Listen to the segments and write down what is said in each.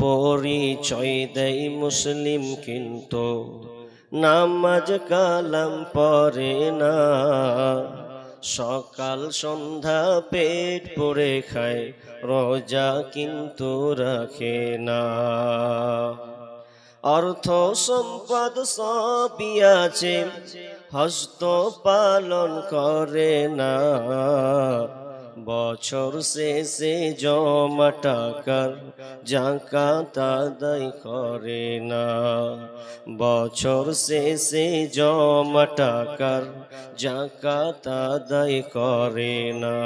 পরিচয় দেয় মুসলিম, কিন্তু নামাজ কালাম পড়ে না। সকাল সন্ধ্যা পেট পরে খায়, রোজা কিন্তু রাখে না। অর্থ সম্পদ সবই আছে, হস্ত পালন করে না। বছর শেষে জমা টাকার যাকাত আদায় করে না। বছর শেষে জমা টাকার যাকাত আদায় করে না।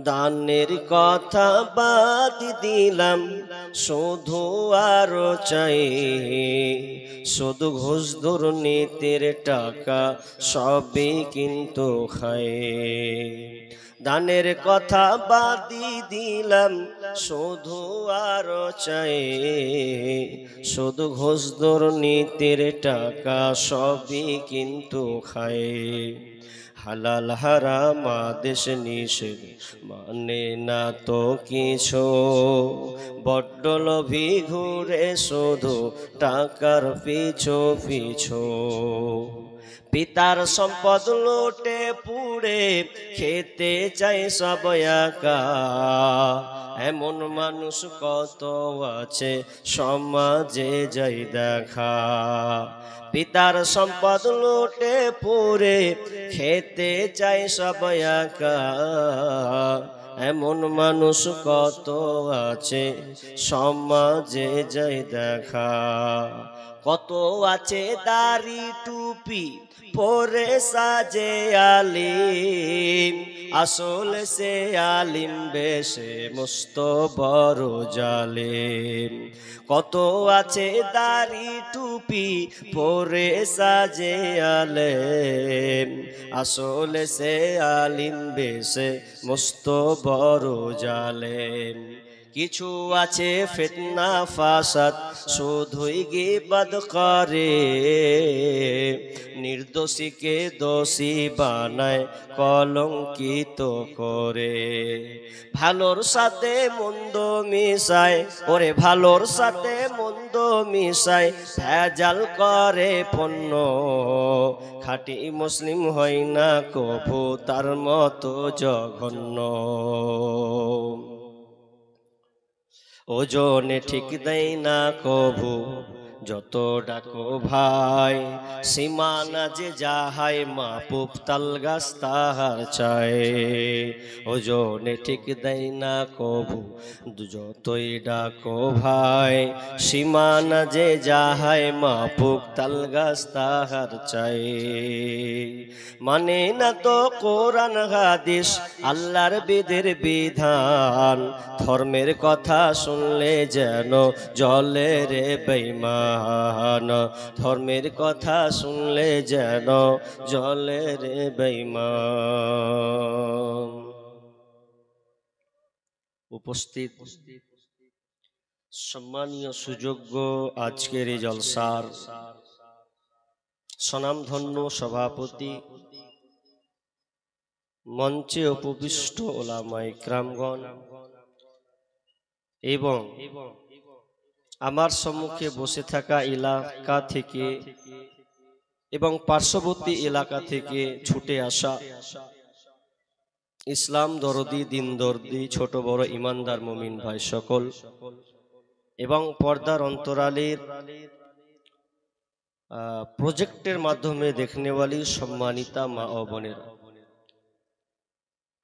দানের কথা বাদ দিলাম, শুধু আরো চাই, শুধু ঘুষ দুর্নীতির টাকা সবই কিন্তু খায়। দানের কথা বাদ দিলাম, শুধু আরো চাই, শুধু ঘুষ দুর্নীতির টাকা সবই কিন্তু খায়। হালাল হারাম আদেশ নিষেধ মানে না তো কিছু, বড্ড লোভী ঘুরে শুধু টাকার পিছু পিছু। পিতার সম্পদ লুটে পুড়ে খেতে চাই সব একা, এমন মানুষ কত আছে সমাজে যাই দেখা। পিতার সম্পদ লুটে পুড়ে খেতে চাই সব একা, এমন মানুষ কত আছে সমাজে যাই দেখা। কত আছে দাড়ি টুপি পরে সাজে আলিম, আসল সে আলিম বেশে মস্ত বড় জালিম। কত আছে দাড়ি টুপি পরে সাজে আলেম, আসল সে আলিম বেশে মস্ত বড় জালেম। কিছু আছে ফিতনা ফাসাদ শুধুই গীবত করে, নির্দোষীকে দোষী বানায় কলঙ্কিত করে। ভালোর সাথে মন্দ মিশায়, ওরে ভালোর সাথে মন্দ মিশায়, ভেজাল করে পণ্য। খাঁটি মুসলিম হয় না কভু তার মতো জঘন্য। ওজনে ঠিক দেয় না কভু যত ডাকো ভাই, সীমানা যে যাহাই মাপুপ তাল গাছ তাহার চায়। ওজনে ঠিক দেয় না কভু যতই ডাকো ভাই, সীমানা যে যাহাই মাপুপ তাল গাছ তাহার চায়। মানে না তো কোরআন হাদিস আল্লাহর বিধির বিধান, ধর্মের কথা শুনলে যেন জলে রে বেঈমান, ধর্মের কথা শুনলে যেন জলে রে বেঈমান। উপস্থিত সম্মানীয় সুযোগ্য আজকের এই জলসার স্বনামধন্য সভাপতি, মঞ্চে উপবিষ্ট ওলামায়ে কেরামগণ এবং আমার সম্মুখে বসে থাকা এলাকা থেকে এবং পার্শ্ববর্তী এলাকা থেকে ছুটে আসা ইসলাম দরদি, দিন দরদি, ছোট বড় ইমানদার মুমিন ভাই সকল এবং পর্দার অন্তরালের প্রজেক্টের মাধ্যমে দেখনেওয়ালি সম্মানিতা মা ও বোনেরা,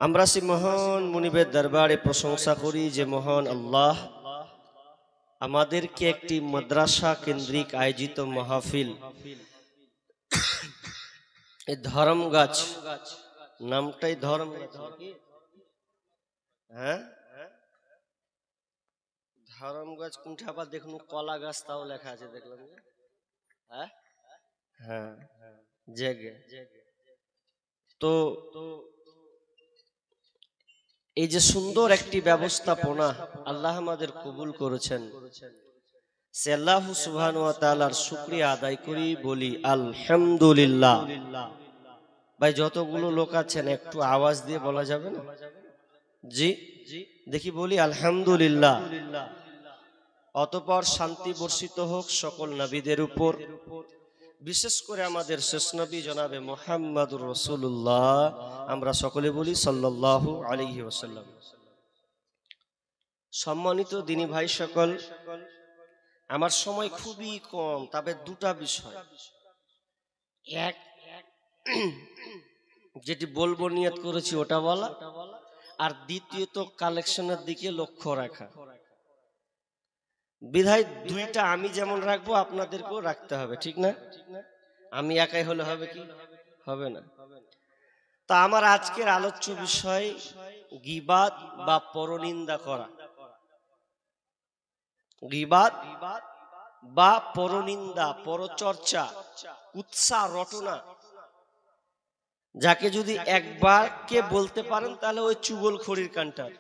আমরা সে মহান মুনিবের দরবারে প্রশংসা করি যে মহান আল্লাহ আমাদেরকে একটি মাদ্রাসা কেন্দ্রিক আয়োজিত মাহফিল, এই ধর্ম গাছ নামটাই ধর্ম গাছ, হ্যাঁ ধর্ম গাছ কোনটা আবার দেখুন কলা গাছ তাও লেখা আছে দেখলাম, হ্যাঁ হ্যাঁ জেগে। তো এই যে সুন্দর একটি ব্যবস্থাপনা আল্লাহ আমাদের কবুল করেছেন, সে আল্লাহ সুবহানাহু ওয়া তাআলার শুকরিয়া আদায় করি, বলি আলহামদুলিল্লাহ। ভাই যতগুলো লোক আছেন একটু আওয়াজ দিয়ে বলা যাবে না? জি দেখি বলি আলহামদুলিল্লাহ। অতঃপর শান্তি বর্ষিত হোক সকল নবীদের উপর, বিশেষ করে আমাদের শেষ নবী জনাবে মুহাম্মদুর রাসূলুল্লাহ। আমরা সকলে বলি সাল্লাল্লাহু আলাইহি ওয়াসাল্লাম। সম্মানিত দিনী ভাই সকল, আমার সময় খুবই কম, তবে দুটা বিষয়, এক যেটি বলবো নিয়ত করেছি ওটা বলা, আর দ্বিতীয়ত কালেকশনের দিকে লক্ষ্য রাখা। বিধায় দুইটা আমি যেমন রাখবো আপনাদেরকেও রাখতে হবে, ঠিক না? আমি একাই হলে হবে কি? হবে না। তা আমার আজকের আলোচ্য বিষয় গীবাত বা পরনিন্দা করা। গীবাত বা পরনিন্দা, পরচর্চা, উৎসাহ, রটনা, যাকে যদি একবার কে বলতে পারেন তাহলে ওই চুগলখড়ির কান্টার,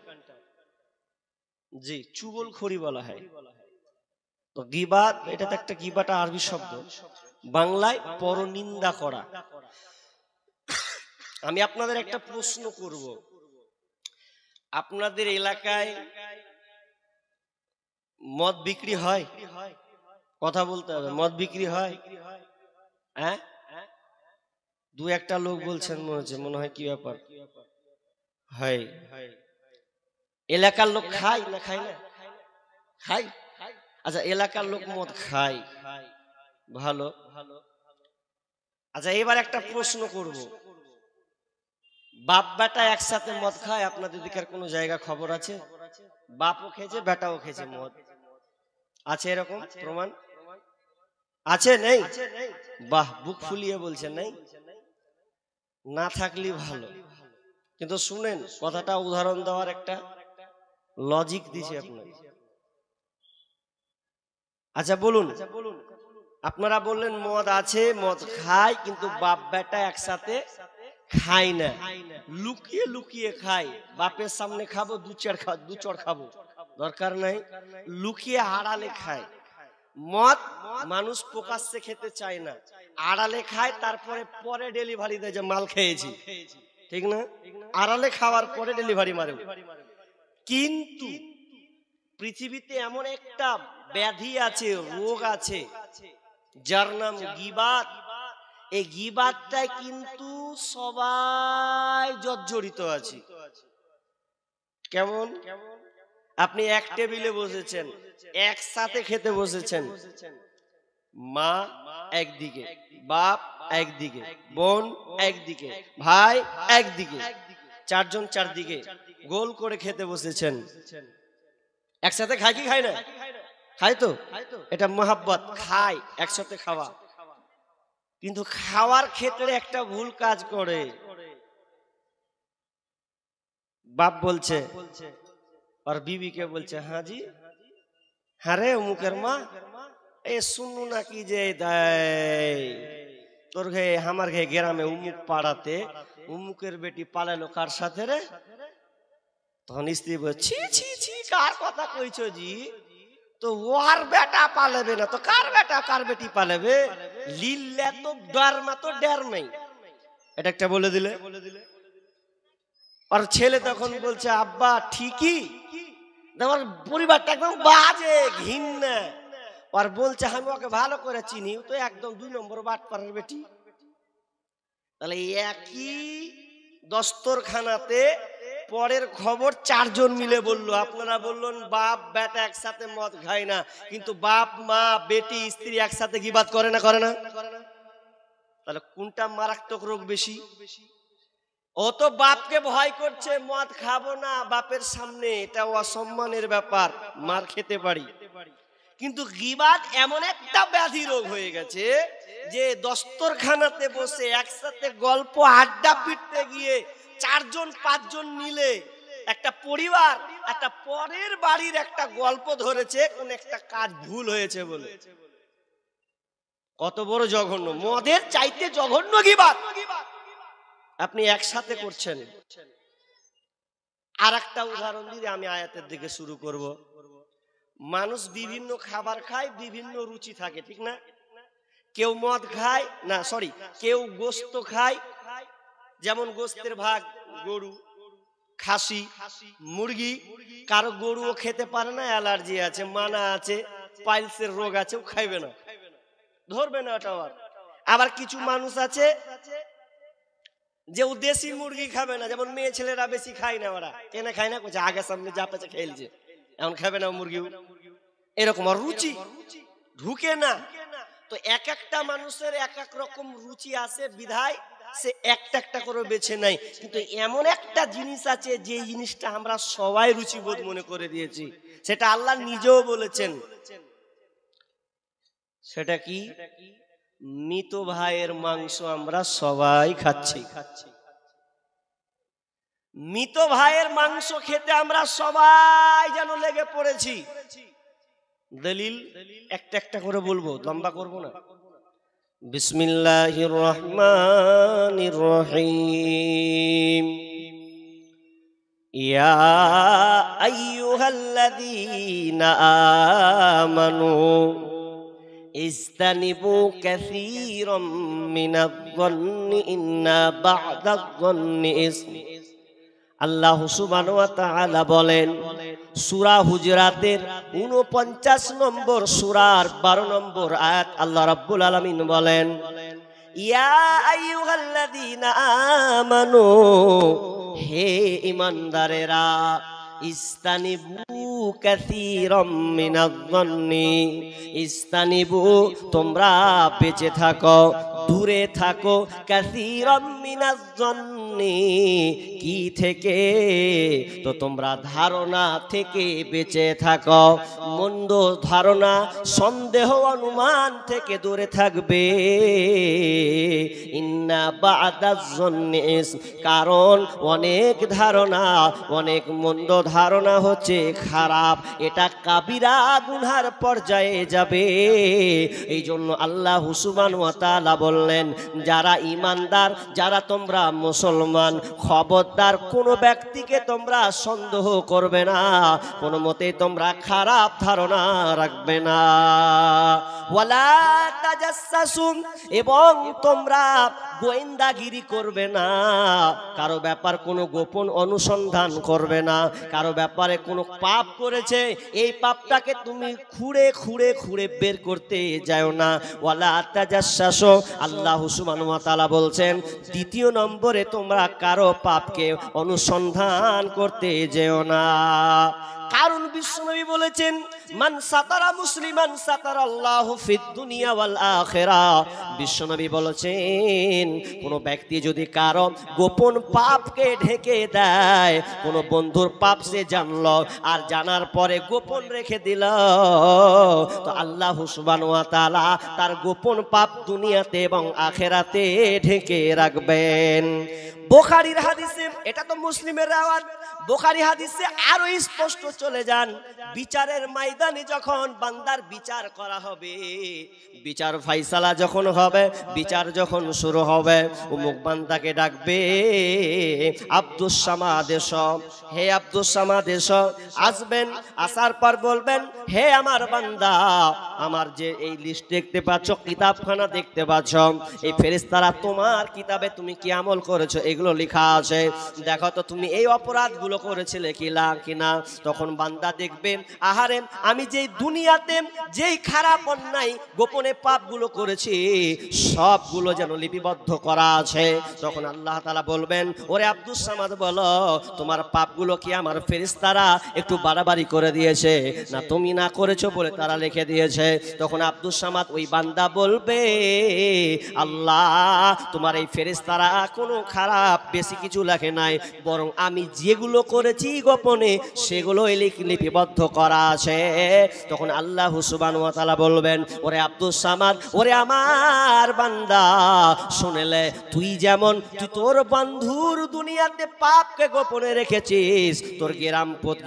জি চুগলখড়ি বলা হয়। তো গীবাত, এটা তো একটা, গীবাটা আরবি শব্দ, বাংলায় পরনিন্দা করা। আমি আপনাদের একটা প্রশ্ন করব, আপনাদের এলাকায় মদ বিক্রি হয়? কথা বলতে হবে, মদ বিক্রি হয়? হ্যাঁ, দু একটা লোক বলছেন মনে হয় কি ব্যাপার হয়। এলাকার লোক খায় না খায় না? খায়। আচ্ছা, এলাকার লোক মদ খায়, ভালো। আচ্ছা, এবার একটা প্রশ্ন করব, বাপ বেটা একসাথে মদ খায়? আপনাদের দিকের কোনো জায়গা খবর আছে বাপও খেয়েছে বেটাও খেয়েছে মদ? আছে এরকম প্রমাণ? আছে? নেই? বাহ, বুক ফুলিয়ে বলছেন নেই। না থাকলেই ভালো, কিন্তু শুনেন কথাটা, উদাহরণ দেওয়ার একটা লজিক দিছি আপনাকে। আচ্ছা বলুন, আপনারা বললেন মদ আছে, মদ খায়, কিন্তু বাপ বেটা একসাথে খায় না, লুকিয়ে লুকিয়ে খায়। বাপের সামনে খাবো, দু চড় খাবো, দরকার নাই, লুকিয়ে আড়ালে খায়। মদ মানুষ প্রকাশ্যে খেতে চায় না, আড়ালে খায়, তারপরে পরে ডেলিভারি দেয় যে মাল খেয়েছি, ঠিক না? আড়ালে খাওয়ার পরে ডেলিভারি মারে। কিন্তু পৃথিবীতে এমন একটা ব্যাধি আছে, রোগ আছে, যার নাম গীবাত। এই গীবাতটাই কিন্তু সবাই জর্জরিত আছে। কেমন? আপনি এক টেবিলে বসেছেন, একসাথে খেতে বসেছেন, মা একদিকে, বাপ একদিকে, বোন একদিকে, ভাই একদিকে, চারজন চারদিকে গোল করে খেতে বসেছেন। একসাথে খায় কি খায় না? খায় তো, এটা মহাব্বত, খায়, একসাথে খাওয়া। কিন্তু খাওয়ার ক্ষেত্রে একটা ভুল কাজ করে। বাপ বলছে আর বিবিকে বলছে, হ্যাঁ জি, হ্যাঁ রে অমুকের মা, এ শুনু নাকি যে তোর ঘে আমার ঘে গ্রামে উমুক পাড়াতে উমুকের বেটি পালালো কার সাথে রে? তখন স্ত্রী বলছে, ছি ছি ছি, কার কথা কইছো জি? তো ওর বেটা পালাবে না তো কার বেটা কার বেটি পালাবে? লিল্লা তো ডরমা তো ডের নেই, এটা একটা বলে দিলে। আর ছেলে তখন বলছে, আব্বা ঠিকই, আমার পরিবারটা একদম বাজে, ঘৃণা। আর বলছে, আমি ওকে ভালো করে চিনি, তো একদম 2 নম্বর বাটপাড়ার বেটি। তাহলে একই দস্তরখানাতে পরের খবর 4 জন মিলে বললো। আপনারা বললেন বাপ বেটা একসাথে মদ খায় না, কিন্তু বাপ মা বেটি স্ত্রী একসাথে গীবাত করে না? করে না? তাহলে কোনটা মারাত্মক রোগ বেশি? ও তো বাপকে ভয় করছে, মদ খাবো না বাপের সামনে, এটা অসম্মানের ব্যাপার, মার খেতে পারি। কিন্তু গীবাত এমন একটা ব্যাধি রোগ হয়ে গেছে যে দস্তরখানাতে বসে একসাথে গল্প আড্ডা পিটতে গিয়ে 4 জন 5 জন মিলে একটা পরিবার একটা পরের বাড়ির একটা গল্প ধরেছে, কোন একটা কাজ ভুল হয়েছে বলে। কত বড় জঘন্য! মদের চাইতে জঘন্য গীবাত আপনি একসাথে করছেন। আর একটা উদাহরণ দিয়ে আমি আয়াতের দিকে শুরু করব। মানুষ বিভিন্ন খাবার খায়, বিভিন্ন রুচি থাকে, ঠিক না? কেউ মদ খায় না, সরি, কেউ গোশত খায়, যেমন গোশতের ভাগ গরু, খাসি, মুরগি, কারো গরুও খেতে পারে না, অ্যালার্জি আছে, মানা আছে, পাইলসের রোগ আছে, ও খাইবে না, ধরবে না ওটা। আবার কিছু মানুষ আছে যে ও দেশি মুরগি খাবে না, যেমন মেয়ে ছেলেরা বেশি খায় না, ওরা কেন খায় না, কোথায় আগে সামনে যা পেছে খেলছে, এমন খাবে না মুরগি, এরকম। আর রুচি ঢুকে না। তো এক একটা মানুষের এক এক রকম রুচি আছে, বিধায় সে একটা একটা করে বেছে নেয়। কিন্তু এমন একটা জিনিস আছে যে জিনিসটা আমরা সবাই রুচিবোধ মনে করে দিয়েছি, সেটা আল্লাহ নিজেও বলেছেন। সেটা কি? মৃত ভাইয়ের মাংস আমরা সবাই খাচ্ছি। মৃত ভাইয়ের মাংস খেতে আমরা সবাই যেন লেগে পড়েছি। দলিল একটা একটা করে বলবো, লম্বা করব না। বিসমিল্লাহির রহমানির রহিম। ইয়া আইয়ুহাল্লাযীনা আমানু ইজতানিবু কাসীরাম মিনায-যন্নি ইন্না বা'দায-যন্নি ইসম। আল্লাহ সুবহানাহু ওয়া তাআলা বলেন সূরা হুজরাতের ৪৯ নম্বর সূরার ১২ নম্বর আয়াত, আল্লাহ রাব্বুল আলামিন বলেন ইয়া আইয়ুহাল্লাযীনা আমানু, হে ঈমানদারেরা, ইস্তানিবু কাসীরাম মিনায-যন্নি, ইস্তানিবু তোমরা বেঁচে থাকো, দূরে থাকো, কাসীরাম মিনায-যন্নি কি থেকে, তো তোমরা ধারণা থেকে বেঁচে থাকো, মন্দ ধারণা, সন্দেহ, অনুমান থেকে দূরে থাকবে। ইন্না বা'দায-যন্নি ইসম, কারণ অনেক ধারণা, অনেক মন্দ ধারণা হচ্ছে খারাপ, এটা কাবিরা গুনার পর্যায়ে যাবে। এই জন্য আল্লাহ সুবহানাহু ওয়া তাআলা বললেন যারা ঈমানদার, যারা তোমরা মুসলমান, খবরদার কোনো ব্যক্তিকে তোমরা সন্দেহ করবে না, কোনো মতে তোমরা খারাপ ধারণা রাখবে না। ওয়ালা তাজাসসুম, এবং তোমরা গোয়েন্দাগিরি করবে না, কারো ব্যাপার কোনো গোপন অনুসন্ধান করবে না, কারো ব্যাপারে কোনো পাপ করেছে এই পাপটাকে তুমি খুঁড়ে খুঁড়ে খুঁড়ে বের করতে যাও না। ওয়ালা তাজাসসু, আল্লাহ সুবহানাহু ওয়া তাআলা বলছেন দ্বিতীয় নম্বরে তোমরা কারো পাপকে অনুসন্ধান করতে যেও না। কারণ বিশ্বনবী বলেছেন মান সাতারা মুসলিমান সাতারাল্লাহু ফিদ দুনিয়া ওয়াল আখিরাহ। বিশ্বনবী বলেছেন কোন ব্যক্তি যদি কারো গোপন পাপকে ঢেকে দেয়, কোন বন্ধুর পাপ সে জানলো আর জানার পরে গোপন রেখে দিল, তো আল্লাহ সুবহানাহু ওয়া তাআলা তার গোপন পাপ দুনিয়াতে এবং আখিরাতে ঢেকে রাখবেন। বুখারীর হাদিসে, এটা তো মুসলিমের রাওয়াত, বুখারী হাদিসে আরো স্পষ্ট চলে যান, বিচারের ময়দানে যখন বান্দার বিচার করা হবে, বিচার ফাইসালা যখন হবে, বিচার যখন শুরু হবে, অমুক বান্দাকে ডাকবে আব্দুস সামাদ এসো, হে আব্দুস সামাদ এসো। আসবেন, আসার পর বলবেন হে আমার বান্দা, আমার যে এই লিস্ট দেখতে পাচ্ছ, কিতাবখানা দেখতে পাচ্ছ, এই ফেরেশতারা তোমার কিতাবে তুমি কি আমল করেছো এগুলো লেখা আছে, দেখো তো তুমি এই অপরাধগুলো করেছিলে কিনা। তখন বান্দা দেখবে আহারে আমি যেই দুনিয়াতে যেই খারাপ অন্যায় গোপনে পাপগুলো করেছি সবগুলো যেন লিপিবদ্ধ করা আছে। তখন আল্লাহ তাআলা বলবেন ওরে আব্দুস সামাদ বলো তোমার পাপগুলো কি আমার ফেরেশতারা একটু বাড়াবাড়ি করে দিয়েছে, না তুমি না করেছো বলে তারা লিখে দিয়েছে। তখন আব্দুস সামাদ ওই বান্দা বলবে আল্লাহ তোমার এই ফেরেশতারা কোনো খারাপ বেশি কিছু লেখে নাই, বরং আমি যেগুলো করেছি গোপনে সেগুলোই লিপিবদ্ধ করা আছে। তখন আল্লাহ সুবহানাহু ওয়া তাআলা বলবেন ওরে আব্দুস সামাদ, ওরে আমার বান্দা শুনেলে, তুই যেমন তুই তোর বন্ধুর দুনিয়াতে পাপকে গোপনে রেখেছিস, তোর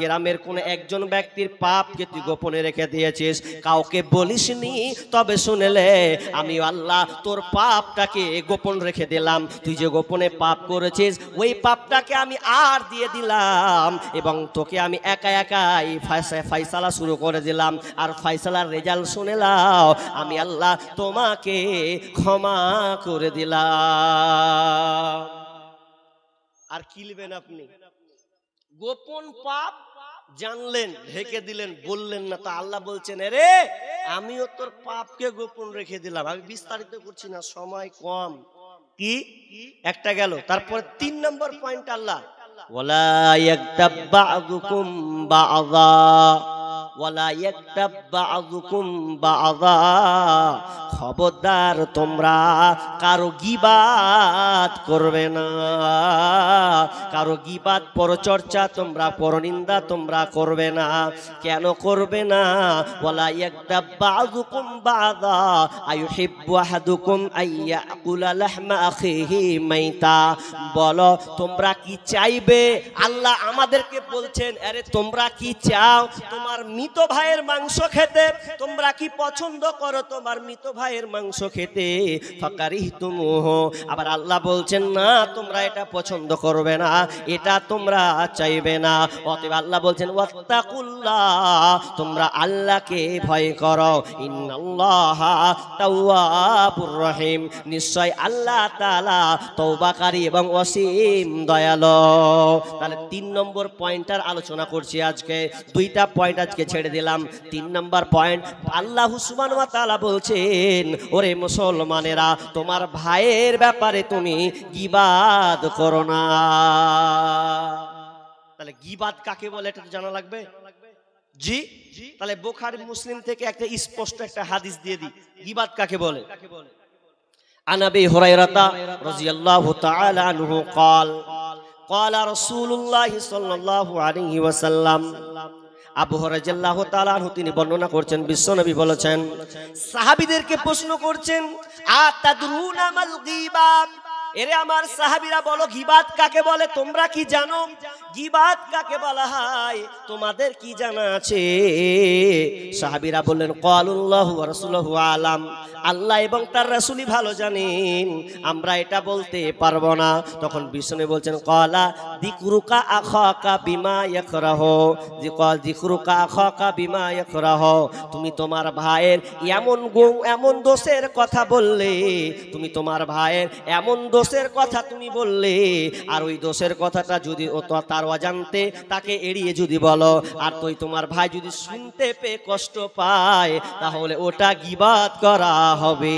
গ্রামের কোন একজন ব্যক্তির পাপকে তুই গোপনে রেখে দিয়েছিস, কাউকে বলিসনি, তবে শুনেলে আমি আল্লাহ তোর পাপটাকে গোপন রেখে দিলাম, তুই যে গোপনে পাপ করেছিস ওই পাপটাকে আমি আর দিয়ে দিলাম এবং তোকে আমি একা একাই ফাইসালা শুরু করে দিলাম, আর ফাইসালার রেজাল্ট শুনে লাও, আমি আল্লাহ তোমাকে ক্ষমা করে দিলাম। আর কি লিবেন আপনি? গোপন পাপ জানলেন, ঢেকে দিলেন, বললেন না। তা আল্লাহ বলছেন, রে আমিও তোর পাপকে গোপন রেখে দিলাম। আমি বিস্তারিত করছি না, সময় কম। কি একটা গেল, তারপরে 3 নম্বর পয়েন্ট আল্লাহ, ওয়ালা ইয়াগতাব বা'দুকুম বা'দা, ওয়ালা ইয়াগতাব বা'দুকুম বা'দা, খবরদার তোমরা কারো গীবাত করবে না, কারো গীবাত পরচর্চা তোমরা, পরনিন্দা তোমরা করবে না। কেন করবে না? ওয়ালা ইয়াগতাব বা'দুকুম বা'দা আইয়ুহিব্বু আহাদুকুম আইয়াকুলা লাহমা আখিহি মাইতা। বলো তোমরা কি চাইবে? আল্লাহ আমাদেরকে বলছেন, আরে তোমরা কি চাও তোমার মৃত ভাইয়ের মাংস খেতে? তোমরা কি পছন্দ করো তোমার মৃত ভাইয়ের মাংস খেতে? ফাকারিহতুমুহু। আবার আল্লাহ বলছেন, না তোমরা এটা পছন্দ করবে না, এটা তোমরা চাইবে না। অতএব আল্লাহ বলছেন, ওয়াত্তাকুল্লাহ, তোমরা আল্লাহকে ভয় করো। ইন্নাল্লাহা তাওয়াবুর রহিম, নিশ্চয় আল্লাহ তাআলা তওবাকারী এবং অসীম দয়ালু। তাহলে 3 নম্বর পয়েন্টার আলোচনা করছি আজকে। 2টা পয়েন্ট আজকে ছেড়ে দিলাম। 3 নম্বর পয়েন্ট, আল্লাহ সুবহানাহু ওয়া তাআলা বলছেন, ওরে মুসলমানেরা, তোমার ভাইয়ের ব্যাপারে তুমি গীবাত করো না। তাহলে গীবাত কাকে বলে এটা তো জানা লাগবে। জি, তাহলে বুখারী মুসলিম থেকে একটা স্পষ্ট একটা হাদিস দিয়ে দিই, গীবাত কাকে বলে। আন আবি হুরায়রা রাদিয়াল্লাহু তাআলা আনহু قال قال رسول الله صلى الله عليه وسلم। আবু হুরায়রা রাদিয়াল্লাহু তাআলা আনহু তিনি বর্ণনা করছেন, বিশ্বনবী বলেছেন, সাহাবীদেরকে প্রশ্ন করছেন, আতাদরুনা মাল গীবা, এরে আমার সাহাবীরা বলো গীবাত কাকে বলে? তোমরা কি জানো গীবাত কাকে বলা হয়? তোমাদের কি জানা আছে? সাহাবীরা বললেন, ক্বালুল্লাহু ওয়া রাসূলুহু আলাম, আল্লাহ এবং তার রাসূলই ভালো জানেন, আমরা এটা বলতে পারবো না। তখন বিষ্ণু বলছেন, ক্বালা যিকরুকা আখাকা বিমা ইয়াকরাহু, যিকরুকা আখাকা বিমা ইয়াকরাহু, তুমি তোমার ভাইয়ের এমন দোষের কথা বললে, তুমি তোমার ভাইয়ের এমন দোষের কথা তুমি বললে, আর ওই দোষের কথাটা যদি তার অজান্তে তাকে এড়িয়ে যদি বলো, আর তুই তোমার ভাই যদি শুনতে পেয়ে কষ্ট পায়, তাহলে ওটা গীবাত করা হবে।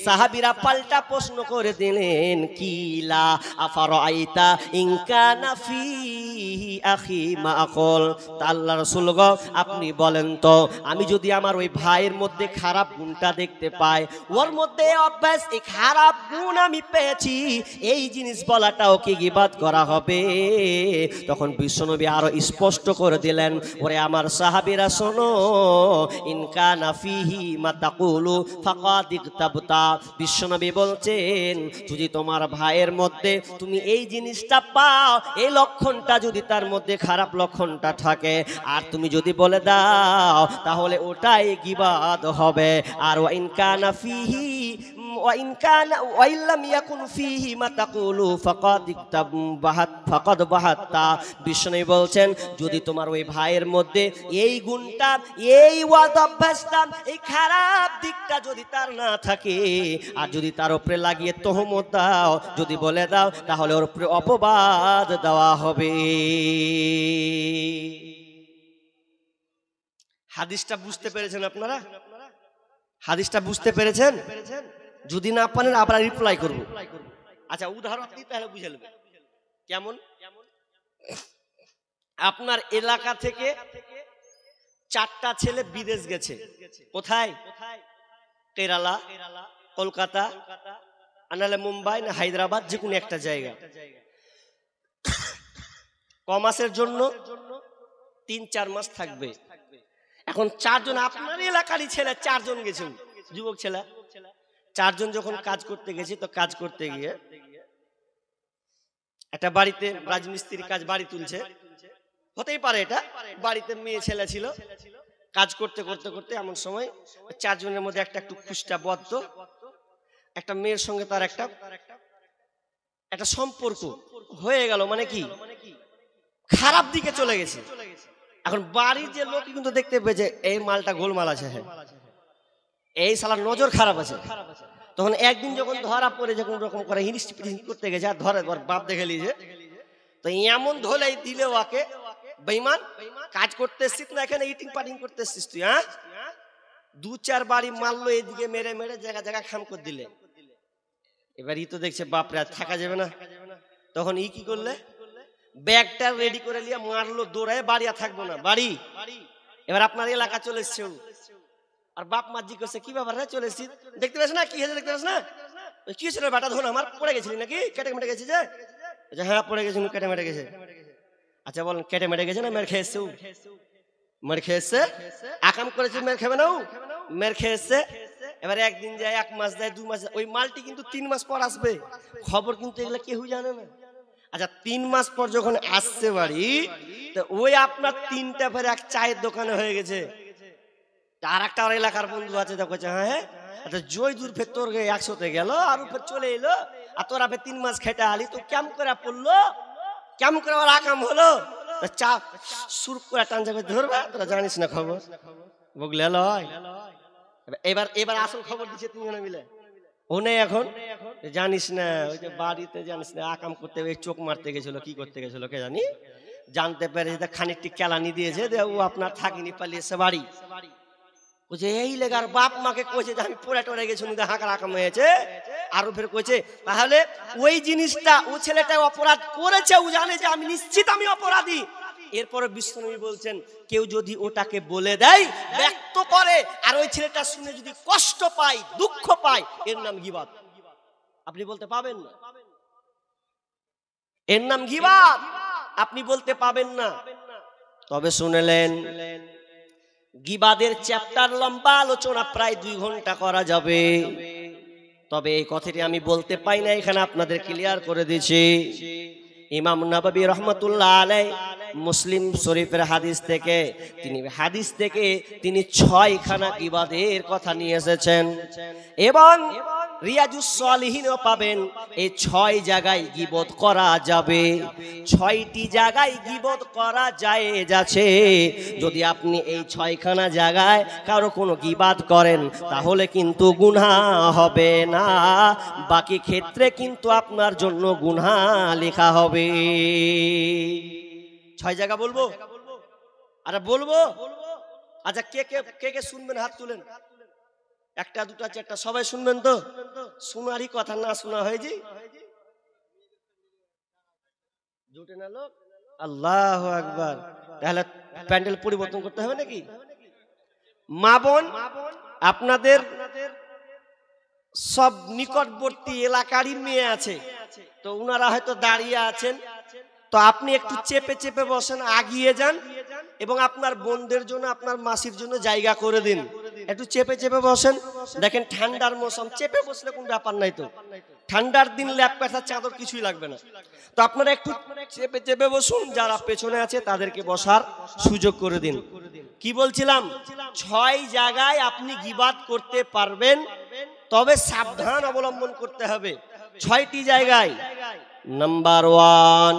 সাহাবীরা পাল্টা প্রশ্ন করে দিলেন, কিলা আফারাইতা ইন কানা ফিহি আখি মা আকুল, আল্লাহর রাসূল গো আপনি বলেন তো, আমি যদি আমার ওই ভাইয়ের মধ্যে খারাপ গুণটা দেখতে পাই, ওর মধ্যে অভ্যাস এই খারাপ গুণ আমি পেয়েছি, এই জিনিস বলাটাও কি গীবাত করা হবে? তখন বিশ্বনবী আরো স্পষ্ট করে দিলেন, ওরে আমার সাহাবীরা শোনো, ইন কানা ফিহি মা তাকুলু ফাকাদ ইগতাবতা। বিশ্বনবী বলছেন, যদি তোমার ভাইয়ের মধ্যে তুমি এই জিনিসটা পাও, এই লক্ষণটা যদি তার মধ্যে খারাপ লক্ষণটা থাকে, আর তুমি যদি বলে দাও, তাহলে ওটাই গীবাত হবে। আর ওয়া ইন কানা ফিহি ওয়াইন কানা ওয়াইন লাম ইয়াকুন ফিহি মা তাকুলু ফাকাদ বাহাত্তা। বিষ্ণু বলছেন, যদি তোমার ওই ভাইয়ের মধ্যে এই গুণটা, এই অভ্যাসটা, এই খারাপ দিকটা যদি তার না থাকে, আর যদি তার উপরে লাগিয়ে তহমত দাও, যদি বলে দাও, তাহলে ওর উপরে অপবাদ দেওয়া হবে। হাদিসটা বুঝতে পেরেছেন আপনারা? হাদিসটা বুঝতে পেরেছেন? যদি না পারেন আবার রিপ্লাই করব। আচ্ছা, উদাহরণ দিই তাহলে বুঝে নেবেন। কেমন? আপনার এলাকা থেকে 4টা ছেলে বিদেশ গেছে। কোথায়? কেরালা, কলকাতা, আনালে মুম্বাই না হায়দ্রাবাদ, যে কোনো একটা জায়গা। কমাসের জন্য 3-4 মাস থাকবে। এখন 4 জন আপনার এলাকারই ছেলে, 4 জন গেছে, যুবক ছেলে 4 জন যখন কাজ করতে গেছে, তো কাজ করতে গিয়ে একটা বাড়িতে রাজমিস্ত্রি কাজ, বাড়ি তুলছে, হতেই পারে এটা, বাড়িতে মেয়ে ছেলে ছিল। কাজ করতে করতে করতে এমন সময় 4 জনের মধ্যে একটা একটু খুশটা বদ্ধ একটা মেয়ের সঙ্গে তার একটা সম্পর্ক হয়ে গেল। মানে কি, খারাপ দিকে চলে গেছে। এখন বাড়ির যে লোক কিন্তু দেখতে পেয়েছে এই মালটা গোলমাল আছে, হ্যাঁ এই শালার নজর খারাপ আছে। তখন একদিন যখন ধরা পড়ে, যখন রকম করে হিরিস করতে গেছে, আর ধরে বাপ দেখে লিয়েছে, তো এমন ধোলাই দিলে ওকে, বেঈমান কাজ করতে এসছিস না এখানে ইটিং পাটিং করতে এসছিস তুই? হ্যাঁ, 2-4 বাড়ি মারলো, এদিকে মেরে মেরে জায়গা জায়গা খাম করে দিলে। এবার ই তো দেখছে বাপরে আর থাকা যাবে না, তখন ই কি করলে, ব্যাগটা রেডি করে নিয়ে মারলো, দৌড়ায় বাড়ি আর থাকবো না বাড়ি। এবার আপনার এলাকা চলে এসছে, আর বাপ মা জিজ্ঞেস করছে কি ব্যাপার রে চলে এসছিস, দেখতে পাস না কি হয়েছে, দেখতে পাস না কি হয়েছিল বেটা, ধরুন আমার পড়ে গেছিলি নাকি, কেটে মেটে গেছি যে? হ্যাঁ পড়ে গেছি, কেটে মেটে গেছে। আচ্ছা বলেন কেটে মেটে গেছে না মেরে খেয়েছে? মেরে খেয়েছে, আকাম করেছে, মেরে খাবে না, মেরে খেয়েছে। এবার একদিন যায়, 1 মাস যায়, 2 মাস যায়, ওই মালটি কিন্তু 3 মাস পর আসবে, খবর কিন্তু এগুলা কেউ জানে না। আচ্ছা 3 মাস পর যখন আসছে বাড়ি, তো ওই আপনার 3টা ফের এক চায়ের দোকানে হয়ে গেছে। আর একটা এলাকার বন্ধু আছে, দেখো হ্যাঁ আচ্ছা জয় দূর ফের তোর 100তে গেল, আর ফের চলে এলো, আর তোরা ফের 3 মাস খেটে আলি, তো কেমন করে পড়লো, কেমন করে ওর আকাম হলো, চা সুর করে টানজা করে ধরবে, তোরা জানিস না খবর, বুঝলে? এবার এবার আসল খবর দিচ্ছে 3 জনে মিলে, ও নেই এখন, জানিস না ওই যে বাড়িতে জানিস না আকাম করতে চোখ মারতে গেছিল, কি করতে গেছিল কে জানি, জানতে পেরে খানিকটি কেলানি দিয়েছে, ও আপনার থাকিনি, পালিয়েছে বাড়ি। বলছে এই লেগার বাপ মাকে কইছে যে আমি পড়ে টরে গেছি, হাঁকার আকাম হয়েছে, আরো ফের কইছে তাহলে ওই জিনিসটা ও ছেলেটা অপরাধ করেছে, ও জানে যে আমি নিশ্চিত আমি অপরাধী। এরপরে বিশ্বনবী বলছেন কেউ যদি ওটাকে বলে দেয়, ব্যক্ত করে, আর ওই ছেলেটা শুনে যদি কষ্ট পায়, দুঃখ পায়, এর নাম গীবত। আপনি বলতে পাবেন না, এর নাম গীবত, আপনি বলতে পাবেন না। তবে শুনলেন গীবাদের চ্যাপ্টার লম্বা আলোচনা, প্রায় 2 ঘন্টা করা যাবে, তবে এই কথাটি আমি বলতে পাই না, এখানে আপনাদের ক্লিয়ার করে দিচ্ছি। ইমাম নববী রাহমাতুল্লাহ আলাইহি মুসলিম শরীফের হাদিস থেকে তিনি 6খানা গীবাদের কথা নিয়ে এসেছেন, এবং রিয়াজুস সালিহিনও পাবেন। এই 6 জায়গায় গীবত করা যাবে, 6টি জায়গায় গীবত করা জায়েজ আছে। যদি আপনি এই 6খানা জায়গায় কারো কোনো গীবাত করেন, তাহলে কিন্তু গুনাহ হবে না, বাকি ক্ষেত্রে কিন্তু আপনার জন্য গুনাহ লেখা হবে। 6 জায়গা বলবো, আরে বলবো, আচ্ছা কে কে কে কে শুনবেন হাত তুলেন, 1টা 2টা 4টা সবাই শুনবেন তো? শোনারই কথা, না শোনা হয়ে যায় জুটে না লোক। আল্লাহু আকবার। তাহলে প্যান্ডেল পরিবর্তন করতে হবে নাকি? মা বোন, আপনাদের সব নিকটবর্তী এলাকারই মেয়ে আছে, তো উনারা হয়তো দাঁড়িয়ে আছেন, তো আপনি একটু চেপে চেপে বসেন, আগিয়ে যান, এবং আপনার বোনদের জন্য, আপনার মাসির জন্য জায়গা করে দিন, একটু চেপে চেপে বসেন। দেখেন ঠান্ডার মৌসুম, চেপে বসলে কোনো ব্যাপার নাই, তো ঠান্ডার দিন ল্যাপ কাঁথা চাদর কিছুই লাগবে না, তো আপনারা একটু চেপে চেপে বসুন, যারা পেছনে আছে তাদেরকে বসার সুযোগ করে দিন। কি বলছিলাম, 6 জায়গায় আপনি গীবাত করতে পারবেন, তবে সাবধান অবলম্বন করতে হবে। 6টি জায়গায়। নাম্বার 1,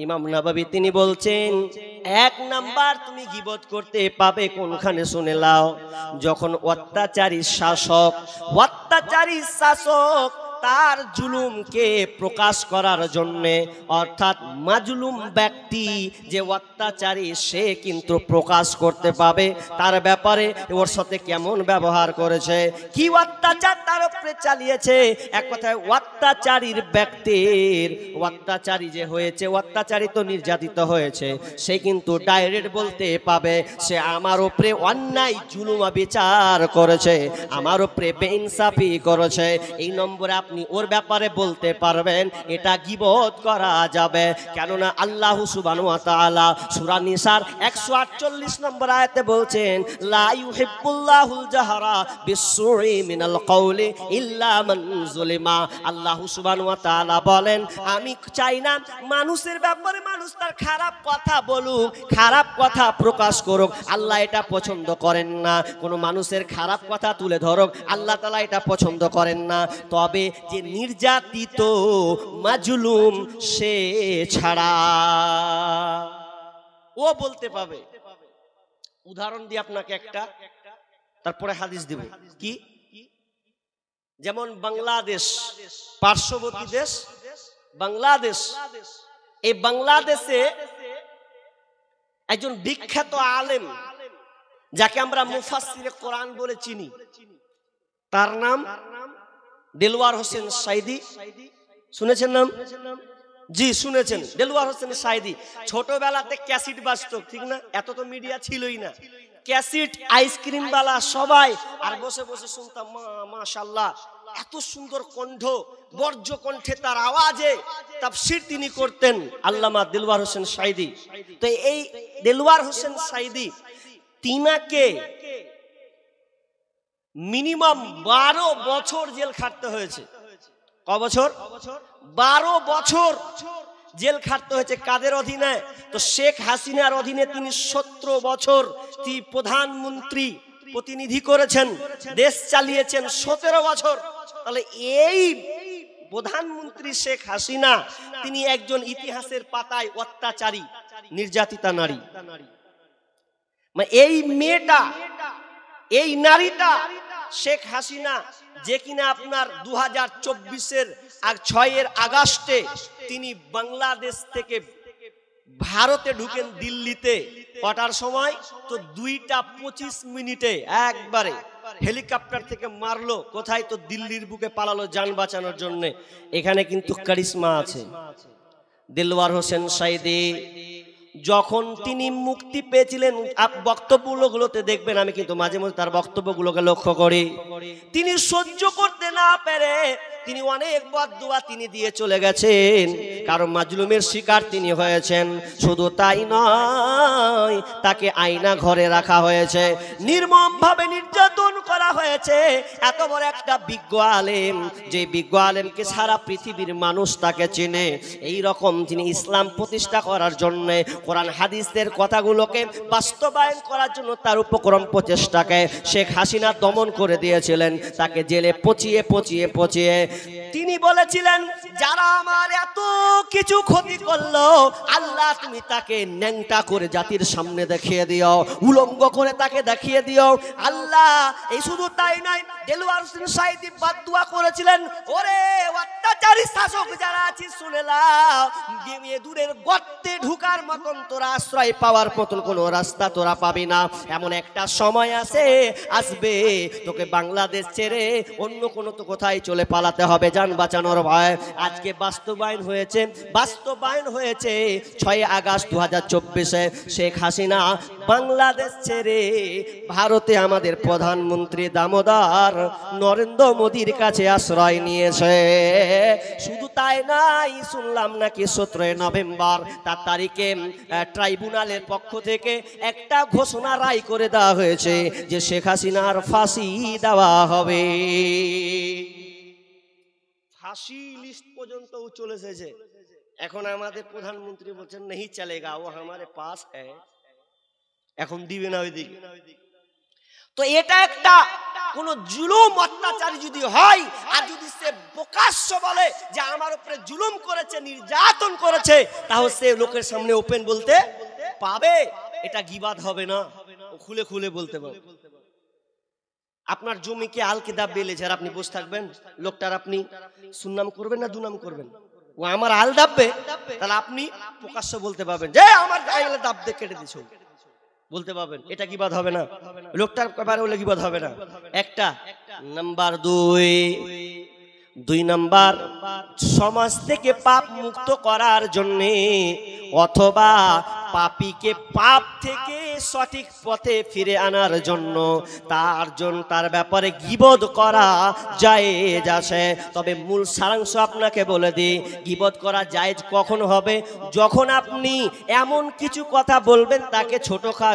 ইমাম নববী তিনি বলছেন 1 নাম্বার তুমি গীবত করতে পাবে কোনখানে, শুনে নাও, যখন অত্যাচারী শাসক তার জুলুমকে প্রকাশ করার জন্য, অর্থাৎ মাজলুম ব্যক্তি যে অত্যাচারী, সে কিন্তু প্রকাশ করতে পাবে তার ব্যাপারে ওর সাথে কেমন ব্যবহার করেছে, কি অত্যাচার তার উপরে চালিয়েছে। এক কথায় অত্যাচারীর ব্যক্তির, অত্যাচারী যে হয়েছে, অত্যাচারী তো নির্যাতিত হয়েছে, সে কিন্তু ডাইরেক্ট বলতে পাবে সে আমার উপরে অন্যায় জুলুম বিচার করেছে, আমার উপরে বেইনসাফি করেছে। এই নম্বরে আপনি ওর ব্যাপারে বলতে পারবেন, এটা গীবত করা যাবে। কেননা আল্লাহ সুবহানাহু ওয়া তাআলা সূরা নিসার 148 নম্বর আয়াতে বলছেন, লা ইউহিব্বুল্লাহুল জাহরা বিসসুই মিনাল কওলি ইল্লা মান যুলিমা। আল্লাহ সুবহানাহু ওয়া তাআলা বলেন, আমি চাই না মানুষের ব্যাপারে মানুষ তার খারাপ কথা বলুক, খারাপ কথা প্রকাশ করুক, আল্লাহ এটা পছন্দ করেন না। কোনো মানুষের খারাপ কথা তুলে ধরুক, আল্লাহ তাআলা এটা পছন্দ করেন না। তবে যে নির্যাতিত মাজলুম, সে ছাড়া ও বলতে পাবে। উদাহরণ দিয়ে আপনাকে একটা, তারপরে হাদিস দিব। কি? যেমন বাংলাদেশ, পার্শ্ববর্তী দেশ বাংলাদেশ, এই বাংলাদেশে একজন বিখ্যাত আলেম, যাকে আমরা মুফাসসিরে কোরআন বলে চিনি, তার নাম দেলওয়ার হোসেন সাইদি। শুনেছেন নাম? জি শুনেছেন, দেলওয়ার হোসেন সাইদি। ছোটবেলাতে ক্যাসেট বাজতো, ঠিক না? এত তো মিডিয়া ছিলই না। ক্যাসেট, আইসক্রিম বালা সবাই, আর বসে বসে শুনতাম মাশাআল্লাহ, এত সুন্দর কণ্ঠ, বর্জ্য কণ্ঠে তার আওয়াজে তাফসীর তিনি করতেন, আল্লামা দেলওয়ার হোসেন সাইদি। তো এই দেলওয়ার হোসেন সাইদি, তিনাকে মিনিমাম 12 বছর জেল খাটতে হয়েছে। ক বছর? 12 বছর জেল খাটতে হয়েছে। কাদের অধীনে? তো শেখ হাসিনার অধীনে তিনি 17 বছর তিনি প্রধানমন্ত্রী প্রতিনিধি করেছেন, দেশ চালিয়েছেন 17 বছর। তাহলে এই প্রধানমন্ত্রী শেখ হাসিনা, তিনি একজন ইতিহাসের পাতায় অত্যাচারী, নির্যাতিতা নারী। মানে এই মেয়েটা, এই নারীটা শেখ হাসিনা, যে কিনা আপনার 2024-এর 6 আগস্টে তিনি বাংলাদেশ থেকে ভারতে ঢুকেন দিল্লিতে। কটার সময়? তো 2:25 একবারে হেলিকপ্টার থেকে মারলো। কোথায়? তো দিল্লির বুকে পালালো যান বাঁচানোর জন্য। এখানে কিন্তু কারিশমা আছে। দেলওয়ার হোসেন সাইদি যখন তিনি মুক্তি পেয়েছিলেন, বক্তব্যগুলোতে দেখবেন, আমি কিন্তু মাঝে মাঝে তার বক্তব্যগুলোকে লক্ষ্য করি, তিনি সহ্য করতে না পেরে তিনি অনেক বদদুয়া তিনি দিয়ে চলে গেছেন, কারণ মাজলুমের শিকার তিনি হয়েছেন। শুধু তাই নয়, তাকে আয়না ঘরে রাখা হয়েছে, নির্মমভাবে নির্যাতন করা হয়েছে। এত বড় একটা বিজ্ঞ আলেম, যে বিজ্ঞ আলেমকে সারা পৃথিবীর মানুষ তাকে চেনে, এই রকম তিনি ইসলাম প্রতিষ্ঠা করার জন্য, কোরআন হাদিসের কথাগুলোকে বাস্তবায়ন করার জন্য তার উপক্রম প্রচেষ্টাকে শেখ হাসিনা দমন করে দিয়েছিলেন। তাকে জেলে পচিয়ে পচিয়ে পচিয়ে তিনি বলেছিলেন, যারা আমার এত কিছু ক্ষতি করলো, আল্লাহ তুমি তাকে ন্যাংটা করে জাতির সামনে দেখিয়ে দিও, উলঙ্গ করে তাকে দেখিয়ে দিও আল্লাহ। এই শুধু তাই নয়, দেলওয়ার হোসেন সাইদি বদদুয়া করেছিলেন, ওরে অত্যাচারী শাসক যারা আছিস শুনে নাও, দূরের গর্তে ঢুকার মতন তোরা আশ্রয় পাওয়ার মতন কোনো রাস্তা তোরা পাবি না। এমন একটা সময় আসবে তোকে বাংলাদেশ ছেড়ে অন্য কোনো তো কোথায় চলে পালাতে হবে যান বাঁচানোর ভয়। আজকে বাস্তবায়ন হয়েছে 6 আগস্ট 2024-এ। শেখ হাসিনা বাংলাদেশ ছেড়ে ভারতে আমাদের প্রধানমন্ত্রী দামোদর নরেন্দ্র মোদীর কাছে আশ্রয় নিয়েছে। শুধু তাই নাই, শুনলাম নাকি 17 নভেম্বর তার তারিখে ট্রাইব্যুনালের পক্ষ থেকে একটা ঘোষণা রায় করে দেওয়া হয়েছে যে শেখ হাসিনার ফাঁসি দেওয়া হবে। ফাঁসি লিস্ট পর্যন্ত চলে এসেছে। এখন আমাদের প্রধানমন্ত্রী বলছেন नहीं चलेगा, वो हमारे पास है, এখন দিবে না ওইদিকে। তো এটা একটা কোন জুলুম অত্যাচারী যদি হয়, আর যদি সে প্রকাশ্য বলে যে আমার উপরে জুলুম করেছে, নির্যাতন করেছে, তাহলে সে লোকের সামনে ওপেন বলতে পাবে, এটা গীবাত হবে না, ও খুলে খুলে বলতে পারবে। আপনার জমিকে আলকে দাব বেলেছে, আর আপনি বসে থাকবেন, লোকটার আপনি সুনাম করবেন না দুনাম করবেন? ও আমার আল দাববে, তাহলে আপনি প্রকাশ্য বলতে পারবেন যে আমার গায়ে দাব দিয়ে কেটে দিছো, বলতে পারবেন, এটা গীবাত হবে না, লোকটার ব্যাপারে বলে গীবাত হবে না। একটা নাম্বার দুই নাম্বার, সমাজ থেকে পাপ মুক্ত করার জন্য অথবা পাপীকে পাপ থেকে সঠিক পথে ফিরে আনার জন্য তার ব্যাপারে গীবত করা জায়েজ আছে। তবে মূল সারাংশ আপনাকে বলে দিই, গীবত করা জায়েজ কখন হবে? যখন আপনি এমন কিছু কথা বলবেন তাকে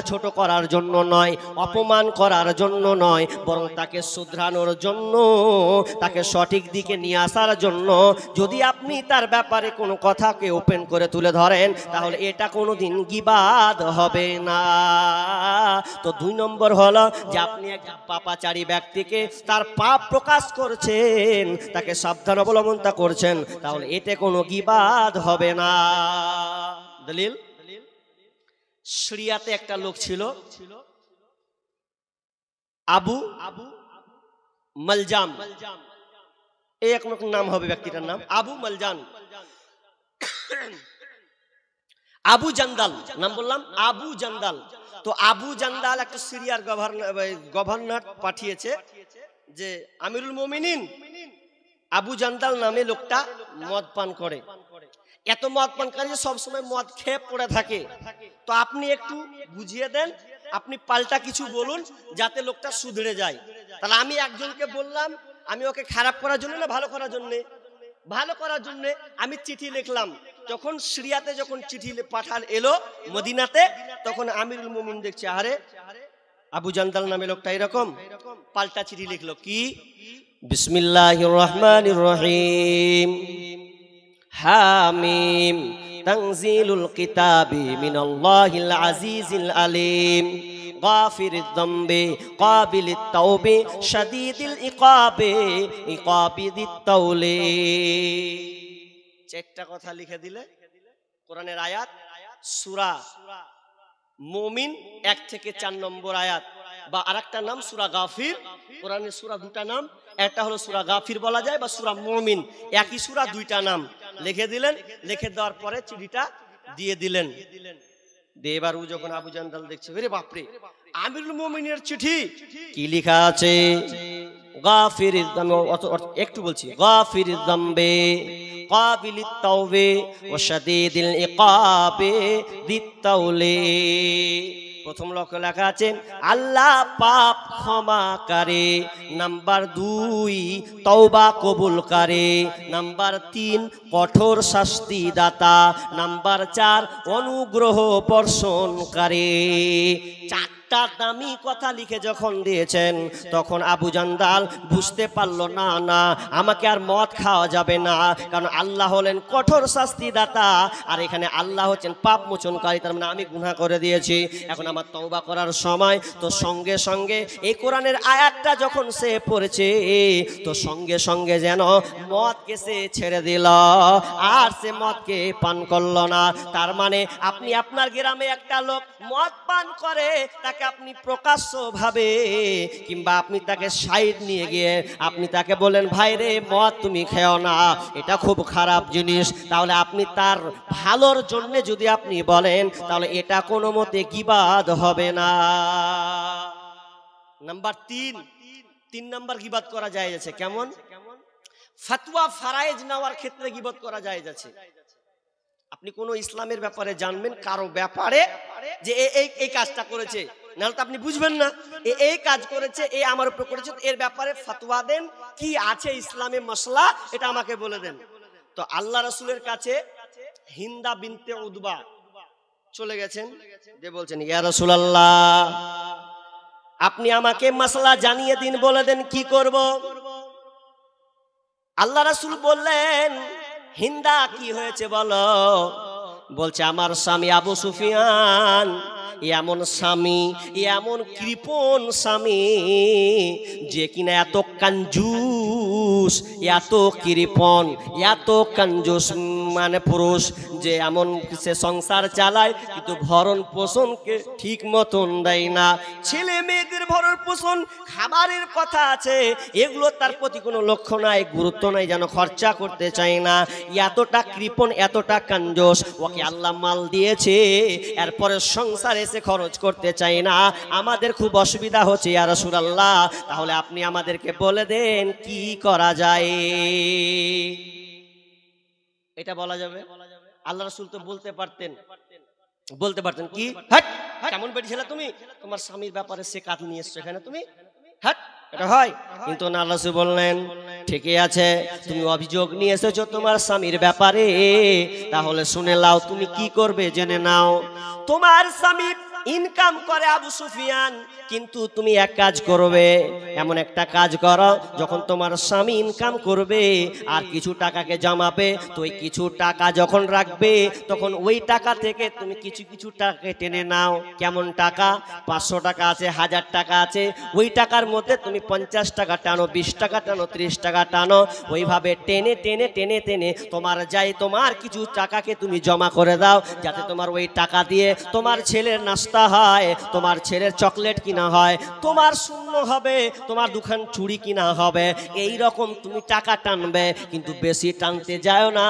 ছোট করার জন্য নয়, অপমান করার জন্য নয়, বরং তাকে শুধরানোর জন্য, তাকে সঠিক দিকে নিয়ে আসার জন্য। যদি আপনি তার ব্যাপারে কোনো কথাকে ওপেন করে তুলে ধরেন, তাহলে এটা কোনোদিন গীবাত হবে না। তো 2 নম্বর হলো যে আপনি এক পাপাচারী ব্যক্তিকে তার পাপ প্রকাশ করছেন, তাকে সাবধান অবলম্বন করছেন, তাহলে এতে কোনো গীবাত হবে না। দলিল, সিরিয়াতে একটা লোক ছিল আবু মালজাম, এই এক নাম হবে ব্যক্তিটার নাম, আবু মালজান। আবু জান্দাল, নাম বললাম আবু জান্দাল। তো আবু জান্দাল একটা সিরিয়ার গভর্নর পাঠিয়েছে যে আমিরুল মুমিনিন আবু জান্দাল নামে লোকটা মদ পান করে, এত মদ পান করে সব সময় মদ খেয়ে পড়ে থাকে, তো আপনি একটু বুঝিয়ে দেন, আপনি পাল্টা কিছু বলুন যাতে লোকটা সুধরে যায়। তাহলে আমি একজনকে বললাম, আমি ওকে খারাপ করার জন্য না ভালো করার জন্য? ভালো করার জন্য আমি চিঠি লিখলাম। যখন সিরিয়াতে যখন চিঠি পাঠান এলো মদিনাতে, তখন আমিরুল মুমিন দেখছে আরে আবু জান্দাল নামে লোকটা এরকম, পাল্টা চিঠি লিখলো কি, বিসমিল্লাহির রহমানির রহিম, হামিম, তানজিলুল কিতাবি মিনাল্লাহিল আজিজিল আলিম, গাফিরিদ যামবি কাবিলিত তাওবি শাদীদিল ইকাবি ইকাবিদিত তাওলি। চারটা কথা লিখে দিলে কোরআনের আয়াত, সূরা মুমিন 1 থেকে 4 নম্বর আয়াত, বা আরেকটা নাম সূরা গাফির। কোরআনের সূরা দুটা নাম, একটা হলো সূরা গাফির বলা যায় বা সূরা মুমিন, একই সূরা দুইটা নাম লিখে দিলেন। লিখে দেওয়ার পরে চিঠিটা দিয়ে দিলেন। এবার ও যখন আবু জান্দাল দেখছে, আরে বাপরে আমিরুল মুমিনের চিঠি, কি লেখা আছে, গাফিরিজ যামবি, একটু বলছি, গাফিরিজ যামবি কাবিলিত তাওবি ওয়া শাদীদিল ইকাবি দিত তাওলি। প্রথম লেখা আছে আল্লাহ পাপ ক্ষমাকারী, নাম্বার 2 তওবা কবুলকারী, নাম্বার 3 কঠোর শাস্তি দাতা, নাম্বার 4 অনুগ্রহ বর্ষণকারী। চারটা দামি কথা লিখে যখন দিয়েছেন, তখন আবু জান্দাল বুঝতে পারলো না, না আমাকে আর মদ খাওয়া যাবে না, কারণ আল্লাহ হলেন কঠোর শাস্তি দাতা, আর এখানে আল্লাহ হচ্ছেন পাপ মোচনকারী, তার মানে আমি গুনাহ করে দিয়েছি, এখন আমার তওবা করার সময়। তো সঙ্গে সঙ্গে এই কোরআনের আয়াতটা যখন সে পড়েছে, তো সঙ্গে সঙ্গে যেন মদকে সে ছেড়ে দিল, আর সে মদকে পান করলো না। তার মানে আপনি আপনার গ্রামে একটা লোক মদ পান করে, তাকে আপনি প্রকাশ্য ভাবে কিংবা আপনি তাকে সাইড নিয়ে গিয়ে আপনি তাকে বলেন ভাই রে মদ তুমি খেও না, এটা খুব খারাপ জিনিস, তাহলে আপনি তার ভালোর জন্য যদি আপনি বলেন, তাহলে এটা কোনো মতে গীবাত হবে না। নাম্বার 3 নাম্বার গীবাত করা যায় আছে, কেমন? ফতোয়া ফারায়েজ নেওয়ার ক্ষেত্রে গীবাত করা যায় আছে। আপনি কোন ইসলামের ব্যাপারে জানবেন, কারো ব্যাপারে যে এই কাজটা করেছে, নাহলে তো আপনি বুঝবেন না, এই কাজ করেছে, এই আমার উপর করেছে, এর ব্যাপারে ফতোয়া দেন, কি আছে ইসলামে মাসলা, এটা আমাকে বলে দেন। তো আল্লাহ রাসূলের কাছে হিন্দা বিনতে উতবা চলে গেছেন, যে বলছেন ইয়া রাসূলুল্লাহ আপনি আমাকে মাসলা জানিয়ে দিন, বলে দেন কি করব। আল্লাহ রাসূল বললেন হিন্দা কি হয়েছে বলো? বলছে আমার স্বামী আবু সুফিয়ান এমন স্বামী, এমন কৃপণ স্বামী যে কিনা এত কঞ্জুস, এত কৃপণ, এত কঞ্জুস মানে পুরুষ, যে এমন সে সংসার চালায় কিন্তু ভরণ পোষণকে ঠিক মতন দেয় না, ছেলে মেয়েদের ভরণ পোষণ খাবারের কথা আছে, এগুলো তার প্রতি কোনো লক্ষ্য নাই, গুরুত্ব নাই, যেন খরচা করতে চায় না, এতটা কৃপণ, এতটা কঞ্জুস। ওকে আল্লাহ মাল দিয়েছে, এরপরে সংসারে সে খরচ করতে চাই না, আমাদের খুব অসুবিধা হচ্ছে ইয়া রাসূলুল্লাহ, তাহলে আপনি আমাদেরকে বলে দেন কি করা যায়। এটা বলা যাবে? আল্লাহ রাসূল তো বলতে পারতেন কি, হাট কেমন বেটি ছেলে তুমি, তোমার স্বামীর ব্যাপারে সে কাজ নিয়ে এসছো এখানে, তুমি হাট, এটা হয়? কিন্তু না, আল্লাহ রাসূল বললেন ঠিকই আছে, তুমি অভিযোগ নিয়ে এসেছো তোমার স্বামীর ব্যাপারে, তাহলে শুনে নাও, তুমি কি করবে জেনে নাও। তোমার স্বামী ইনকাম করে আবু সুফিয়ান, কিন্তু তুমি এক কাজ করবে, এমন একটা কাজ করো, যখন তোমার স্বামী ইনকাম করবে আর কিছু টাকাকে জমাবে, তো ওই কিছু টাকা যখন রাখবে, তখন ওই টাকা থেকে তুমি কিছু টাকা টেনে নাও। কেমন টাকা? 500 টাকা আছে, 1000 টাকা আছে, ওই টাকার মধ্যে তুমি 50 টাকা টানো, 20 টাকা টানো, 30 টাকা টানো, ওইভাবে টেনে টেনে টেনে টেনে তোমার কিছু টাকাকে তুমি জমা করে দাও, যাতে তোমার ওই টাকা দিয়ে তোমার ছেলের নাস্তা সস্তা হয়, তোমার ছেলের চকলেট কিনা হয়, তোমার শূন্য হবে, তোমার দোকান চুড়ি কিনা হবে, এই রকম তুমি টাকা টানবে, কিন্তু বেশি টানতে যাও না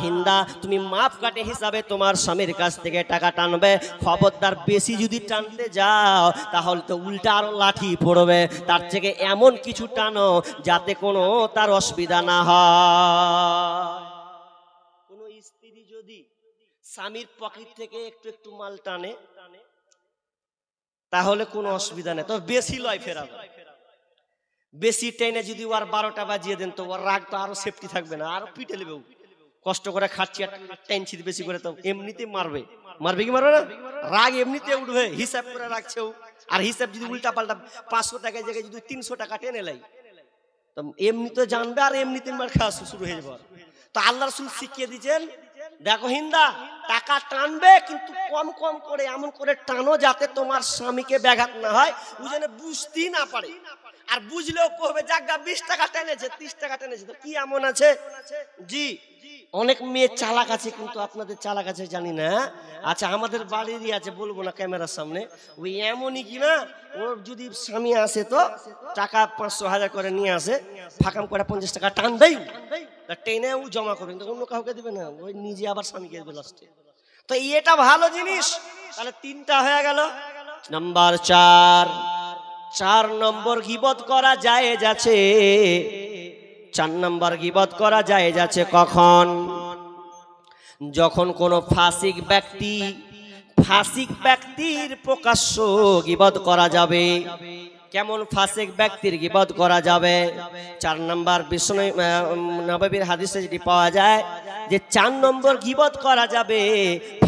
হিন্দা। তুমি মাপ কাটে হিসাবে তোমার স্বামীর কাছ থেকে টাকা টানবে, খবরদার বেশি যদি টানতে যাও তাহলে তো উল্টা আরো লাঠি পড়বে। তার থেকে এমন কিছু টানো যাতে কোনো তার অসুবিধা না হয়। কোন স্ত্রী যদি স্বামীর পকেট থেকে একটু একটু মাল টানে তাহলে কোনো অসুবিধা নেই, তবে বেশি লয় ফেরাবে। বেশি টেনে যদি ওর 12টা বাজিয়ে দেন তো ওর রাগ তো আরো সেফটি থাকবে না, আরো পিটে নেবে। কষ্ট করে খাচ্ছি আর টেনছি বেশি করে তো এমনিতে মারবে। মারবে কি মারবে না? রাগ এমনিতে উঠবে, হিসাব করে রাখছে। আর হিসাব যদি উল্টা পাল্টা 500 টাকার জায়গায় যদি 300 টাকা টেনে লাই তো এমনি তো জানবে আর এমনিতে মার খাওয়া শুরু হয়ে যাবে। তো আল্লাহ রাসূল শিখিয়ে দিয়েছেন, দেখো হিন্দা, টাকা টানবে কিন্তু কম কম করে, এমন করে টানো যাতে তোমার স্বামীকে ব্যাঘাত না হয়, ও যেন বুঝতেই না পারে। আর বুঝলেও কবে জায়গা 20 টাকা টেনেছে, 30 টাকা টেনেছে, তো কি এমন আছে? জি, অনেক মেয়ে চালাক আছে, কিন্তু আপনাদের চালাক আছে জানি না। আচ্ছা, আমাদের বাড়িরই আছে, বলবো না ক্যামেরার সামনে, ওই এমনই কিনা ওর যদি স্বামী আসে তো টাকা 500-1000 করে নিয়ে আসে, ফাঁকাম করে 50 টাকা টান দেই, টেনে ও জমা করবেন, অন্য কাউকে দিবে না, ওই নিজে আবার স্বামীকে দেবে লাস্টে। তো এটা ভালো জিনিস। তাহলে 3টা হয়ে গেল। নাম্বার 4 নম্বর গীবত করা জায়েজ আছে। 4 নম্বর গীবত করা জায়েজ আছে কখন? যখন কোনো ফাসিক ব্যক্তির প্রকাশ্য গীবত করা যাবে। কেমন ফাসিক ব্যক্তির গীবত করা যাবে? 4 নম্বর বিশ্ব নববীর হাদিসে যেটি পাওয়া যায় যে 4 নম্বর গীবত করা যাবে,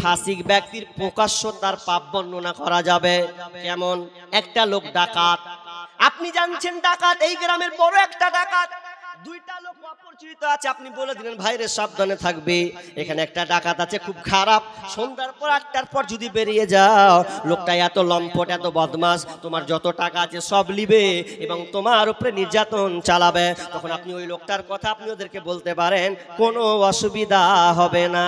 ফাসিক ব্যক্তির প্রকাশ্য তার পাপ বর্ণনা করা যাবে। কেমন? একটা লোক ডাকাত, আপনি জানছেন ডাকাত, এই গ্রামের বড় একটা ডাকাত, 2টা লোক অপরিচিত আছে, আপনি বলে দিলেন ভাইরে সাবধানে থাকবে, এখানে একটা ডাকাত আছে খুব খারাপ, সন্ধ্যার পর 8টার পর যদি বেরিয়ে যাও, লোকটা এত লম্পট, এত বদমাস, তোমার যত টাকা আছে সব লিবে এবং তোমার উপরে নির্যাতন চালাবে। তখন আপনি ওই লোকটার কথা আপনি ওদেরকে বলতে পারেন, কোনো অসুবিধা হবে না।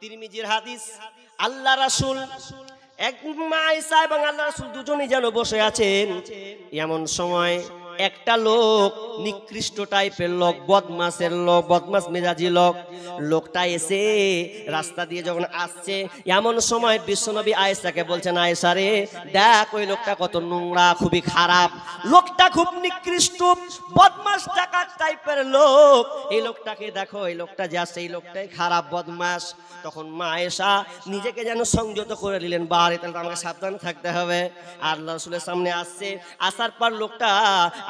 তিরমিজির হাদিস, আল্লাহ রাসূল এক মা আয়েশা এবং আল্লাহ রাসূল দুজনেই যেন বসে আছেন, এমন সময় একটা লোক, নিকৃষ্ট টাইপের লোক, বদমাসের লোক, বদমাস মেজাজি লোকটা এসে রাস্তা দিয়ে যখন আসছে, এমন সময় বিশ্বনবী আয়েশাকে বলছেন, আয়েশা রে দেখ ওই লোকটা কত নোংরা, খুবই খারাপ, লোকটা খুব নিকৃষ্ট বদমাস ডাকাত টাইপের লোক, এই লোকটাকে দেখো, এই লোকটা যে আসছে এই লোকটাই খারাপ বদমাস। তখন মা আয়েশা নিজেকে যেন সংযত করে নিলেন, বারে তাহলে আমাকে সাবধানে থাকতে হবে। আল্লাহ রাসূলের সামনে আসছে, আসার পর লোকটা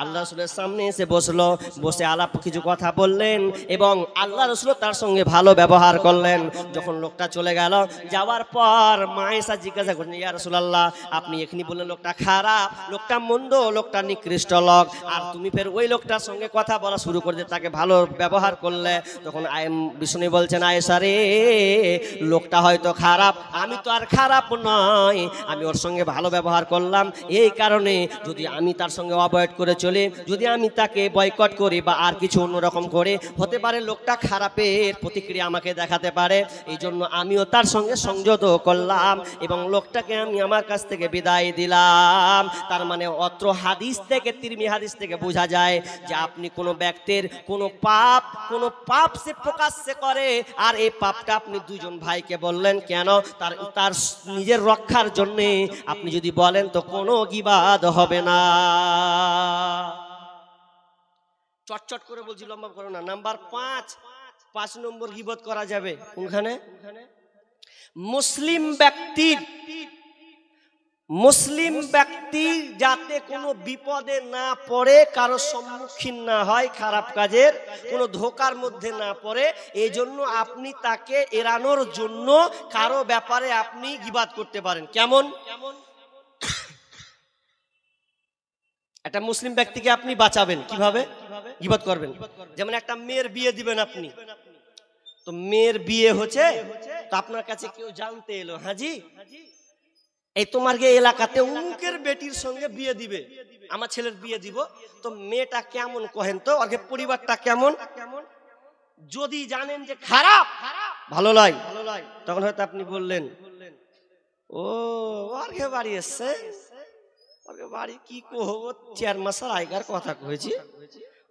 আল্লাহ রাসূলের সামনে এসে বসলো, বসে আলাপ কিছু কথা বললেন এবং আল্লাহ রাসূল তার সঙ্গে ভালো ব্যবহার করলেন। যখন লোকটা চলে গেল, যাওয়ার পর মা আয়েশা জিজ্ঞাসা করলেন, ইয়া রাসূলুল্লাহ, আপনি এখনি বললেন লোকটা খারাপ, লোকটা মন্দ, লোকটা নিকৃষ্ট লোক, আর তুমি ফের ওই লোকটার সঙ্গে কথা বলা শুরু করলে, তাকে ভালো ব্যবহার করলে। তখন বিষ্ণু বলছেন, আয়েশা রে লোকটা হয়তো খারাপ, আমি তো আর খারাপ নয়, আমি ওর সঙ্গে ভালো ব্যবহার করলাম, এই কারণে যদি আমি তার সঙ্গে অ্যাভয়েড করে চলি, যদি আমি তাকে বয়কট করি বা আর কিছু অন্যরকম করে, হতে পারে লোকটা খারাপের প্রতিক্রিয়া আমাকে দেখাতে পারে, এই জন্য আমিও তার সঙ্গে সংযত করলাম এবং লোকটাকে আমি আমার কাছ থেকে বিদায় দিলাম। তার মানে অত্র হাদিস থেকে, তিরমিজি হাদিস থেকে বোঝা যায় যে আপনি কোনো ব্যক্তির কোনো পাপ সে প্রকাশ্যে করে, আর এই পাপটা আপনি দুজন ভাইকে বললেন কেন? তার নিজের রক্ষার জন্যে আপনি যদি বলেন তো কোনো গীবাদ হবে না। চটচট করে বলছি, লম্বা করো না। নাম্বার 5 নম্বর গীবত করা যাবে কোনখানে? মুসলিম ব্যক্তি যাতে কোনো বিপদে না পড়ে, কারো সম্মুখীন না হয়, খারাপ কাজের কোনো ধোকার মধ্যে না পড়ে, এই জন্য আপনি তাকে এড়ানোর জন্য কারো ব্যাপারে আপনি গীবত করতে পারেন। কেমন? একটা মুসলিম ব্যক্তিকে আপনি বাঁচাবেন, কিভাবে গীবত করবেন? যেমন একটা মেয়ের বিয়ে দিবেন আপনি, তো মেয়ের বিয়ে হচ্ছে, তো আপনার কাছে কেউ জানতে এলো, হাজি এই তোমার এলাকাতে উমুকের বেটির সঙ্গে বিয়ে দিবে, আমার ছেলের বিয়ে দিব, তো মেয়েটা কেমন কহেন তো, আগে পরিবারটা কেমন? যদি জানেন যে খারাপ, ভালো নয়, তখন হয়তো আপনি বললেন ও ওর ঘে বাড়ি এসছে, ওর বাড়ি কি কহব, 4 মাসের আগেকার কথা কয়েছি।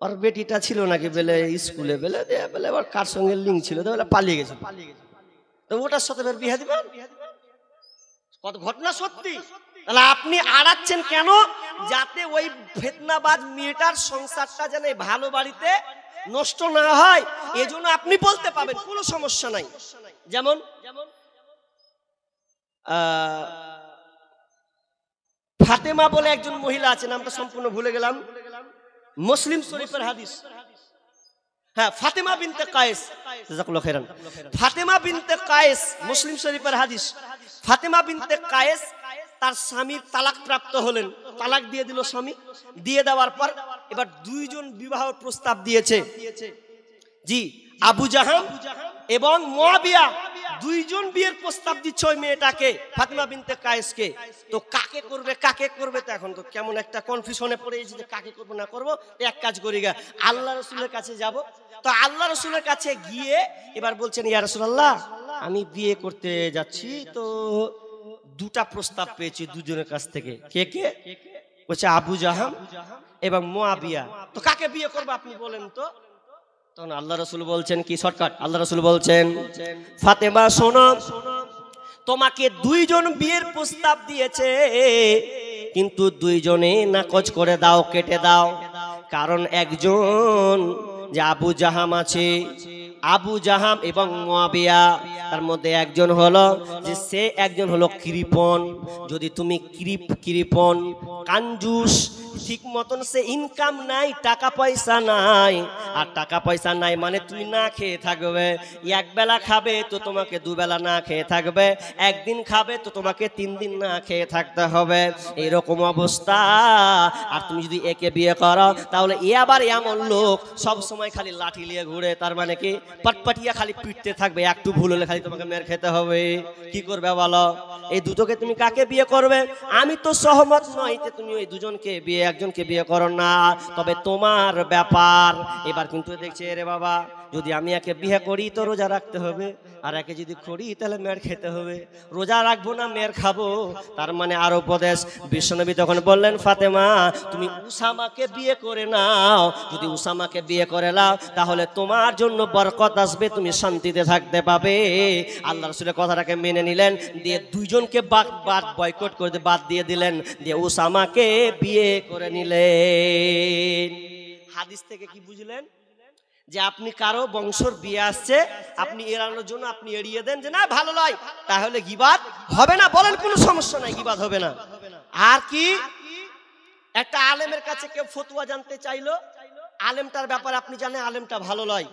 ওর বেটিটা ছিল নাকি বেলে স্কুলে বেলে বেলে ওর কার সঙ্গে লিঙ্ক ছিল তো বেলে পালিয়ে গেছে, তো ওটার সাথে ফের বিয়ে দিবেন? কত ঘটনা সত্যি। তাহলে আপনি আড়াচ্ছেন কেন? যাতে ওই ফিতনাবাজ মেয়েটার সংসারটা যেন ভালো বাড়িতে নষ্ট না হয়, এজন্য আপনি বলতে পাবেন কোনো সমস্যা নাই। যেমন ফাতেমা বলে একজন মহিলা আছে, নামটা সম্পূর্ণ ভুলে গেলাম, মুসলিম শরীফের হাদিস। হ্যাঁ, ফাতেমা বিনতে কায়েস, জাযাকাল্লাহু খাইরান। ফাতেমা বিনতে কায়েস, মুসলিম শরীফের হাদিস। ফাতেমা বিনতে কায়েস তার স্বামীর তালাক প্রাপ্ত হলেন, তালাক দিয়ে দিল স্বামী। দিয়ে দেওয়ার পর এবার 2 জন বিবাহ প্রস্তাব দিয়েছে। জি, আবু জাহাম এবং মুয়াবিয়া 2 জন বিয়ের প্রস্তাব দিচ্ছে ওই মেয়েটাকে, ফাতেমা বিনতে কায়েসকে। তো কাকে করবে কাকে করবে, তো এখন তো কেমন একটা কনফিউশনে পড়ে গেছে যে কাকে করব না করব। এক কাজ করি গা, আল্লাহ রাসূলের কাছে যাব। তো আল্লাহ রাসূলের কাছে গিয়ে এবার বলছেন, ইয়া রাসূলুল্লাহ আমি বিয়ে করতে যাচ্ছি, তো 2টা প্রস্তাব পেয়েছি 2 জনের কাছ থেকে। কে কে? বলছে আবু জাহাম এবং মুয়াবিয়া। তো কাকে বিয়ে করব আপনি বলেন তো? তখন আল্লাহ রাসূল বলছেন কি, শর্টকাট, আল্লাহ রাসূল বলছেন, ফাতেমা শোনো, তোমাকে 2 জন বিয়ের প্রস্তাব দিয়েছে, কিন্তু 2 জনে নাকচ করে দাও, কেটে দাও। কারণ একজন যে আবু জাহাম আছে, আবু জাহাম এবং মুয়াবিয়া, তার মধ্যে একজন হলো যে সে একজন হলো কৃপণ। যদি তুমি কৃপণ, কাঞ্জুস, ঠিক মতন সে ইনকাম নাই, টাকা পয়সা নাই, আর টাকা পয়সা নাই মানে তুমি না খেয়ে থাকবে। এক বেলা খাবে তো তোমাকে 2 বেলা না খেয়ে থাকবে, একদিন খাবে তো তোমাকে 3 দিন না খেয়ে থাকতে হবে, এরকম অবস্থা। আর তুমি যদি একে বিয়ে করো তাহলে এ আবার এমন লোক সব সময় খালি লাঠি নিয়ে ঘুরে, তার মানে কি পটপটিয়া খালি পিটতে থাকবে, একটু ভুল হলে খালি তোমাকে মেরে খেতে হবে। কি করবে বলো? এই দুটোকে তুমি কাকে বিয়ে করবে? আমি তো সহমত নই যে তুমি ওই 2 জনকে বিয়ে, একজনকে বিয়ে করো না, তবে তোমার ব্যাপার। এবার কিন্তু দেখছে রে বাবা, যদি আমি একে বিয়ে করি তো রোজা রাখতে হবে, আর একে যদি করি তাহলে মের খেতে হবে। রোজা রাখবো না মের খাবো? তার মানে আর উপদেশ। বিশ্বনবী তখন বললেন, ফাতেমা তুমি উসামাকে বিয়ে করে নাও, যদি উসামাকে বিয়ে করে নাও তাহলে তোমার জন্য বরকত আসবে, তুমি শান্তিতে থাকতে পাবে। আল্লাহ রাসূলের কথাটাকে মেনে নিলেন, দিয়ে 2 জনকে বয়কট করে বাদ দিয়ে দিলেন, দিয়ে উসামাকে বিয়ে করে নিলেন। হাদিস থেকে কি বুঝলেন? যে আপনি কারো বংশর বিয়ে আসছে, আপনি এড়ানোর জন্য আপনি এড়িয়ে দেন যে না ভালো নয়, তাহলে গীবাত হবে না। বলেন কোনো সমস্যা নাই, গীবাত হবে না। আর কি, একটা আলেমের কাছে কেউ ফতোয়া জানতে চাইলো, আলেমটার ব্যাপারে আপনি জানেন আলেমটা ভালো নয়,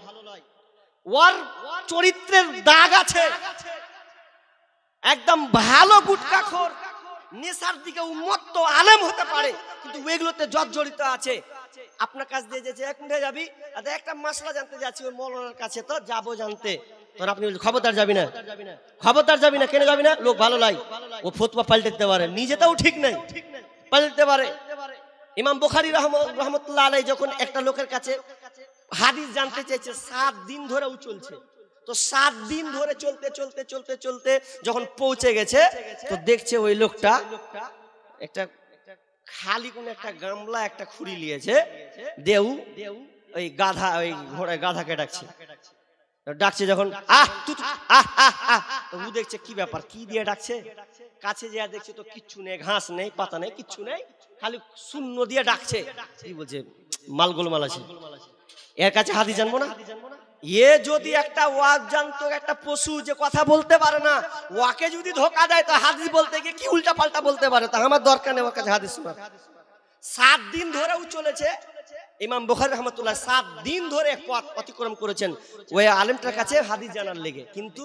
ওর চরিত্রের দাগ আছে, একদম ভালো গুটখাখোর, নেশার দিকে উন্মত্ত আলেম হতে পারে, কিন্তু ওইগুলোতে জর্জরিত আছে। আপনার কাছ দিয়ে যেছে, এক মিনিটে যাবি, একটা মাসলা জানতে যাচ্ছি ওই মৌলানার কাছে, তো যাবো জানতে। তখন আপনি খবরদার যাবি না, খবরদার যাবি না। কেন যাবি না? লোক ভালো লাই, ও ফতোয়া পাল্টে দিতে পারে, নিজেটাও ঠিক নাই, পাল্টে পারে। ইমাম বুখারী রাহমাতুল্লাহ আলাইহি যখন একটা লোকের কাছে হাদিস জানতে চেয়েছে, 7 দিন ধরে ও চলছে, তো 7 দিন ধরে চলতে চলতে চলতে চলতে যখন পৌঁছে গেছে, তো দেখছে ওই লোকটা একটা খালি কোন একটা গামলা একটা খুঁড়ি নিয়েছে, দেউ ওই গাধা, ওই ঘোড়ায় গাধাকে ডাকছে যখন তো ও দেখছে কি ব্যাপার, কি দিয়ে ডাকছে। কাছে যা দেখছে তো কিচ্ছু নেই, ঘাস নেই, পাতা নেই, কিচ্ছু নেই, খালি শূন্য দিয়ে ডাকছে। কি বলছে? মাল গোলমাল আছে। এর কাছে হাদিস জানবো না? এ যদি একটা ওয়াজ জানতো, একটা পশু যে কথা বলতে পারে না, ওয়াকে যদি ধোকা দেয় তো হাদিস বলতে গিয়ে কি উল্টা পাল্টা বলতে পারে, তা আমার দরকার নেই ওর কাছে হাদিস শোনার। 7 দিন ধরেও চলেছে। ইমাম বুখারী রাহমাতুল্লাহ 7 দিন ধরে পথ অতিক্রম করেছেন ওই আলেমটার কাছে হাদিস জানার লেগে, কিন্তু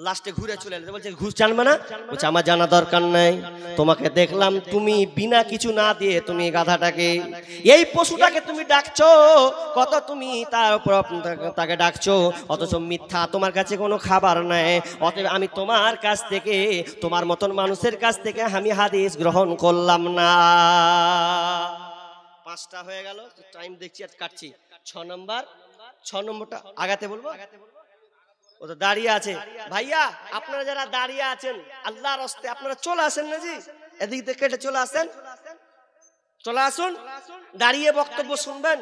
লাস্টে ঘুরে চলে এলো। বলছে ঘুষ জানবে না? বলছে আমার জানা দরকার নাই, তোমাকে দেখলাম তুমি বিনা কিছু না দিয়ে তুমি গাধাটাকে, এই পশুটাকে তুমি ডাকছো, কত তুমি তার উপর তাকে ডাকছো, অথচ মিথ্যা, তোমার কাছে কোনো খাবার নাই। অতএব আমি তোমার কাছ থেকে, তোমার মতন মানুষের কাছ থেকে আমি হাদিস গ্রহণ করলাম না। 5টা হয়ে গেল, টাইম দেখছি আর কাটছি। 6 নম্বরটা আগাতে বলবো। ও তো দাঁড়িয়ে আছে। ভাইয়া আপনারা যারা দাঁড়িয়ে আছেন আল্লাহর রাস্তায় আপনারা চলে আসেন না জি, এদিক থেকে কেটে চলে আসেন, চলে আসুন, দাঁড়িয়ে বক্তব্য শুনবেন।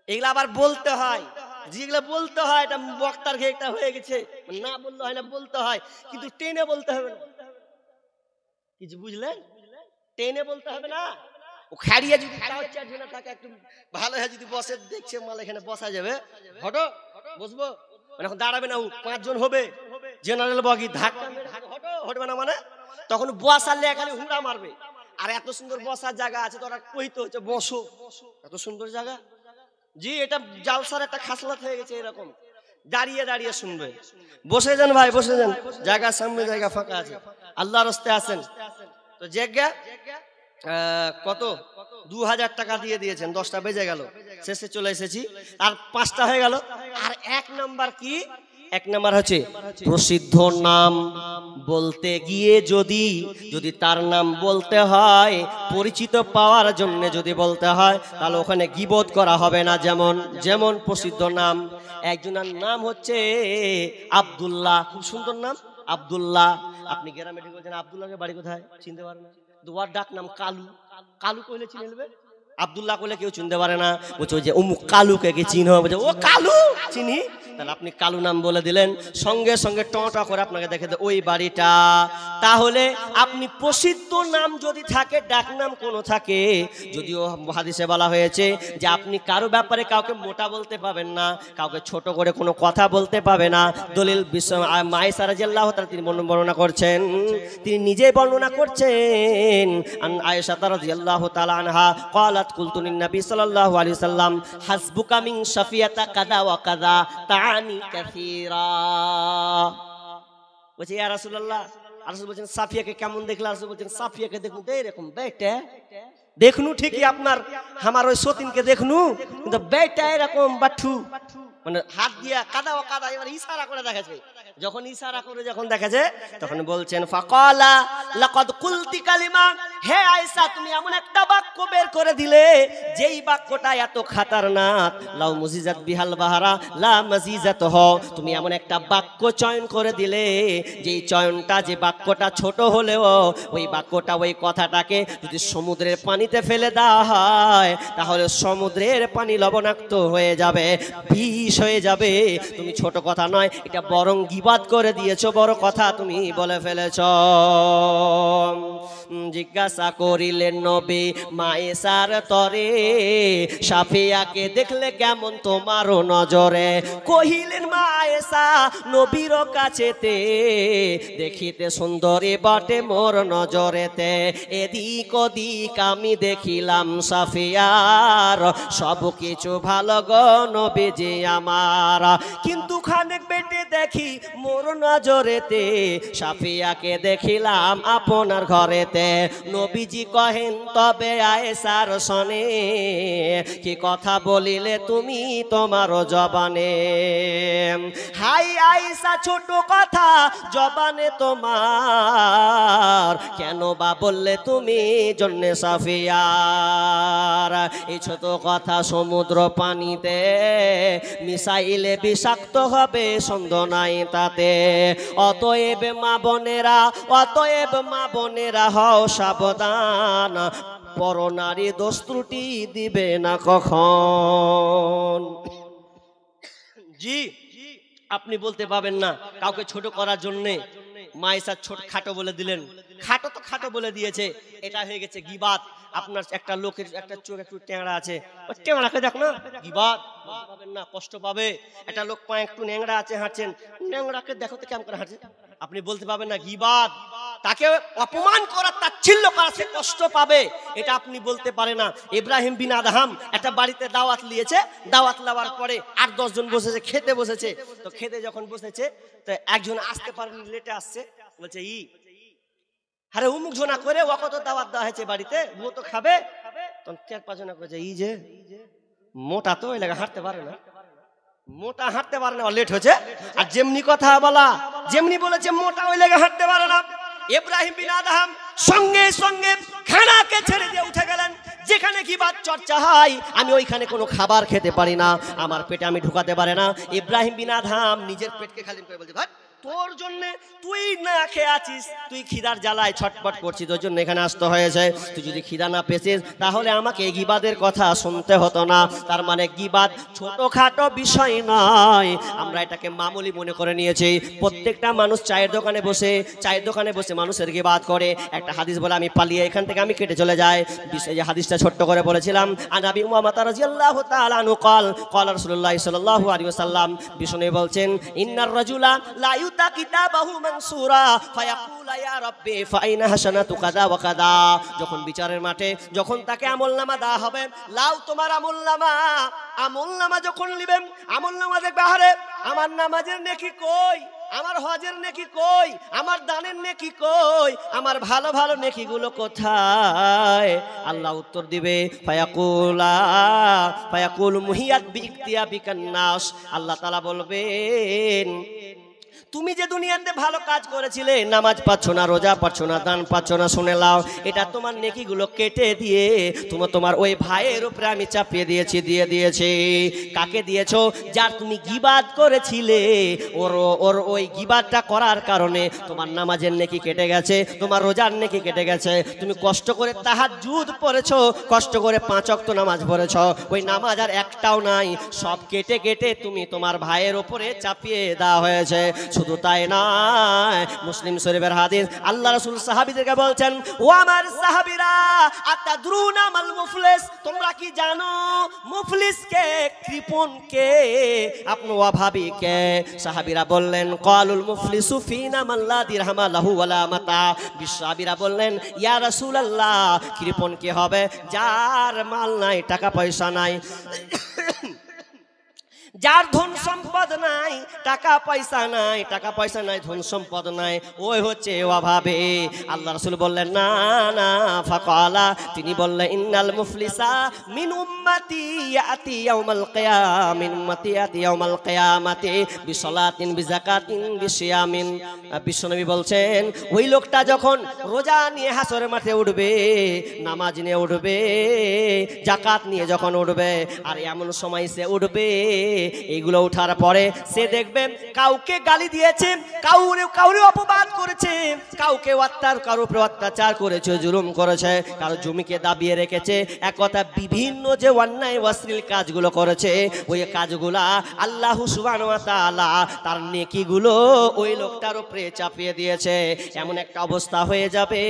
এগুলা আবার বলতে হয়, যেগুলা বলতে হয় এটা বক্তার ঘেটা হয়ে গেছে, না বললে হয় না, বলতে হয়, কিন্তু টেনে বলতে হবে না। কিছু বুঝলেন? টেনে বলতে হবে না। ও খাড়িয়ে যদি চারজনে থাকে একটু ভালো হয়, যদি বসে দেখছে মাল এখানে বসা যাবে, হটো বসবো, মানে এখন দাঁড়াবে না, 5 জন হবে জেনারেল বগি, ধাক্কা হটো, হটবে না মানে তখন বসালে এখানে হুড়া মারবে। আর এত সুন্দর বসার জায়গা আছে, তোরা কইতে হচ্ছে বসো, এত সুন্দর জায়গা জি, এটা জালসার একটা খাসলাত হয়ে গেছে এরকম, দাঁড়িয়ে দাঁড়িয়ে শুনবে। বসে যান ভাই, বসে যান, জায়গা সামনে জায়গা ফাঁকা আছে, আল্লাহর রাস্তায় আছেন। তো জায়গা কত 2000 টাকা দিয়ে দিয়েছেন, 10টা বেজে গেল, শেষে চলে এসেছি, আর 5টা হয়ে গেল। আর 1 নাম্বার কি, 1 নাম্বার হচ্ছে প্রসিদ্ধ নাম বলতে গিয়ে যদি তার নাম বলতে হয়, পরিচিত পাওয়ার জন্য যদি বলতে হয়, তাহলে ওখানে গীবত করা হবে না। যেমন প্রসিদ্ধ নাম, একজনের নাম হচ্ছে আব্দুল্লাহ, খুব সুন্দর নাম আব্দুল্লাহ। আপনি গ্রামে ঠিক বলছেন আব্দুল্লাহকে বাড়ি কোথায়, চিনতে পারে না। দুয়ার ডাক নাম কালু, কালু কইলে চিনে নেবে, আব্দুল্লাহ কইলে কেউ চিনতে পারে না। বলছে ওই যে অমুক কালুকে কি চিনো, বলছে ও কালু চিনি, তাহলে আপনি কালু নাম বলে দিলেন, সঙ্গে সঙ্গে টটা করে আপনাকে দেখে দেয় ওই বাড়িটা। তাহলে আপনি প্রসিদ্ধ নাম যদি থাকে, ডাক নাম কোনো থাকে, যদিও হাদিসে বলা হয়েছে যে আপনি কারো ব্যাপারে কাউকে মোটা বলতে পাবেন না, কাউকে ছোট করে কোনো কথা বলতে পাবে না। দলিল মায়েশা রাদিয়াল্লাহু তাআলা তিনি বর্ণনা করছেন, তিনি নিজেই বর্ণনা করছেন, আন আয়েশা রাদিয়াল্লাহু তাআলা আনহা ক্বালাত কুলতু লিন নবী সাল্লাল্লাহু আলাইহি সাল্লাম হাসবুকা মিন শাফিয়াতা কাযা ওয়া কাযা তাআনি কাসীরা। বলছে ইয়া রাসূলুল্লাহ, রাসূল বলেন সাফিয়াকে কেমন দেখলা? রাসূল বলেন সাফিয়াকে দেখুন তো এরকম বেটা, দেখনু ঠিকই আপনার আমার ওই সতীনকে দেখনু, কিন্তু বেটা এরকম বাঠু, মানে হাত দিয়া কাদা ও কাদা, এবার ইশারা করে দেখাচ্ছে। যখন ইশারা করে যখন দেখাচ্ছে, তখন বলছেন ফাকালা লাকাদ কুলতি কালিমা, হে আয়েশা তুমি এমন একটা বাক্য বের করে দিলে যেই বাক্যটা এত খাতারনাক, লাউ মুজিজাত বিহাল বাহারা লা মাজিজাত হ, তুমি এমন একটা বাক্য চয়ন করে দিলে যেই চয়নটা, যে বাক্যটা ছোট হলেও ওই বাক্যটা, ওই কথাটাকে যদি সমুদ্রের পানিতে ফেলে দেওয়া হয়, তাহলে সমুদ্রের পানি লবণাক্ত হয়ে যাবে, বিষ হয়ে যাবে। তুমি ছোট কথা নয়, এটা বরং গীবাত করে দিয়েছো, বড় কথা তুমি বলে ফেলেছ। জিজ্ঞাসা করিলেন নবী মায়েশার তরে, সাফিয়াকে দেখলে কেমন তোমার নজরে? কহিলেন মা আয়েশা নবীর কাছেতে, দেখিতে সুন্দরী বটে মোর নজরেতে, এদিক ওদিক আমি দেখিলাম সাফিয়ার, সব কিছু ভালো গো নবীজি আমার, কিন্তু খানেক বেটে দেখি মোর নজরেতে, সাফিয়াকে দেখিলাম আপনার ঘরেতে। নবীজি কহেন তবে আয়েশার সনে, কি কথা বলিলে তুমি তোমার জবানে? হাই আয়েশা ছোট কথা জবানে তোমার, কেন বা বললে তুমি জন্যে সাফিয়ার? এই ছোট কথা সমুদ্র পানিতে মিশাইলে বিষাক্ত হবে, সন্দেহ নাই তাতে। অতএব মা বোনেরা হও সাবধান, পরনারী দোষ ত্রুটি দিবে না কখন। জি, আপনি বলতে পাবেন না কাউকে ছোট করার জন্যে মায়েশা ছোট খাটো বলে দিলেন, খাটো তো খাটো বলে দিয়েছে, এটা হয়ে গেছে গীবাত। আপনার একটা লোকের একটা চোখ একটু টেংরা আছে, ওই টেংরাকে দেখ না, গীবাত পাবেন না, কষ্ট পাবে। একটা লোক পা একটু ন্যাংরা আছে, হাঁটছেন, ন্যাংরাকে দেখো তো কেমন করে হাঁটছে, আপনি বলতে পাবেন না গীবাত। তাকে অপমান করা, তাচ্ছিল্য করা, সে কষ্ট পাবে, এটা আপনি বলতে পারে না। ইব্রাহিম বিন আদহাম একটা বাড়িতে দাওয়াত নিয়েছে, দাওয়াত নেওয়ার পরে 8-10 জন বসেছে, খেতে বসেছে। তো খেতে যখন বসেছে, তো একজন আসতে পারেনি, লেটে আসছে, বলছে আরে উমুক জনা করে ও কত দাওয়াত দেওয়া হয়েছে বাড়িতে, ও তো খাবে। তখন 4-5 জনা করেছে যে মোটা তো ওই লাগে হাঁটতে পারে না, মোটা হাঁটতে পারে না, লেট হয়েছে। আর যেমনি কথা বলা, যেমনি বলেছে মোটা ওই লেগে হাঁটতে পারে না, ইব্রাহিম বিন আদহাম সঙ্গে সঙ্গে খানাকে ছেড়ে দিয়ে উঠে গেলেন। যেখানে গীবত চর্চা হয় আমি ওইখানে কোনো খাবার খেতে পারি না, আমার পেটে আমি ঢুকাতে পারে না। ইব্রাহিম বিন আদহাম নিজের পেটকে খালি করে বলছে, ভাই তোর জন্য তুই না খেয়ে আছিস, তুই খিদার জ্বালায় ছটপট করছিস, তোর জন্য এখানে আসতে হয়েছে। তুই যদি খিদা না পেয়েছিস তাহলে আমাকে এই গীবতের কথা শুনতে হতো না। তার মানে গীবত ছোটখাটো বিষয় নয়, আমরা এটাকে মামুলি মনে করে নিয়েছি। প্রত্যেকটা মানুষ চায়ের দোকানে বসে মানুষের গীবত করে। একটা হাদিস বলে আমি পালিয়ে এখান থেকে আমি কেটে চলে যাই। এই যে হাদিসটা ছোট্ট করে বলেছিলাম, আন আবি উমামা রাদিয়াল্লাহু তাআলা আনহু قال قال رسول الله صلى الله عليه وسلم, বিষ্ণু বলছেন, ইন্নার রাজুলা লা ইউতা কিতাবাহু মানসুরা ফায়াকুলা ইয়া রাব্বি ফাইনা হাসানাতু কাযা ওয়া কাযা। যখন বিচারের মাঠে যখন তাকে আমলনামা দেওয়া হবে, লাও তোমার আমলনামা যখন নেবেন, আমলনামা দেখবে আরে আমার নামাজের নেকি কই, আমার হজের নেকি কই, আমার দানের নেকি কই, আমার ভালো ভালো নেকিগুলো কোথায়? আল্লাহ উত্তর দিবে, ফায়াকুল মুহিয়াত বিইকতিয়াবিকান নাস। আল্লাহ তাআলা বলবেন, তুমি যে দুনিয়াতে ভালো কাজ করেছিলে, নামাজ পাচ্ছ না, রোজা পাচ্ছ না, দান পাচ্ছ না, শুনে লাও, এটা তোমার নেকিগুলো কেটে দিয়ে তোমার ওই ভাইয়ের উপরে আমি চাপিয়ে দিয়েছি। কাকে দিয়েছো? যার তুমি গীবত করেছিলে, ওর ওই গীবতটা করার কারণে তোমার নামাজের নেকি কেটে গেছে, তোমার রোজার নেকি কেটে গেছে। তুমি কষ্ট করে তাহাজ্জুদ পড়েছো, কষ্ট করে 5 ওয়াক্ত নামাজ পড়েছো, ওই নামাজ আর একটাও নাই, সব কেটে কেটে তুমি তোমার ভাইয়ের উপরে চাপিয়ে দেওয়া হয়েছে। শুধু তাই নয়, মুসলিম শরীফের হাদিস, আল্লাহ রাসূল সাহাবীদেরকে বলছেন, ও আমার সাহাবীরা, আতাদরুনা মাল মুফলিস, তোমরা কি জানো মুফলিস কে, কৃপণ কে, আপনি অভাবী কে? সাহাবীরা বললেন, ক্বালুল মুফলিসু ফিনা মান লা দিরহামা লাহু ওয়ালা মাতা। সাহাবীরা বললেন, ইয়া রাসূলুল্লাহ, কৃপণ কে হবে? যার মাল নাই, টাকা পয়সা নাই, যার ধন সম্পদ নাই, টাকা পয়সা নাই, ধন সম্পদ নাই, ওই হচ্ছে অভাবে। আল্লাহ রাসূল বললেন, না না, ফাকালা, তিনি বললেন, ইন্নাল মুফলিসা মিন উম্মতি ইয়াতি ইয়াউমাল কিয়ামাতি বিসালাতিন বিযাকাতিন বিসিয়ামিন। বিশ্বনবী বলছেন, ওই লোকটা যখন রোজা নিয়ে হাসরের মাঠে উঠবে, নামাজ নিয়ে উঠবে, যাকাত নিয়ে যখন উঠবে, আর এমন সময় সে উঠবে, এইগুলো উঠার পরে সে দেখবে কাউকে গালি দিয়েছে, কাউরে অপবাদ করেছে, কারো উপরে অত্যাচার করেছে, জুলুম করেছে, কারো জমিকে দাবিয়ে রেখেছে, এক কথা বিভিন্ন যে অন্যায় অশ্লীল কাজগুলো করেছে, ওই কাজগুলা আল্লাহ সুবহানাহু ওয়া তাআলা তার নেকিগুলো ওই লোকটার উপরে চাপিয়ে দিয়েছে। এমন একটা অবস্থা হয়ে যাবে,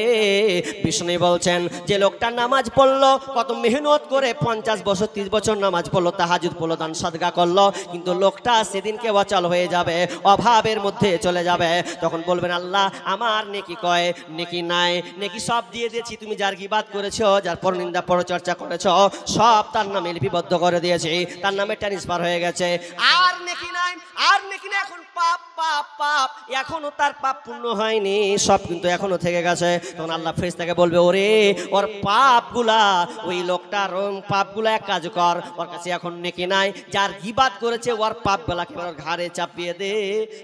বিষ্ণু বলছেন, যে লোকটা নামাজ পড়লো, কত মেহনত করে 50 বছর 30 বছর নামাজ পড়লো, তাহাজ্জুদ পড়লো, দান সাদকা করলো, কিন্তু লোকটা সেদিনকে অচল হয়ে যাবে, অভাবের মধ্যে চলে যাবে। তখন বলবেন, আল্লাহ আমার নেকি কয়, নেকি নাই, নেকি সব দিয়ে দিয়েছি, তুমি যার গীবত করেছো, যার পরনিন্দা পরচর্চা করেছো, সব তার নামে লিপিবদ্ধ করে দিয়েছি, তার নামে ট্রান্সফার হয়ে গেছে, আর নেকি নাই, এখন পাপ পাপ পাপ, এখনো তার পাপ পূর্ণ হয়নি, সব কিন্তু এখনো থেকে গেছে। তখন আল্লাহ ফেরেশতাকে বলবে, ওরে ওর পাপগুলা, ওই লোকটার পাপগুলা এক কাজ কর, ওর কাছে এখন নেকি নাই, যার গীবত করেছে ওর পাপগুলাকে ওর ঘাড়ে চাপিয়ে দে।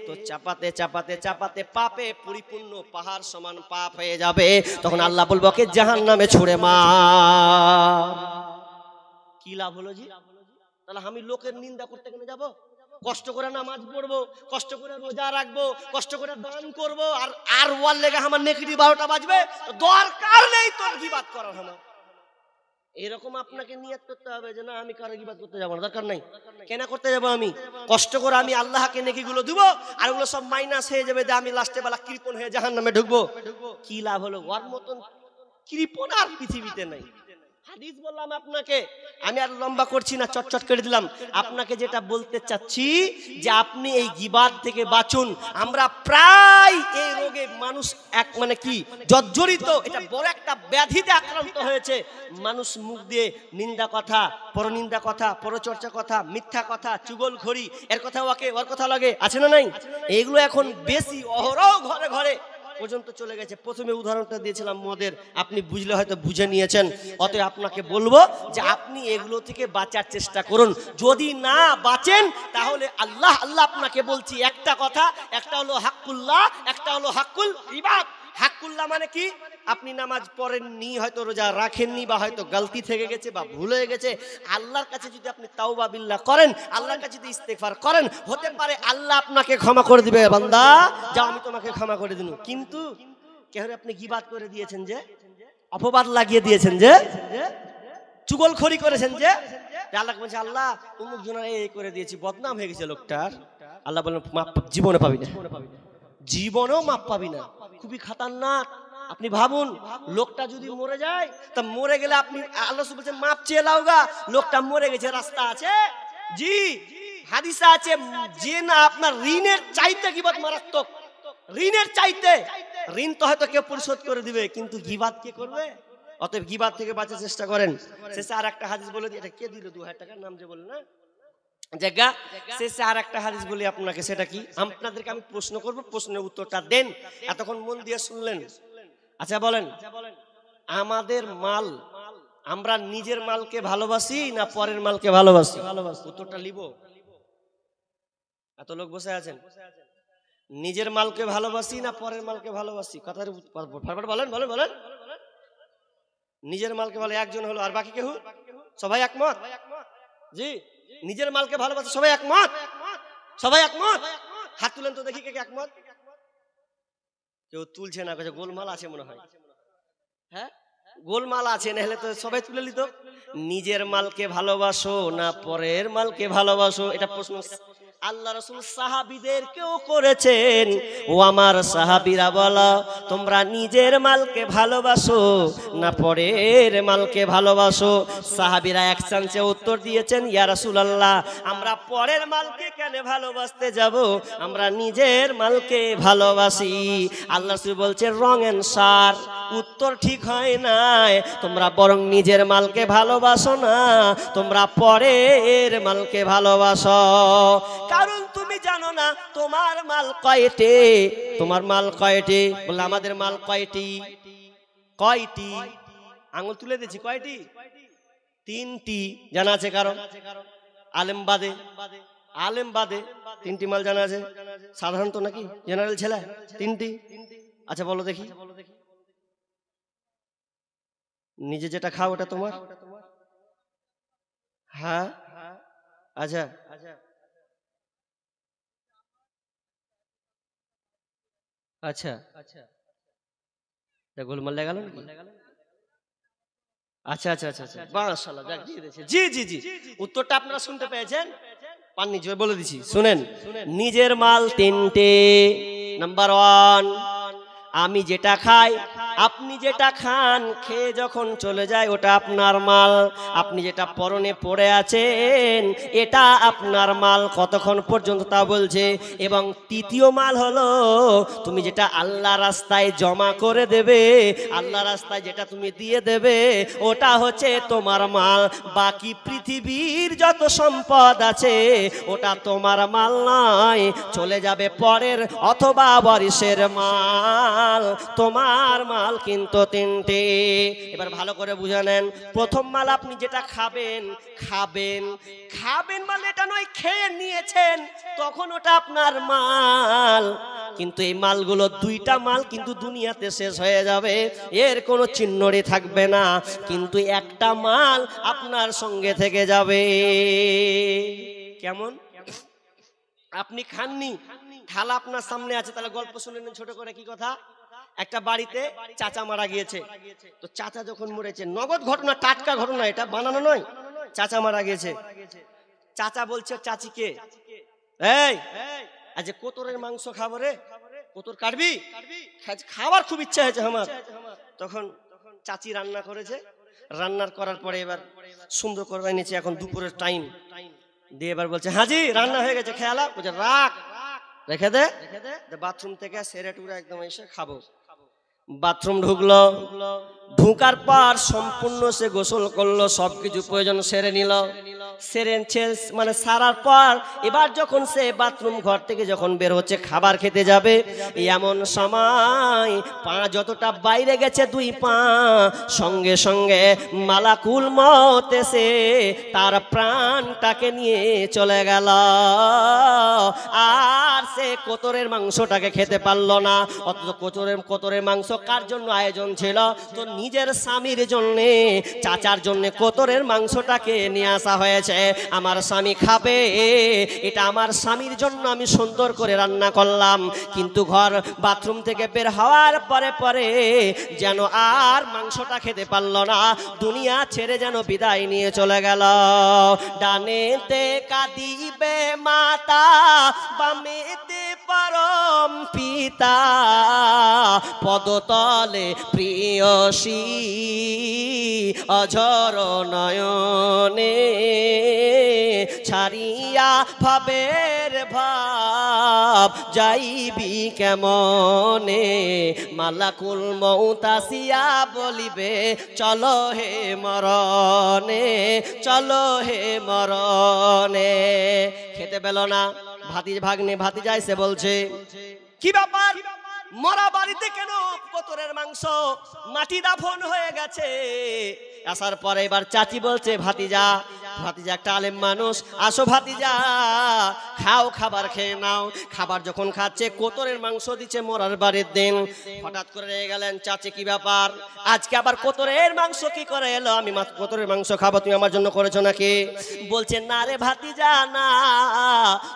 তো চাপাতে চাপাতে চাপাতে পাপে পরিপূর্ণ পাহাড় সমান পাপ হয়ে যাবে। তখন আল্লাহ বলবো, ওকে জাহান্নামে ছুঁড়ে মার। কি লাভ হলো জি? তাহলে আমি লোকের নিন্দা করতে কেন যাব? কষ্ট করে নামাজ পড়বো, কষ্ট করে রোজা রাখবো, কষ্ট করে দান করবো, আর ওয়ার লেগে আমার নেকিটি 12টা বাজবে, দরকার নেই তোর গীবত করার। আমার এরকম আপনাকে নিয়ত করতে হবে যে না, আমি কারো গীবত করতে যাবো না, দরকার নাই। কেন করতে যাবো? আমি কষ্ট করে আমি আল্লাহকে নেকিগুলো দিব, আর ওগুলো সব মাইনাস হয়ে যাবে, যে আমি লাস্টে বেলা কৃপণ হয়ে জাহান্নামে ঢুকবো। কি লাভ হলো? ওর মতন কৃপণ আর পৃথিবীতে নাই। হাদিস বললাম আপনাকে, আমি আর লম্বা করছি না, চটচট করে দিলাম। আপনাকে যেটা বলতে চাচ্ছি, যে আপনি এই গীবত থেকে বাঁচুন। আমরা প্রায় এই রোগে মানুষ মানে কি জর্জরিত, এটা বড় একটা ব্যাধিতে আক্রান্ত হয়েছে। মানুষ মুখ দিয়ে নিন্দা কথা, পরনিন্দা কথা, পরচর্চা কথা, মিথ্যা কথা, চুগলখড়ি, এর কথা ওর কথা লাগে, আছে না নাই? এইগুলো এখন বেশি অহরহ ঘরে ঘরে পর্যন্ত চলে গেছে। প্রথমে উদাহরণটা দিয়েছিলাম মদের, আপনি বুঝলে হয়তো বুঝে নিয়েছেন। অতএব আপনাকে বলবো যে আপনি এগুলো থেকে বাঁচার চেষ্টা করুন। যদি না বাঁচেন তাহলে আল্লাহ আপনাকে বলছি একটা কথা, একটা হলো হাক্কুল্লাহ, একটা হলো হাক্কুল ইবাদ। হাক্কুল্লাহ মানে কি? আপনি নামাজ পড়েননি, হয়তো রোজা রাখেননি, বা হয়তো গলতি থেকে গেছে বা ভুল হয়ে গেছে, আল্লাহর কাছে যদি আপনি তাওবা বিল্লাহ করেন, আল্লাহর কাছে যদি ইস্তেগফার করেন, হতে পারে আল্লাহ আপনাকে ক্ষমা করে দিবে। বান্দা যাও, আমি তোমাকে ক্ষমা করে দিলাম। কিন্তু কেউ আপনি গীবাত করে দিয়েছেন, যে অপবাদ লাগিয়ে দিয়েছেন, যে চুগলখড়ি করেছেন, যে আল্লাহ বলছে আল্লাহ অমুক জনের এই করে দিয়েছি, বদনাম হয়ে গেছে লোকটার। আল্লাহ বলেন মাপ জীবনে পাবি না, জীবনেও মাপ পাবি না। খুবই খাতারনাক। আপনি ভাবুন, লোকটা যদি মরে যায়, তা মরে গেলে আপনি আল্লাহ বলছেন মাপ চেয়ে লাওগা। লোকটা মরে গেছে, রাস্তা আছে, জি হাদিসে আছে, যে না আপনার ঋণের চাইতে গীবাত মারাত্মক, ঋণের চাইতে। ঋণ তো হয়তো কেউ পরিশোধ করে দিবে, কিন্তু গীবাত কে করবে? অতএব গীবাত থেকে বাঁচার চেষ্টা করেন। শেষে আর একটা হাদিস বলে দিই, এটা কে দিল 2000 টাকার নাম যে বলে না জায়গা। শেষে আর একটা হাদিস বলি আপনাকে, সেটা কি? আপনাদেরকে আমি প্রশ্ন করব, প্রশ্নের উত্তরটা দেন। এতক্ষণ মন দিয়ে শুনলেন। আচ্ছা বলেন, আমাদের মাল, আমরা নিজের মালকে ভালোবাসি না পরের মালকে ভালোবাসি? উত্তরটা লিব। এত লোক বসে আছেন, নিজের মালকে ভালোবাসি না পরের মালকে ভালোবাসি? কথার বলেন বলেন বলেন। নিজের মালকে ভালো একজন হলো, আর বাকি কেউ? সবাই একমত? জি, নিজের মালকে ভালোবাসে, সবাই একমত? সবাই একমত? হাত তুলেন তো দেখি কে কে একমত। কেউ তুলছে না, কাছে গোলমাল আছে মনে হয়। হ্যাঁ, গোলমাল আছে, না হলে তো সবাই তুলে নিত। নিজের মালকে ভালোবাসো না পরের মালকে ভালোবাসো? এটা প্রশ্ন আল্লাহ রাসূল সাহাবীদেরকেও করেছেন। ও আমার সাহাবীরা, বলো তোমরা নিজের মালকে ভালোবাসো না পরের মালকে ভালোবাসো? সাহাবীরা এক চান্সে উত্তর দিয়েছেন, ইয়া রাসূলুল্লাহ, আমরা পরের মালকে কেন ভালোবাসতে যাব, আমরা নিজের মালকে ভালোবাসি। আল্লাহ রাসূল বলছেন রং অ্যানসার, উত্তর ঠিক হয় নাই। তোমরা বরং নিজের মালকে ভালোবাসো না, তোমরা পরের মালকে ভালোবাসো। কারণ তুমি জানো না তোমার মাল কয়টি। তোমার মাল কয়টি? বলে আমাদের মাল কয়টি? কয়টি? আঙুল তুলে দিচ্ছি, কয়টি? 3টি। জানা আছে কারণ? আলেম বাদে, আলেম বাদে 3টি মাল জানা আছে। সাধারণত নাকি জেনারেল ছেলে 3টি। আচ্ছা বলো দেখি, নিজে যেটা খাও ওটা তোমার? হ্যাঁ, আচ্ছা আচ্ছা আচ্ছা, গোলমাল লেগে গেল নাকি? আচ্ছা আচ্ছা আচ্ছা আচ্ছা, মাশাআল্লাহ, যাক দিয়ে দিয়েছে। জি জি জি, উত্তরটা আপনারা শুনতে পেয়েছেন? পাননি? জয় বলে দিছি, শুনেন। নিজের মাল 3টে। নাম্বার 1, আমি যেটা খাই, আপনি যেটা খান, খেয়ে যখন চলে যায় ওটা আপনার মাল। আপনি যেটা পরনে পড়ে আছেন এটা আপনার মাল, কতক্ষণ পর্যন্ত তা বলছে। এবং তৃতীয় মাল হলো তুমি যেটা আল্লাহ রাস্তায় জমা করে দেবে, আল্লাহ রাস্তায় যেটা তুমি দিয়ে দেবে ওটা হচ্ছে তোমার মাল। বাকি পৃথিবীর যত সম্পদ আছে ওটা তোমার মাল নয়, চলে যাবে পরের অথবা বারিশের মাল। তোমার মাল কিন্তু 3টে। এবার ভালো করে বুঝে নেন। প্রথম মাল আপনি যেটা খাবেন, খাবেন খাবেন মানে এটা নয় খেয়ে নিয়েছেন তখন ওটা আপনার মাল। কিন্তু এই মালগুলো 2টা মাল কিন্তু দুনিয়াতে শেষ হয়ে যাবে, এর কোনো চিহ্নই থাকবে না। কিন্তু একটা মাল আপনার সঙ্গে থেকে যাবে। কেমন? আপনি খাননি, থালা আপনার সামনে আছে, তাহলে গল্প শুনে নেন ছোট করে। কি কথা? একটা বাড়িতে চাচা মারা গিয়েছে। তো চাচা যখন মরেছে, নগদ ঘটনা, টাটকা ঘটনা, এটা বানানো নয়। চাচা মারা গিয়েছে। চাচা বলছে চাচিকে, এই আজ কোতরের মাংস খাবো রে, কোতর কাটবি? খাবার খুব ইচ্ছা হয়েছে আমার। তখন চাচি রান্না করেছে। রান্নার করার পরে এবার সুন্দর করে নিয়েছে, এখন দুপুরের টাইম দিয়ে এবার বলছে হাজি রান্না হয়ে গেছে, খেয়ালা। বলছে রাখ, রেখে দে। বাথরুম থেকে সেরে টুরে একদম এসে খাবো। বাথরুম ঢুকলো, ঢুকার পর সম্পূর্ণ সে গোসল করলো, সবকিছু প্রয়োজন সেরে নিল। মানে সারার পর এবার যখন সে বাথরুম ঘর থেকে যখন বের হচ্ছে খাবার খেতে যাবে, এমন সময় পা যতটা বাইরে গেছে 2 পা সঙ্গে সঙ্গে মালাকুল মউত এসে তার প্রাণটাকে নিয়ে চলে গেল। আর সে কোতরের মাংসটাকে খেতে পারল না। অথচ কোতরের মাংস কার জন্য আয়োজন ছিল? তো নিজের স্বামীর জন্য, চাচার জন্য কোতরের মাংসটাকে নিয়ে আসা হয়েছে। আমার স্বামী খাবে, এটা আমার স্বামীর জন্য আমি সুন্দর করে রান্না করলাম। কিন্তু বাথরুম থেকে বের হওয়ার পরে পরে যেন আর মাংসটা খেতে পারল না, দুনিয়া ছেড়ে যেন বিদায় নিয়ে চলে গেল। ডানেতে কাঁদিবে মাতা, বামেতে পরম পিতা, পদতলে প্রিয়সী অঝর নয়নে, ছাড়িয়া ভাবের ভাব যাইবি কেমনে, মালাকুল মউত আসিয়া বলিবে চলো হে মরণে, চলো হে মরণে। খেতে পেল না, ভাতিজা এসে বলছে কি ব্যাপার, মরা বাড়িতে কেন কোতরের মাংস, মাটি দাফন হয়ে গেছে। আসার পরে এবার চাচি বলছে ভাতিজা একটা আলেম মানুষ, আসো ভাতিজা খাও, খাবার খেয়ে নাও। খাবার যখন খাচ্ছে কোতরের মাংস দিচ্ছে মরার বাড়ির দিন। হঠাৎ করে রেগে গেলেন চাচি, কি ব্যাপার আজকে আবার কোতরের মাংস কি করে এলো? আমি কোতরের মাংস খাবো, তুমি আমার জন্য করেছো নাকি? বলছে না রে ভাতিজা না,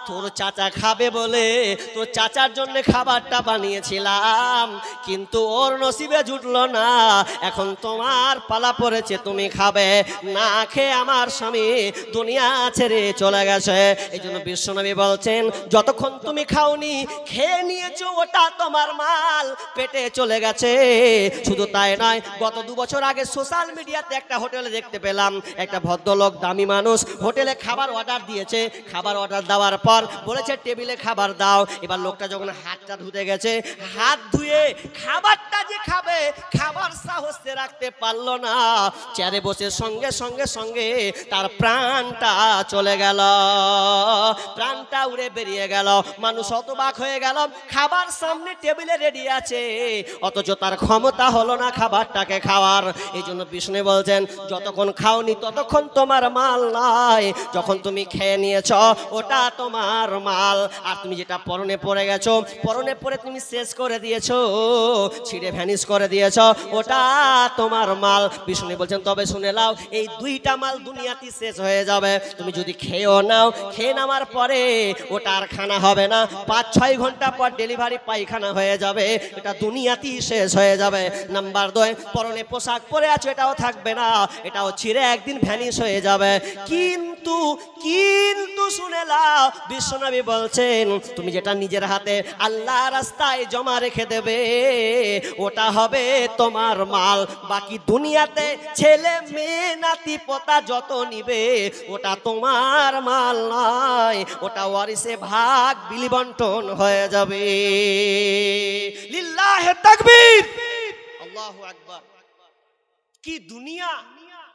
তোর চাচা খাবে বলে তোর চাচার জন্য খাবারটা বানিয়েছিলাম, কিন্তু ওর নসিবে জুটলো না, এখন তোমার পালা পড়েছে, তুমি খাবে। না খেয়ে আমার স্বামী দুনিয়া ছেড়ে চলে গেছে। এই জন্য বিশ্বনবী বলছেন যতক্ষণ তুমি খাওনি, খেয়ে নিয়েছো, ওটা তোমার মাল, পেটে চলে গেছে। শুধু তাই নয়, গত 2 বছর আগে সোশ্যাল মিডিয়াতে একটা হোটেলে দেখতে পেলাম, একটা ভদ্রলোক দামি মানুষ হোটেলে খাবার অর্ডার দিয়েছে। খাবার অর্ডার দেওয়ার পর বলেছে টেবিলে খাবার দাও। এবার লোকটা যখন হাতটা ধুতে গেছে, হাত ধুয়ে খাবারটা যে খাবে, খাবার সাহসে রাখতে পারলো না, চেয়ারে বসে সঙ্গে সঙ্গে সঙ্গে তার প্রাণটা চলে গেল, প্রাণটা উড়ে বেরিয়ে গেল। মানুষ হতবাক হয়ে গেল, খাবার সামনে টেবিলে রেডি আছে, অথচ তার ক্ষমতা হলো না খাবারটাকে খাওয়ার। এই জন্য বিষ্ণু বলছেন যতক্ষণ খাওনি ততক্ষণ তোমার মাল নাই, যখন তুমি খেয়ে নিয়েছ ওটা তোমার মাল। আর তুমি যেটা পরনে পরে গেছো, পরনে পরে তুমি শেষ করে দিয়েছো, ছিঁড়ে ভ্যানিশ করে দিয়েছো, ওটা তোমার মাল। বিষ্ণু বলছেন তবে শুনে নাও, এই 2টা মাল দুনিয়াতে শেষ হয়ে যাবে। তুমি যদি খেয়েও নাও, খেয়ে নেওয়ার পরে ওটা আর খানা হবে না, 5-6 ঘন্টা পর ডেলিভারি পায়খানা হয়ে যাবে, এটা দুনিয়াতেই শেষ হয়ে যাবে। নাম্বার 2, পরনে পোশাক পরে আছো, এটাও থাকবে না, এটাও ছিঁড়ে একদিন ভ্যানিশ হয়ে যাবে। কিন্তু শুনে নাও, বিশ্বনবী বলছেন তুমি যেটা নিজের হাতে আল্লাহ রাস্তায় জমা রেখে দেবে, ওটা হবে তোমার মাল। বাকি দুনিয়াতে ছেলে মেয়ে নাতি পোতা যত নিবে, ওটা তোমার মাল নয়, ওটা ওয়ারিসে ভাগ বিলি বন্টন হয়ে যাবে। লিল্লাহে তাকবীর, আল্লাহু আকবার। কি দুনিয়া!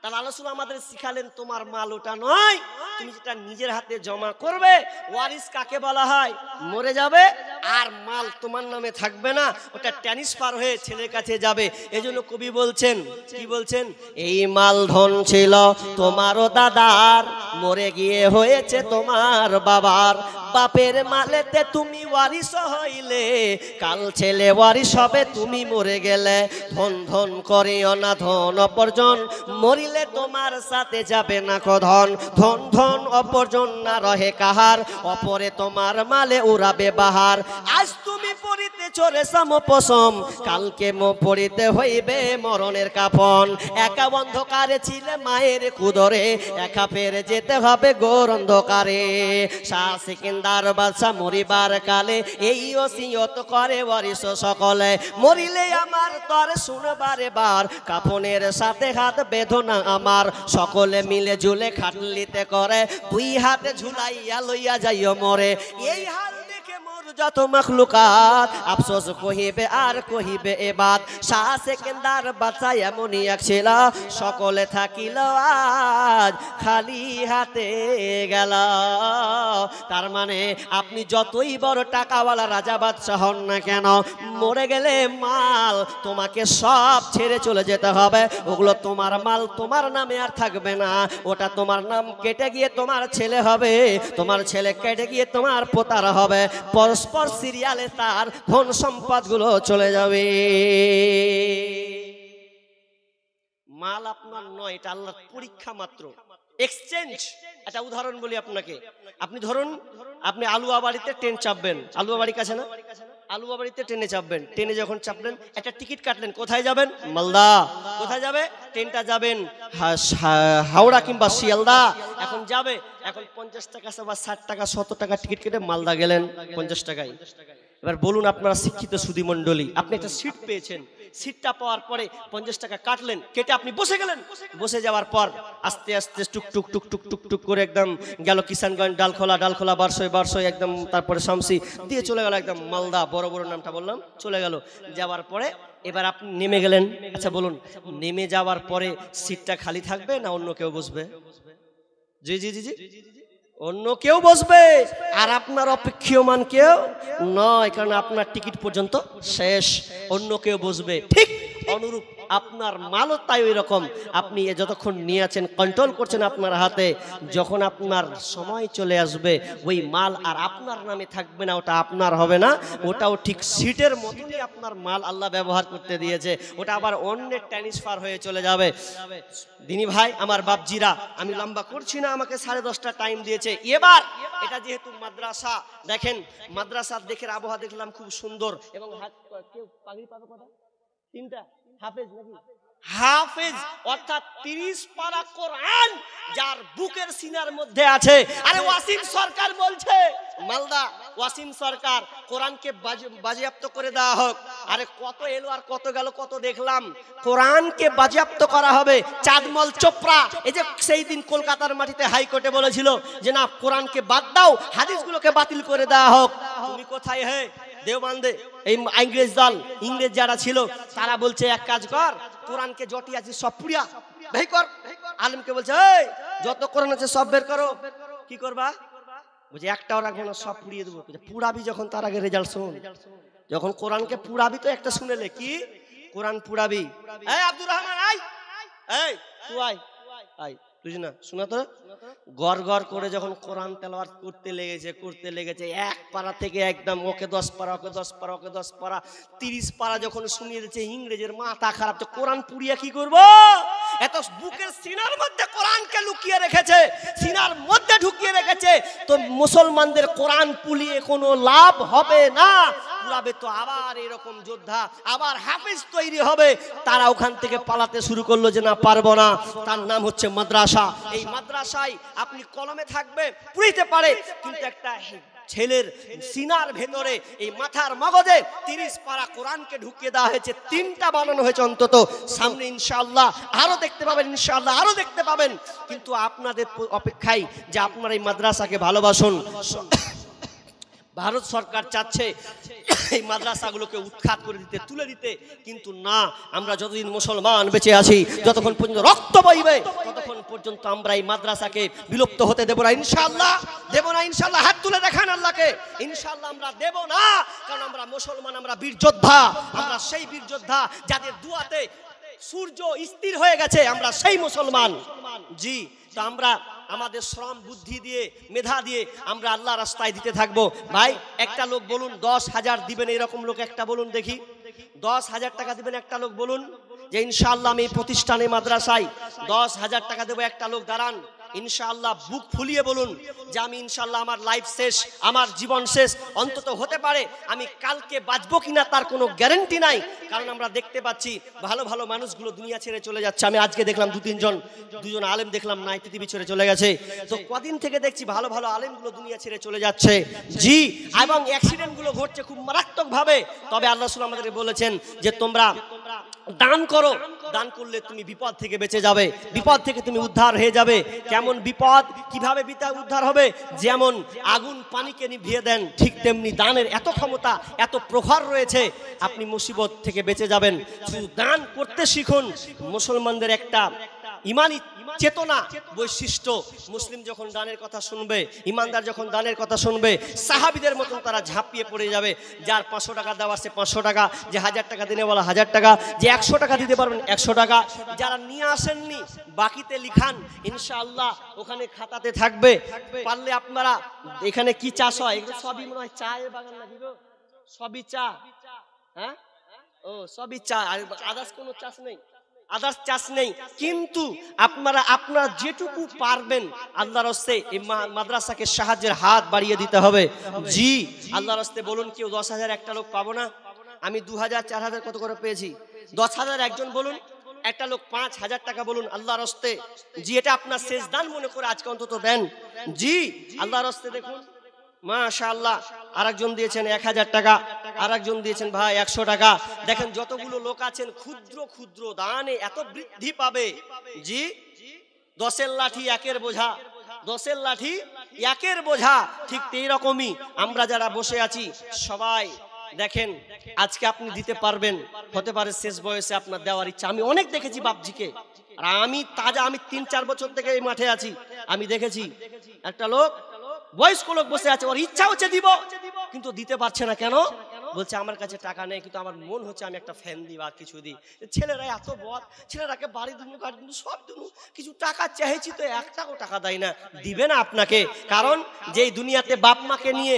তাহলে আল্লাহ আমাদের শিখালেন তোমার মাল ওটা নয়, তুমি যেটা নিজের হাতে জমা করবে। ওয়ারিস কাকে বলা হয়? মরে যাবে আর মাল তোমার নামে থাকবে না, ওটা ট্রান্সফার হয়ে ছেলের কাছে যাবে। এজন্য কবি বলছেন, কি বলছেন? এই মাল ধন ছিল তোমারও দাদার, মরে গিয়ে হয়েছে তোমার বাবার, বাপের মালেতে তুমি ওয়ারিস হইলে, কাল ছেলে ওয়ারিস হবে তুমি মরে গেলে। ধন ধন করিও না ধন অপরজন, মরিলে তোমার সাথে যাবে না ধন। ধন ধন অপরজন না রহে কাহার, অপরে তোমার মালে উড়াবে বাহার। আজ তুমি পড়িতেছ রেশম পশম, কালকে পড়িতে হইবে মরণের কাফন। একা অন্ধকারে ছিলে মায়ের কুদরে, একা ফেরে যেতে হবে ঘোর অন্ধকারে। শাহ সিকিন্দার বাদশা মরিবার কালে, এই ওসিয়ত করে ওয়ারিস সকলে, মরিলে আমার তর শুনবারে বার, কাফনের সাথে হাত বেদনা আমার, সকলে মিলে ঝুলে খাটলিতে করে, 2 হাতে ঝুলাইয়া লইয়া যাইও মরে। এই হাল দেখে মোর যত মখলুকাত আফসোস কহিবে আর কহিবে এবাদ শাহ সেকেন্দার বাচ্চা এমনই এক ছিল সকলে থাকিল আজ খালি হাতে গেল। তার মানে আপনি যতই বড় টাকাওয়ালা রাজা বাদশাহ হন না কেন, মরে গেলে মাল তোমাকে সব ছেড়ে চলে যেতে হবে। ওগুলো তোমার মাল তোমার নামে আর থাকবে না, ওটা তোমার নাম কেটে গিয়ে তোমার ছেলে হবে, তোমার ছেলে কেটে গিয়ে তোমার পোতার হবে, পরস্পর সিরিয়ালে তার ধন সম্পদগুলো চলে যাবে। মাল আপনার নয়, এটা আল্লাহর পরীক্ষা মাত্র, এক্সচেঞ্জ। একটা উদাহরণ বলি আপনাকে। আপনি ধরুন আপনি আলুয়া বাড়িতে ট্রেন চাপবেন, আলুয়া বাড়ি কাছে না, আলুয়া বাড়িতে ট্রেনে চাপবেন। ট্রেনে যখন চাপলেন একটা টিকিট কাটলেন, কোথায় যাবেন? মালদা। কোথায় যাবে? ট্রেনটা যাবেন হাওড়া কিংবা শিয়ালদা। এখন যাবে, এখন 50 টাকা বা 60 টাকা 70 টাকা টিকিট কেটে মালদা গেলেন 50 টাকায়। এবার বলুন আপনারা শিক্ষিত সুধী মণ্ডলী, আপনি একটা সিট পেয়েছেন, সিটটা পাওয়ার পরে 50 টাকা কাটলেন, কেটে আপনি বসে গেলেন। বসে যাওয়ার পর আস্তে আস্তে টুক টুক টুক টুক টুক টুক করে একদম গেল কিষানগঞ্জ, ডালখোলা বারসই একদম, তারপরে শামসি দিয়ে চলে গেল একদম মালদা, বড় বড় নামটা বললাম, চলে গেল। যাওয়ার পরে এবার আপনি নেমে গেলেন। আচ্ছা বলুন, নেমে যাওয়ার পরে সিটটা খালি থাকবে না অন্য কেউ বসবে? জি জি জি জি অন্য কেউ বসবে, আর আপনার অপেক্ষমান কেউ নয়, কারণ আপনার টিকিট পর্যন্ত শেষ, অন্য কেউ বসবে। ঠিক অনুরূপ আপনার মালও তাই ওই রকম, আপনি যতক্ষণ নিয়ে আছেন, কন্ট্রোল করছেন আপনার হাতে, যখন আপনার সময় চলে আসবে ওই মাল আর আপনার নামে থাকবে না, ওটা আপনার হবে না, ওটাও ঠিক সিটের মতনই আপনার মাল আল্লাহ ব্যবহার করতে দিয়েছে, ওটা আবার অন্যের ট্রান্সফার হয়ে চলে যাবে। দিনী ভাই আমার বাপজিরা, আমি লম্বা করছি না, আমাকে 10:30টা টাইম দিয়েছে। এবার এটা যেহেতু মাদ্রাসা, দেখেন মাদ্রাসার দেখে আবহাওয়া দেখলাম খুব সুন্দর, এবং কেউ পাগড়ি পাবে কথা তিনটা হাফেজ নাকি হাফেজ, অর্থাৎ 30 পারা কোরআন যার বুকের সিনার মধ্যে আছে। আরে ওয়াসিম সরকার বলছে, মালদা ওয়াসিম সরকার, কোরআনকে বাজেয়াপ্ত করে দেওয়া হোক। আরে কত এলো আর কত গেল, কত দেখলাম। কোরআনকে বাজেয়াপ্ত করা হবে। চাঁদমল চোপড়া এই যে সেই দিন কলকাতার মাটিতে হাইকোর্টে বলেছিল যে না, কোরআনকে বাদ দাও, হাদিসগুলোকে বাতিল করে দেওয়া হোক। তুমি কোথায় হে দেওবান্দে? এই ইংরেজ যারা ছিল তারা বলছে এক কাজ কর, কোরআনকে জটি আছে সব পুড়িয়া বের কর। আলেমকে বলছে এই যত কোরআন আছে সব বের করো। কি করবা? বুঝে একটাও রাখবো না, সব পুড়িয়ে দেবো। পুড়াবি যখন, তার আগে রেজাল্ট শোন। যখন কোরআনকে পুড়াবি তো একটা শুনেলে কি, কোরআন পুড়াবি। এই আব্দুর রহমান আই, এই তুই আই আই, বুঝি না শোনা তো, গড় গড় করে যখন কোরআন তেলাওয়াত করতে লেগেছে এক পারা থেকে একদম ওকে 10 পারা, ওকে 10 পারা, ওকে 10 পারা, 30 পারা যখন শুনিয়ে দিচ্ছে, ইংরেজের মাথা খারাপ। তো কোরআন পুড়িয়ে কি করবো? এত বুকের সিনার মধ্যে কোরআনকে লুকিয়ে রেখেছে, সিনার মধ্যে ঢুকিয়ে রেখেছে, তো মুসলমানদের কোরআন পুড়িয়ে কোনো লাভ হবে না। পুরাবে তো আবার এরকম যোদ্ধা, আবার হাফেজ তৈরি হবে। তারা ওখান থেকে পালাতে শুরু করলো যে না, পারবো না। তার নাম হচ্ছে মাদ্রাসা। এই মাদ্রাসায় আপনি কলমে থাকবে, পুড়িতে পারে, কিন্তু একটা ছেলের সিনার ভেতরে, এই মাথার মগজে 30 পারা কোরআনকে ঢুকিয়ে দেওয়া হয়েছে। 3টা বানানো হয়েছে অন্তত। সামনে ইনশাআল্লাহ আরো দেখতে পাবেন, ইনশাআল্লাহ আরো দেখতে পাবেন। কিন্তু আপনাদের অপেক্ষায় যে আপনারা এই মাদ্রাসাকে ভালোবাসুন। ভারত সরকার চাচ্ছে এই মাদ্রাসাগুলোকে উৎখাত করে দিতে, তুলে দিতে, কিন্তু না, আমরা যতদিন মুসলমান বেঁচে আছি, যতক্ষণ পর্যন্ত রক্ত বইবে, ততক্ষণ পর্যন্ত আমরা এই মাদ্রাসাকে বিলুপ্ত হতে দেব না। ইনশাআল্লাহ দেব না, ইনশাআল্লাহ। হাত তুলে দেখান আল্লাহকে, ইনশাআল্লাহ আমরা দেব না। কারণ আমরা মুসলমান, আমরা বীর যোদ্ধা, আমরা সেই বীর যোদ্ধা যাদের দুয়াতে সূর্য স্থির হয়ে গেছে, আমরা সেই মুসলমান। জি, তো আমরা আমাদের শ্রম বুদ্ধি দিয়ে, মেধা দিয়ে আমরা আল্লাহ রাস্তায় দিতে থাকবো। ভাই একটা লোক বলুন 10,000 দিবেন, এরকম লোক একটা বলুন দেখি। 10,000 টাকা দিবেন একটা লোক বলুন যে ইনশাআল্লাহ আমি প্রতিষ্ঠানে মাদ্রাসায় 10,000 টাকা দেবো। একটা লোক দাঁড়ান, ইনশাআল্লাহ বুক ফুলিয়ে বলুন যে আমি ইনশাআল্লাহ আমার লাইফ শেষ, আমার জীবন শেষ, অন্তত হতে পারে আমি কালকে বাঁচবো কিনা তার কোনো গ্যারান্টি নাই। কারণ আমরা দেখতে পাচ্ছি ভালো ভালো মানুষগুলো দুনিয়া ছেড়ে চলে যাচ্ছে। আমি আজকে দেখলাম দুজন আলেম দেখলাম নাই, পৃথিবী ছেড়ে চলে গেছে। তো কদিন থেকে দেখছি ভালো ভালো আলেমগুলো দুনিয়া ছেড়ে চলে যাচ্ছে। জি, এবং অ্যাক্সিডেন্টগুলো ঘটছে খুব মারাত্মক ভাবে। তবে আল্লাহ রাসূল আমাদের বলেছেন যে তোমরা দান করো, দান করলে তুমি বিপদ থেকে বেঁচে যাবে, বিপদ থেকে তুমি উদ্ধার হয়ে যাবে। কেমন বিপদ, কিভাবে উদ্ধার হবে? যেমন আগুন পানিকে নিভিয়ে দেন, ঠিক তেমনি দানের এত ক্ষমতা, এত প্রভার রয়েছে, আপনি মুসিবত থেকে বেঁচে যাবেন। শুধু দান করতে শিখুন। মুসলমানদের একটা ইমানি চেতনা বৈশিষ্ট্য, মুসলিম যখন দানের কথা শুনবে, ইমানদার যখন দানের কথা শুনবে, সাহাবীদের মতন তারা ঝাঁপিয়ে পড়ে যাবে। যার 500 টাকা দেওয়া সে 500 টাকা, যে 1000 টাকা দিনে বলা 1000 টাকা, যে 100 টাকা দিতে পারবেন 100 টাকা। যারা নিয়ে আসেননি বাকিতে লিখান, ইনশাআল্লাহ ওখানে খাতাতে থাকবে। পারলে আপনারা এখানে কি চাষ হয়, এগুলো সবই মনে হয় চায়ের বাগান নাকি গো? সবই চা, হ্যাঁ ও সবই চা, আর আদার্স কোনো চাষ নেই, আদার্স চাষ নেই। কিন্তু আপনারা যেটুকু পারবেন আল্লাহর রাস্তে এই মাদ্রাসাকে সাহায্যের হাত বাড়িয়ে দিতে হবে। জি আল্লাহর রাস্তে বলুন, কেউ 10,000 একটা লোক পাবো না? আমি 2000 4000 কত করে পেয়েছি? 10,000 একজন বলুন, একটা লোক 5,000 টাকা বলুন আল্লাহর রাস্তে। জি এটা আপনার শেষ দান মনে করে আজকে অন্তত দেন। জি আল্লাহর রাস্তে দেখুন, মাশাআল্লাহ, আরেকজন দিয়েছেন 1000 টাকা, আরেকজন দিয়েছেন ভাই 100 টাকা। দেখেন যতগুলো লোক আছেন ক্ষুদ্র ক্ষুদ্র দানে এত বৃদ্ধি পাবে। জি 10-এর লাঠি 1-এর বোঝা, 10-এর লাঠি 1-এর বোঝা। ঠিক এই রকমই আমরা যারা বসে আছি সবাই দেখেন, আজকে আপনি দিতে পারবেন, হতে পারে শেষ বয়সে আপনার দেওয়ার ইচ্ছা। আমি অনেক দেখেছি বাপজিকে, আর আমি তাজা, আমি 3-4 বছর থেকে এই মাঠে আছি, আমি দেখেছি একটা লোক বয়স্ক লোক বসে আছে, ওর ইচ্ছা হচ্ছে দিব কিন্তু দিতে পারছে না। কেন? বলছে আমার কাছে টাকা নেই, কিন্তু আমার মন হচ্ছে আমি একটা ফ্যান দিই বা কিছু দিই। ছেলেরা এত বদ, ছেলেরাকে বাড়ি দুনু গাড়ি দুনু সব দুনু, কিছু টাকা চাইছি তো 1 টাকাও টাকা দেয় না। দিবে না আপনাকে, কারণ যেই দুনিয়াতে বাপ মাকে নিয়ে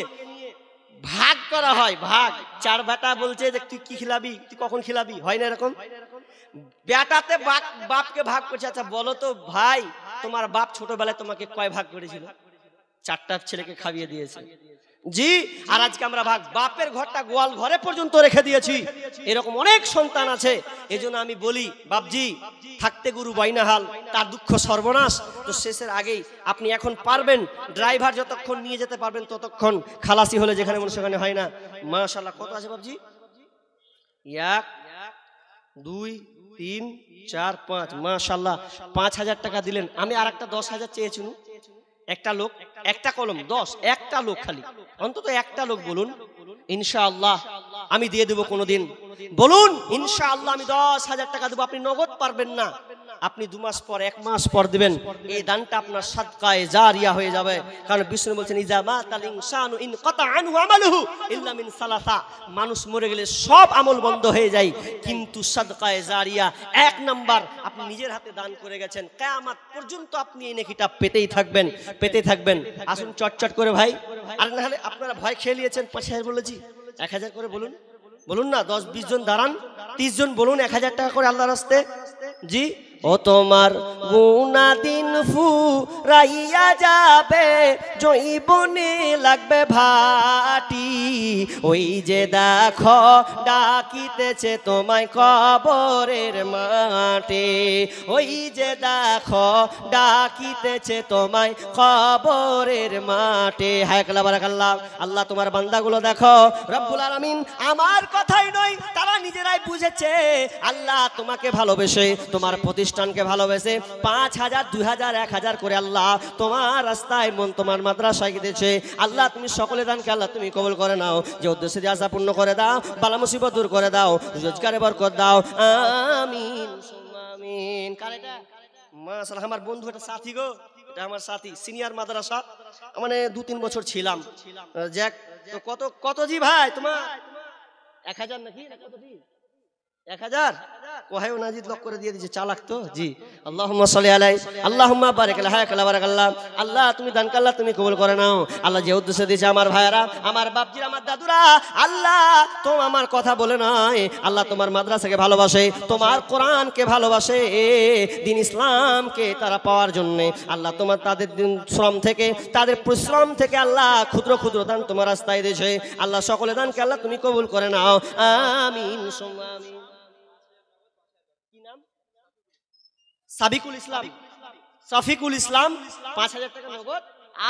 ভাগ করা হয়, ভাগ, 4 বেটা বলছে যে তুই কি খিলাবি, তুই কখন খিলাবি, হয় না এরকম? বেটাতে বাপকে ভাগ করছে। আচ্ছা বলো তো ভাই, তোমার বাপ ছোটবেলায় তোমাকে কয় ভাগ করেছিল? 4টা ছেলেকে খাইয়ে দিয়েছে। জি আর আজকে আমরা বাপের ঘরটা গোয়াল ঘরে পর্যন্ত রেখে দিয়েছি। এরকম অনেক সন্তান আছে। এজন্য আমি বলি বাপজি, থাকতে গুরু বাইনাহাল, তার দুঃখ সর্বনাশ। তো শেষের আগেই আপনি এখন পারবেন, ড্রাইভার যতক্ষণ নিয়ে যেতে পারবেন ততক্ষণ, খালাসি হলে যেখানে মনে সেখানে হয় না। মাশাআল্লাহ, কত আছে বাপজি? 1 2 3 4 5, মাশাআল্লাহ 5000 টাকা দিলেন। আমি আর একটা 10,000 চেয়েছি। একটা লোক, একটা কলম, 10, একটা লোক, খালি অন্তত একটা লোক বলুন ইনশাআল্লাহ আমি দিয়ে দেবো কোনোদিন। বলুন ইনশাআল্লাহ আমি 10,000 টাকা দেবো। আপনি নগদ পারবেন না, আপনি 2 মাস পর 1 মাস পর দিবেন। এই দানটা আপনার সাদকায়ে জারিয়া হয়ে যাবে। কারণ বিষ্ণু বলছেন ইজা মাতাল ইনসানু ইন কাতা আনহু আমালুহু ইল্লা মিন সালাসা, মানুষ মরে গেলে সব আমল বন্ধ হয়ে যায়, কিন্তু সাদকায়ে জারিয়া 1 নাম্বার আপনি নিজের হাতে দান করে গেছেন, কিয়ামত পর্যন্ত আপনি এই নেকিটা পেতেই থাকবেন, পেতে থাকবেন। আসুন চটচট করে ভাই, আর না হলে আপনারা ভয় খেয়ে নিয়েছেন। 5000 বলেছি, 1000 করে বলুন, বলুন না, 10-20 জন দাঁড়ান, 30 জন বলুন 1000 টাকা করে আল্লাহর রাস্তে। জি ও তোমার গুনাহ দিন ফুরাইয়া যাবে, জৈবনে লাগবে ভাটি, ওই যে দেখো ডাকিতেছে তোমায় কবরের মাঠে, ওই যে দেখো ডাকিতেছে তোমায় কবরের মাঠে। হায় আল্লাহ, বারাকাল্লাহ। আল্লাহ তোমার বান্দাগুলো দেখো, রব্বুল আলামিন আমার কথাই নয়, তারা নিজেরাই বুঝেছে আল্লাহ তোমাকে ভালোবেসে, তোমার প্রতিষ্ঠানকে ভালোবেসে 5,000 2,000 1,000 করে আল্লাহ তোমার রাস্তায় মন তোমার মাদ্রাসায় দিয়েছে। আল্লাহ তুমি সকলে দানকে আল্লাহ তুমি কবুল করে নাও, যে উদ্দেশ্যে দিয়ে আশা পূর্ণ করে দাও, বালা মুসিবত দূর করে দাও, রোজগারে বরকত দাও, আমিন আমিন। কার এটা? মাশাআল্লাহ, আমার বন্ধু, এটা সাথী গো, এটা আমার সাথী, সিনিয়র মাদ্রাসা, মানে 2-3 বছর ছিলাম। যাক, তো কত কত জি ভাই তোমার? 1000 নাকি? কত জি? 1000 কোহায় নাজিদ লক করে দিয়ে দিয়েছে, চালাক তো। জি আল্লাহুম্মা সাল্লি আলাইহি, আল্লাহুম্মা বারিক আলাইহি, হায়াকাল্লাহ বারাকাল্লাহ। আল্লাহ তুমি দানকে আল্লাহ তুমি কবুল করে নাও। আল্লাহ যে উদ্দেশ্যে দিয়েছে আমার ভাইরা, আমার বাপজিরা, আমার দাদুরা, আল্লাহ তুমি আমার কথা বলে নয়, আল্লাহ তোমার মাদ্রাসাকে ভালোবাসে, তোমার কোরআনকে ভালোবাসে, দিন ইসলামকে তারা পাওয়ার জন্য আল্লাহ তোমার তাদের দিন শ্রম থেকে, তাদের পরিশ্রম থেকে আল্লাহ ক্ষুদ্র ক্ষুদ্র দান তোমার রাস্তায় দিয়েছে। আল্লাহ সকলে দানকে আল্লাহ তুমি কবুল করে নাও, আমিন সুম্মা আমিন। সাবিকুল ইসলাম, সফিকুল ইসলাম, 5,000 টাকা নগদ।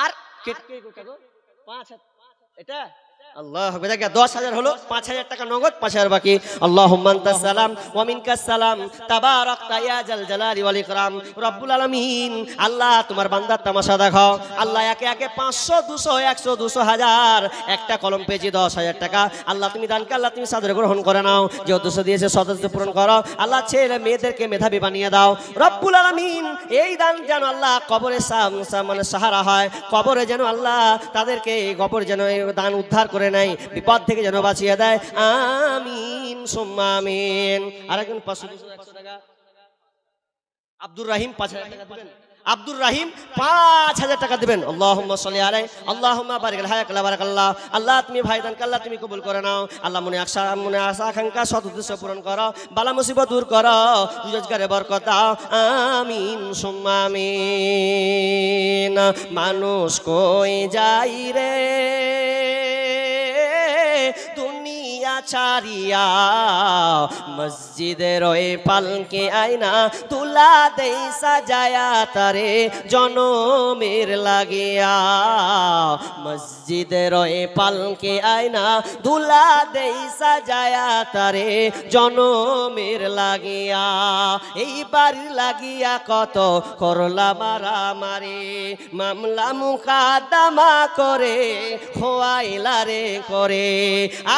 আর 5,000 এটা আল্লাহ, 10,000 হলো, 5,000 টাকা নগদ, 5,000 বাকি। আল্লাহুম্মা আনতাস সালাম ওয়া মিনকাস সালাম তাবারাকতা ইয়া জাল জালালি ওয়াল ইকরাম। রব্বুল আলামিন, আল্লাহ তোমার বান্দার তামাশা দেখো। আল্লাহ একে একে 500, 200, 100, 200, 1000, একটা কলম পেয়েছি 10,000 টাকা। আল্লাহ তুমি দানকে আল্লাহ তুমি সাদরে গ্রহণ করে নাও। যে উদ্দেশ্য দিয়েছে সদস্য পূরণ করো। আল্লাহ ছেলে মেয়েদেরকে মেধাবী বানিয়ে দাও রব্বুল আলামিন। এই দান যেন আল্লাহ কবরে মানে সাহারা হয়, কবরে যেন আল্লাহ তাদেরকে কবর যেন এই দান উদ্ধার করে নেয়, বিপদ থেকে যেন বাঁচিয়ে দেয়। আমিন সুম্মা আমিন। আরেকজন 500, 200, 100 টাকা আব্দুর রহিম 5,000 টাকা দিবেন। আব্দুর রহিম 5,000 টাকা দিবেন। আল্লাহুম্মা সাল্লি আলাইহি আল্লাহুম্মা বারিক আলাইহি বারাকাল্লাহ। আল্লাহ তুমি ভাইদানকে আল্লাহ তুমি কবুল করে নাও। আল্লাহ মনে আশা আকাঙ্ক্ষা সৎ উদ্দেশ্য পূরণ করো, বালা মুসিবত দূর করো, রোজগারে বরকত দাও। আমিন সুম্মা আমিন। মানুষ কই যাই রে দুনিয়া ছাড়িয়া, মসজিদের ওই পালকে আয়না তুলা দেই সাজায়া তারে জনমের লাগিয়া। মসজিদের ওই পালকে আয়না তুলা দেই সাজায়া তারে জনমের লাগিয়া। এই বাড়ির লাগিয়া কত করলা মারামারি, মামলা মুকাদ্দমা করে খোয়াইলা রে করে।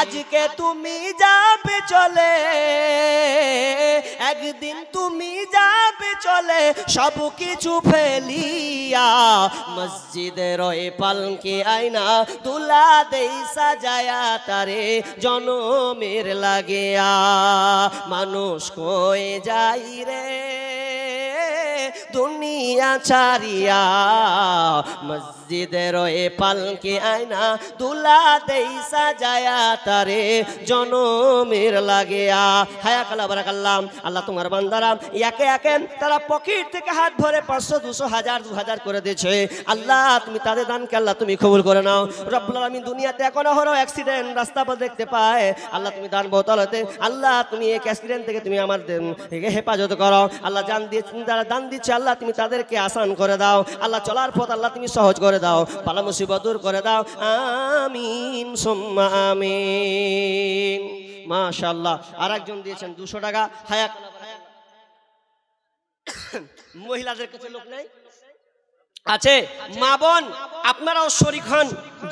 আজকে তুমি যাবে চলে, একদিন তুমি যাবে চলে, সব কিছু ফেলিয়া। মসজিদের ওই পালকে আয়না তুলা দেই সাজায়া তারে জনমের লাগিয়া। মানুষ কই যাই রে দুনিয়া ছাড়িয়া, মসজিদের ওই পালকে আয়না তুলা দেই সাজায়া তারে জনমের লাগিয়া। হায়াকাল্লাহ বারাকাল্লাহ। আল্লাহ তোমার বান্দারা একে একে তারা পকেট থেকে হাত ভরে 500, 200, 1000, 2000 করে দিয়েছে। আল্লাহ তুমি তাদের দানকে আল্লাহ তুমি কবুল করে নাও রব্বুল আলামিন। দুনিয়াতে এখন হলো অ্যাক্সিডেন্ট, রাস্তা পথ দেখতে পায়। আল্লাহ তুমি দান বোতলতে আল্লাহ তুমি এই অ্যাক্সিডেন্ট থেকে তুমি আমার হেফাজত করো। আল্লাহ জান দিয়েছেন যারা দান দিচ্ছে আল্লাহ তুমি তাদেরকে আসান করে দাও। আল্লাহ চলার পথ আল্লাহ তুমি সহজ করে দাও, বালা মুসিবত দূর করে দাও। আমিন সুম্মা আমিন। মাশাআল্লাহ। আরেকজন দিয়েছেন 200 টাকা। হায়াত মহিলাদের কাছে লোক নেই আছে, মা বোন আপনারাও শরীক হন।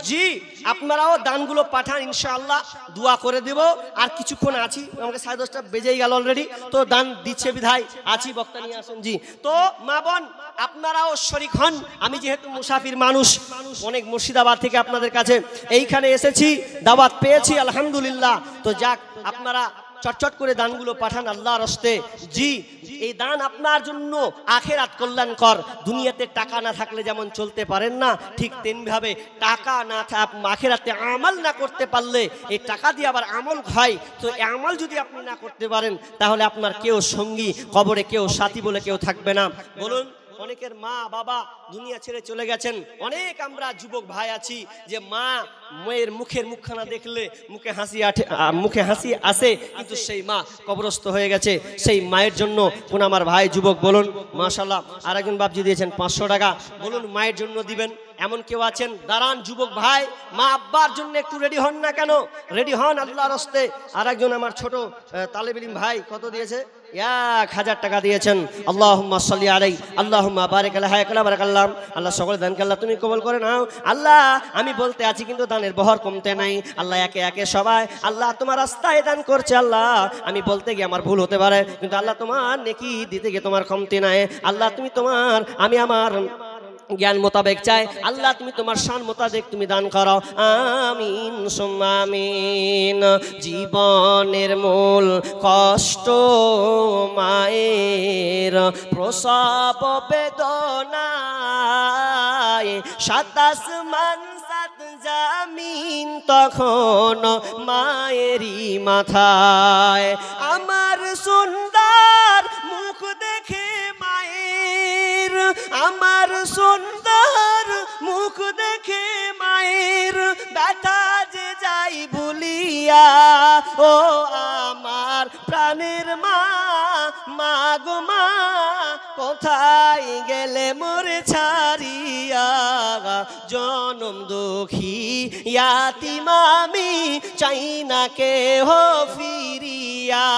জি আপনারাও দানগুলো পাঠান, ইনশাআল্লাহ দোয়া করে দেব। আর কিছুক্ষণ আছি, আমাকে 10:30 বেজেই গেল অলরেডি, তো দান দিচ্ছে বিধায় আছি, বক্তা নিয়ে আসুন। জি তো মা বোন আপনারাও শরীক হন। আমি যেহেতু মুসাফির মানুষ, অনেক মুর্শিদাবাদ থেকে আপনাদের কাছে এইখানে এসেছি, দাওয়াত পেয়েছি আলহামদুলিল্লাহ। তো যাক আপনারা চটচট করে দানগুলো পাঠান আল্লাহর হস্তে। জি এই দান আপনার জন্য আখেরাত কল্যাণকর। দুনিয়াতে টাকা না থাকলে যেমন চলতে পারেন না, ঠিক তেমনিভাবে টাকা না আখেরাতে আমল না করতে পারলে এই টাকা দিয়ে আবার আমল হয়। তো আমল যদি আপনি না করতে পারেন তাহলে আপনার কেউ সঙ্গী কবরে, কেউ সাথী বলে কেউ থাকবে না। বলুন অনেকের মা বাবা দুনিয়া ছেড়ে চলে গেছেন। অনেক আমরা যুবক ভাই আছি যে মা মেয়ের মুখের মুখখানা দেখলে মুখে হাসি আসে, কিন্তু সেই মা কবরস্থ হয়ে গেছে। সেই মায়ের জন্য কোন আমার ভাই যুবক বলুন মাশাআল্লাহ। আরেকজন বাপজি দিয়েছেন 500 টাকা। বলুন মায়ের জন্য দিবেন। এমন কেউ আছেন দাঁড়ান যুবক ভাই, মা আব্বার জন্য একটু রেডি হন না কেন? রেডি হন আল্লাহর হস্তে। আরেকজন আমার ছোট তালেব ইলম ভাই কত দিয়েছে? 1000 টাকা দিয়েছেন। আল্লাহুম্মা সাল্লি আলাইহি আল্লাহুম্মা বারিক আলাইহি বারাকাল্লাহ। আল্লাহ সকল দানকে আল্লাহ তুমি কবুল করে নাও। আল্লাহ আমি বলতে আছি কিন্তু দানের বহর কমতে নাই। আল্লাহ একে একে সবাই আল্লাহ তোমার রাস্তায় দান করছে। আল্লাহ আমি বলতে গিয়ে আমার ভুল হতে পারে, কিন্তু আল্লাহ তোমার নেকি দিতে গিয়ে তোমার কমতি নাই। আল্লাহ তুমি তোমার, আমি আমার জ্ঞান মোতাবেক চাই, আল্লাহ তুমি তোমার শান মোতাবেক তুমি দান করো। আমিন সুম্মা আমিন। জীবনের মূল কষ্ট মায়ের, প্রসব বেদনায় 7 আসমান 7 জামিন তখন মায়েরই মাথায়। আমার সুন্দর মুখ দেখে মায়ের, আমার সুন্দর মুখ দেখে মায়ের ব্যথা যে যাই ভুলিয়া। ও আমার প্রাণের মা, মা গো মা কোথায় গেলে মোরে ছাড়িয়া জনম দুঃখী ইয়াতিম আমি চাই না কেহ ফিরিয়া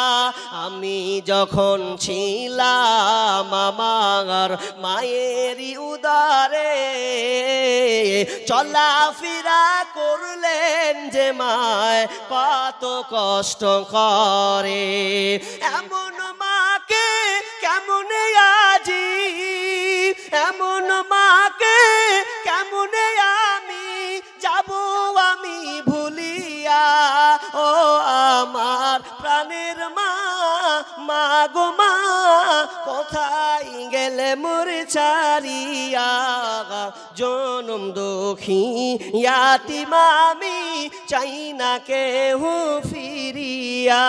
আমি যখন ছিলাম আমার মায়েরই উদারে চলাফেরা করলেন যে মায় কত কষ্ট করে এমন মাকে কেমনে আজি এমন মাকে কেমনে আমি যাব আমি ভুলিয়া ও আমার প্রাণের মা মা গো মা কোথায় গেলে মোরে ছাড়িয়া জনম দুঃখী ইয়াতিম আমি চাই না কেহ ফিরিয়া।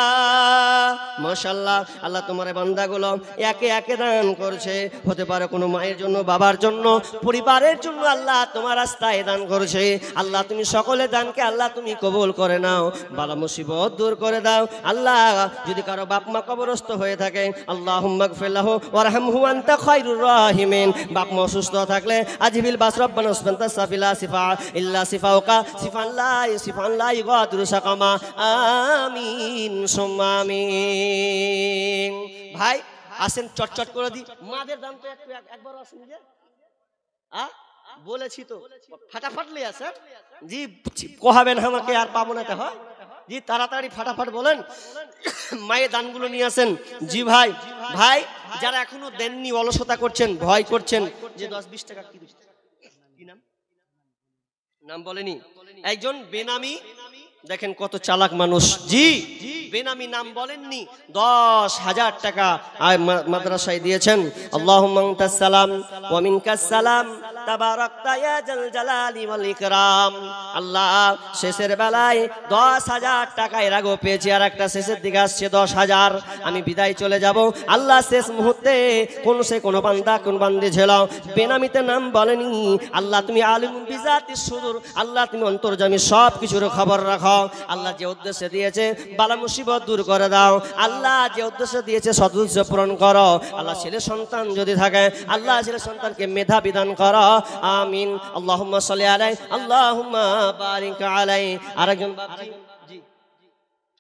মাশাআল্লাহ, আল্লাহ তোমার বান্দাগুলো একে একে দান করছে, হতে পারে কোনো মায়ের জন্য, বাবার জন্য, পরিবারের জন্য আল্লাহ তোমার রাস্তায় দান করছে। আল্লাহ তুমি সকলে দানকে আল্লাহ তুমি কবুল করে নাও, বালা মুসিবত দূর করে দাও। আল্লাহ যদি কারো বাপ মা কবরস্থ হয়ে থাকে আল্লাহুম্মা গফির লাহু ওয়ারহামহু আনতা খায়রুর রাহিমিন। বাপ মা অসুস্থ থাকলে আজিবিল বাস রব্বানা উসবান্তা সাফিলা সিফা ইল্লা সিফাউকা সিফান লা ইগাদিরু সাকামা আমিন সুম্মা আমিন। ভাই আসেন চটচট করে দি, মাদের দাম তো একবার আসেন যে বলেছি তো ফাটাফাটলি আছে জি, কোহাবেন আমাকে আর পাবো না হয় জি, তাড়াতাড়ি ফাটাফাট বলেন মায়ের দানগুলো নিয়ে আসেন। জি ভাই, ভাই যারা এখনো দেননি অলসতা করছেন, ভয় করছেন যে 10-20 টাকা কি নাম নাম বলেনি একজন বেনামি, দেখেন কত চালাক মানুষ, জি বেনামি নাম বলেননি, 10,000 টাকা মাদ্রাসায় দিয়েছেন। আল্লাহুম্মা আনতাস সালাম ওয়া মিনকাস সালাম তাবারাকতা ইয়া জাল জালালি ওয়াল ইকরাম। আল্লাহ শেষের বেলায় 10,000 টাকা এর আগেও পেয়েছি, আর একটা শেষের দিকে আসছে 10,000, আমি বিদায় চলে যাব। আল্লাহ শেষ মুহূর্তে কোন বান্দা কোন বান্দি ছিল বেনামিতে নাম বলেনি, আল্লাহ তুমি আলিমুন বিজাতিস সুদূর, আল্লাহ তুমি অন্তর্যামী সব কিছুর খবর রাখো। আল্লাহ যে উদ্দেশ্যে দিয়েছে বালা মুসিবত দূর করে দাও, আল্লাহ যে উদ্দেশ্যে দিয়েছে সদুদ্দেশ্য পূরণ করো। আল্লাহ ছেলে সন্তান যদি থাকে আল্লাহ ছেলে সন্তানকে মেধা বিধান করো, আমিন। আল্লাহুম্মা সাল্লি আলাইহি আল্লাহুম্মা বারিক আলাইহি। আরেকজন বাপজি, জি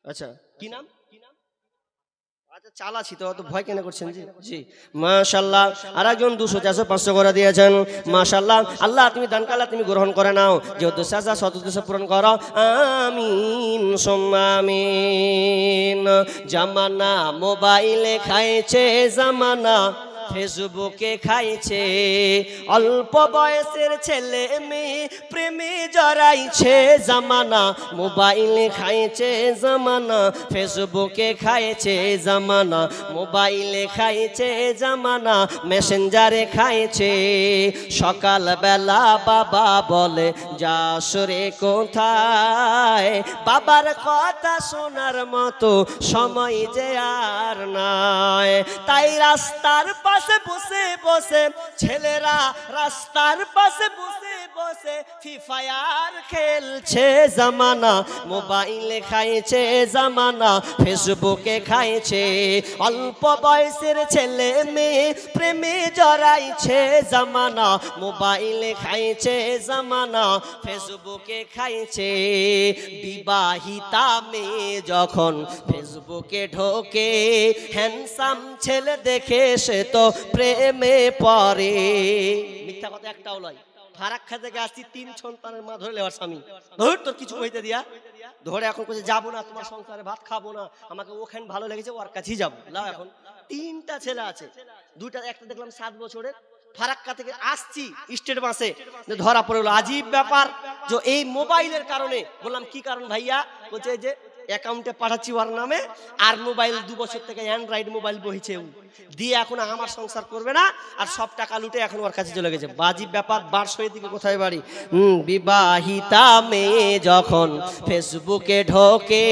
আচ্ছা কি নাম? আচ্ছা চালাছি তো, অত ভয় কেন করছেন? জি জি মাশাআল্লাহ। আরেকজন 200 400 500 করে দিয়েছেন, মাশাআল্লাহ। আল্লাহ তুমি দানকালা তুমি গ্রহণ করে নাও, যে উদ্দেশ্য আছে সদুদ্দেশ্য পূরণ করো, আমিন সুম্মা আমিন। জামানা মোবাইলে খাইছে, জামানা ফেসবুকে খাইছে, অল্প বয়সের ছেলে মেয়ে প্রেমে জড়াইছে, জামানা মোবাইলে খাইছে, জামানা ফেসবুকে খাইছে, জামানা মোবাইলে খাইছে, জামানা মেসেঞ্জারে খাইছে। সকালবেলা বাবা বলে যাস রে কোথায়, বাবার কথা শোনার মতো সময় যে আর নাই, তাই রাস্তার পাশে বসে বসে ছেলেরা রাস্তার পাশে বসে বসে ফ্রি ফায়ার খেলছে, জামানা মোবাইলে খাইছে, জামানা ফেসবুকে খাইছে, অল্প বয়সের ছেলে মেয়ে প্রেমে জড়াইছে, জামানা মোবাইলে খাইছে, জামানা ফেসবুকে খাইছে। বিবাহিতা মেয়ে যখন ফেসবুকে ঢোকে, হ্যান্ডসাম ছেলে দেখে সে তো প্রেমে পড়ে। মিথ্যা কথা একটাও নয়। ফারাক্কা থেকে আসছি, 3 সন্তানের মা ধরে লেওয়ার স্বামী, ধর তোর কিছু হইতে দিয়া ধরে এখন কোথায় যাবো না, তোমার সংসারে ভাত খাবো না, আমাকে ওখানে ভালো লেগেছে ওর কাছেই যাবো। লাও এখন 3টা ছেলে আছে, 2টা একটা দেখলাম 7 বছরের, ফারাক্কা থেকে আসছি স্টেট বাসে, ধরা পড়ে গেল। আজীব ব্যাপার, যে এই মোবাইলের কারণে। বললাম কি কারণ ভাইয়া? বলছে যে অ্যাকাউন্টে পাঠাচ্ছি ওর নামে, আর মোবাইল 2 বছর থেকে অ্যান্ড্রয়েড মোবাইল বহিছে দিয়ে, এখন আমার সংসার করবে না, আর সব টাকা লুটে এখন ওর কাছে চলে গেছে। বাজিব ব্যাপার। বারশোয়ের দিকে কোথায় বাড়ি? বিবাহিতা মেয়ে যখন ফেসবুকে ঢোকে,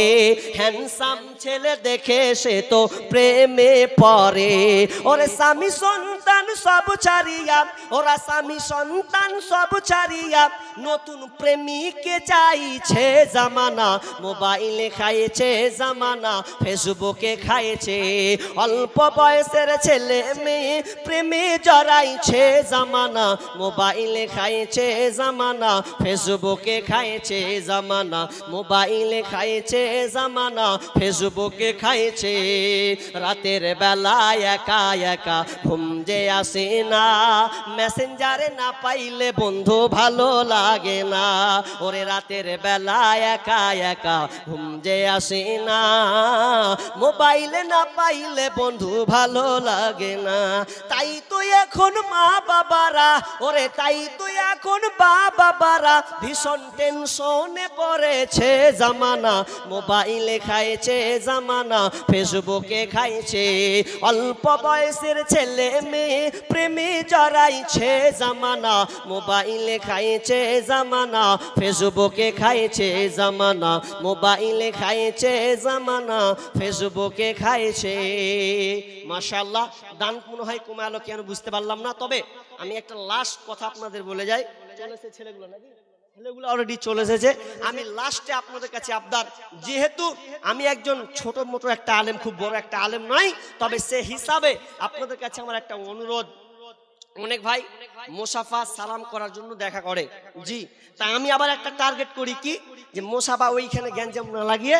হ্যান্ডসাম ছেলে দেখে সে তো প্রেমে পড়ে। ওরে স্বামী সন্তান সব ছাড়িয়া, ওরা স্বামী সন্তান সব ছাড়িয়া নতুন প্রেমিককে চাইছে জামানা। মোবাইলে খাইছে জামানা, ফেসবুকে খাইছে, অল্প বয়সের ছেলে মেয়ে প্রেমে জড়াইছে জামানা। মোবাইলে খাইছে জামানা, ফেসবুকে খাইছে জামানা। মোবাইলে খাইছে জামানা, ফেসবুকে খাইছে। রাতের বেলায় একা একা ঘুম যে আসে না, মেসেঞ্জারে না পাইলে বন্ধু ভালো লাগে না। ওরে রাতের বেলায় একা একা ঘুম যে আসে না, মোবাইলে না পাইলে বন্ধু ভালো লাগে না। তাই তো এখন মা বাবারা, ওরে তাই তো এখন বাবারা ভীষণ টেনশনে পড়েছে জামানা। মোবাইলে খাইছে জামানা, ফেসবুকে খাইছে, অল্প বয়সের ছেলে মেয়ে প্রেমে জড়াইছে জামানা। মোবাইলে খাইছে জামানা, ফেসবুকে খাইছে জামানা। মোবাইলে খাইছে জামানা, ফেসবুকে খাইছে। মাশাআল্লাহ, দান মনে হয় কমালো কেন বুঝতে পারলাম না। তবে আমি একটা লাস্ট কথা আপনাদের বলে যাই। চলেছে ছেলেগুলো নাকি? ছেলেগুলো অলরেডি চলে এসেছে। আমি লাস্টে আপনাদের কাছে আবদার, যেহেতু আমি একজন ছোট মোটো একটা আলেম, খুব বড় একটা আলেম নয়, তবে সে হিসাবে আপনাদের কাছে আমার একটা অনুরোধ। অনেক ভাই মুসাফা সালাম করার জন্য দেখা করে, জি, তা আমি আবার একটা টার্গেট করি কি, যে মুসাফা ওইখানে গ্যাঞ্জাম না লাগিয়ে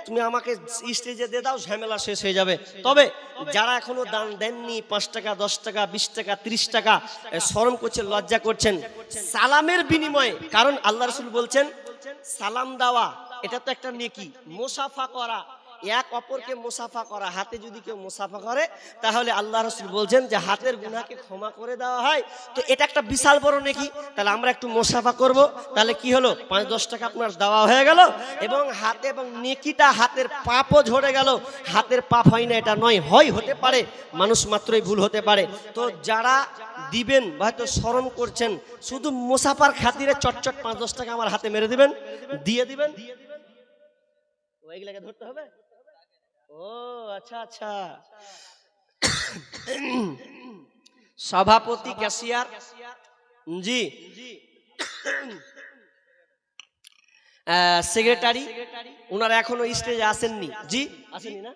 তুমি আমাকে স্টেজে দিয়ে দাও, ঝামেলা শেষ হয়ে যাবে। তবে যারা এখনো দান দেননি, 5 টাকা 10 টাকা 20 টাকা 30 টাকা, শরম করছেন, লজ্জা করছেন, সালামের বিনিময়ে, কারণ আল্লাহ রাসূল বলছেন সালাম দেওয়া এটা তো একটা নেকি, মুসাফা করা, এক অপরকে মুসাফা করা, হাতে যদি কেউ মুসাফা করে তাহলে আল্লাহ রাসূল বলছেন যে হাতের গুনাহকে ক্ষমা করে দেওয়া হয়। তো এটা একটা বিশাল বড় নেকি। তাহলে আমরা একটু মুসাফা করব, তাহলে কি হলো, 5-10 টাকা আপনার দেওয়া হয়ে গেল, এবং হাতে এবং নেকিটা, হাতের পাপও ঝরে গেল। হাতের পাপ হয় না এটা নয়, হয় হতে পারে, মানুষ মাত্রই ভুল হতে পারে। তো যারা দিবেন হয়তো শরম করছেন, শুধু মুসাফার খাতিরে চটচট 5-10 টাকা আমার হাতে মেরে দিবেন, দিয়ে দিবেন, ওইগুলাকে ধরতে হবে। ও আচ্ছা আচ্ছা, সভাপতি, ক্যাশিয়ার, জি, সেক্রেটারি, ওনারা এখনো স্টেজে আসেননি, জি আসেননি না?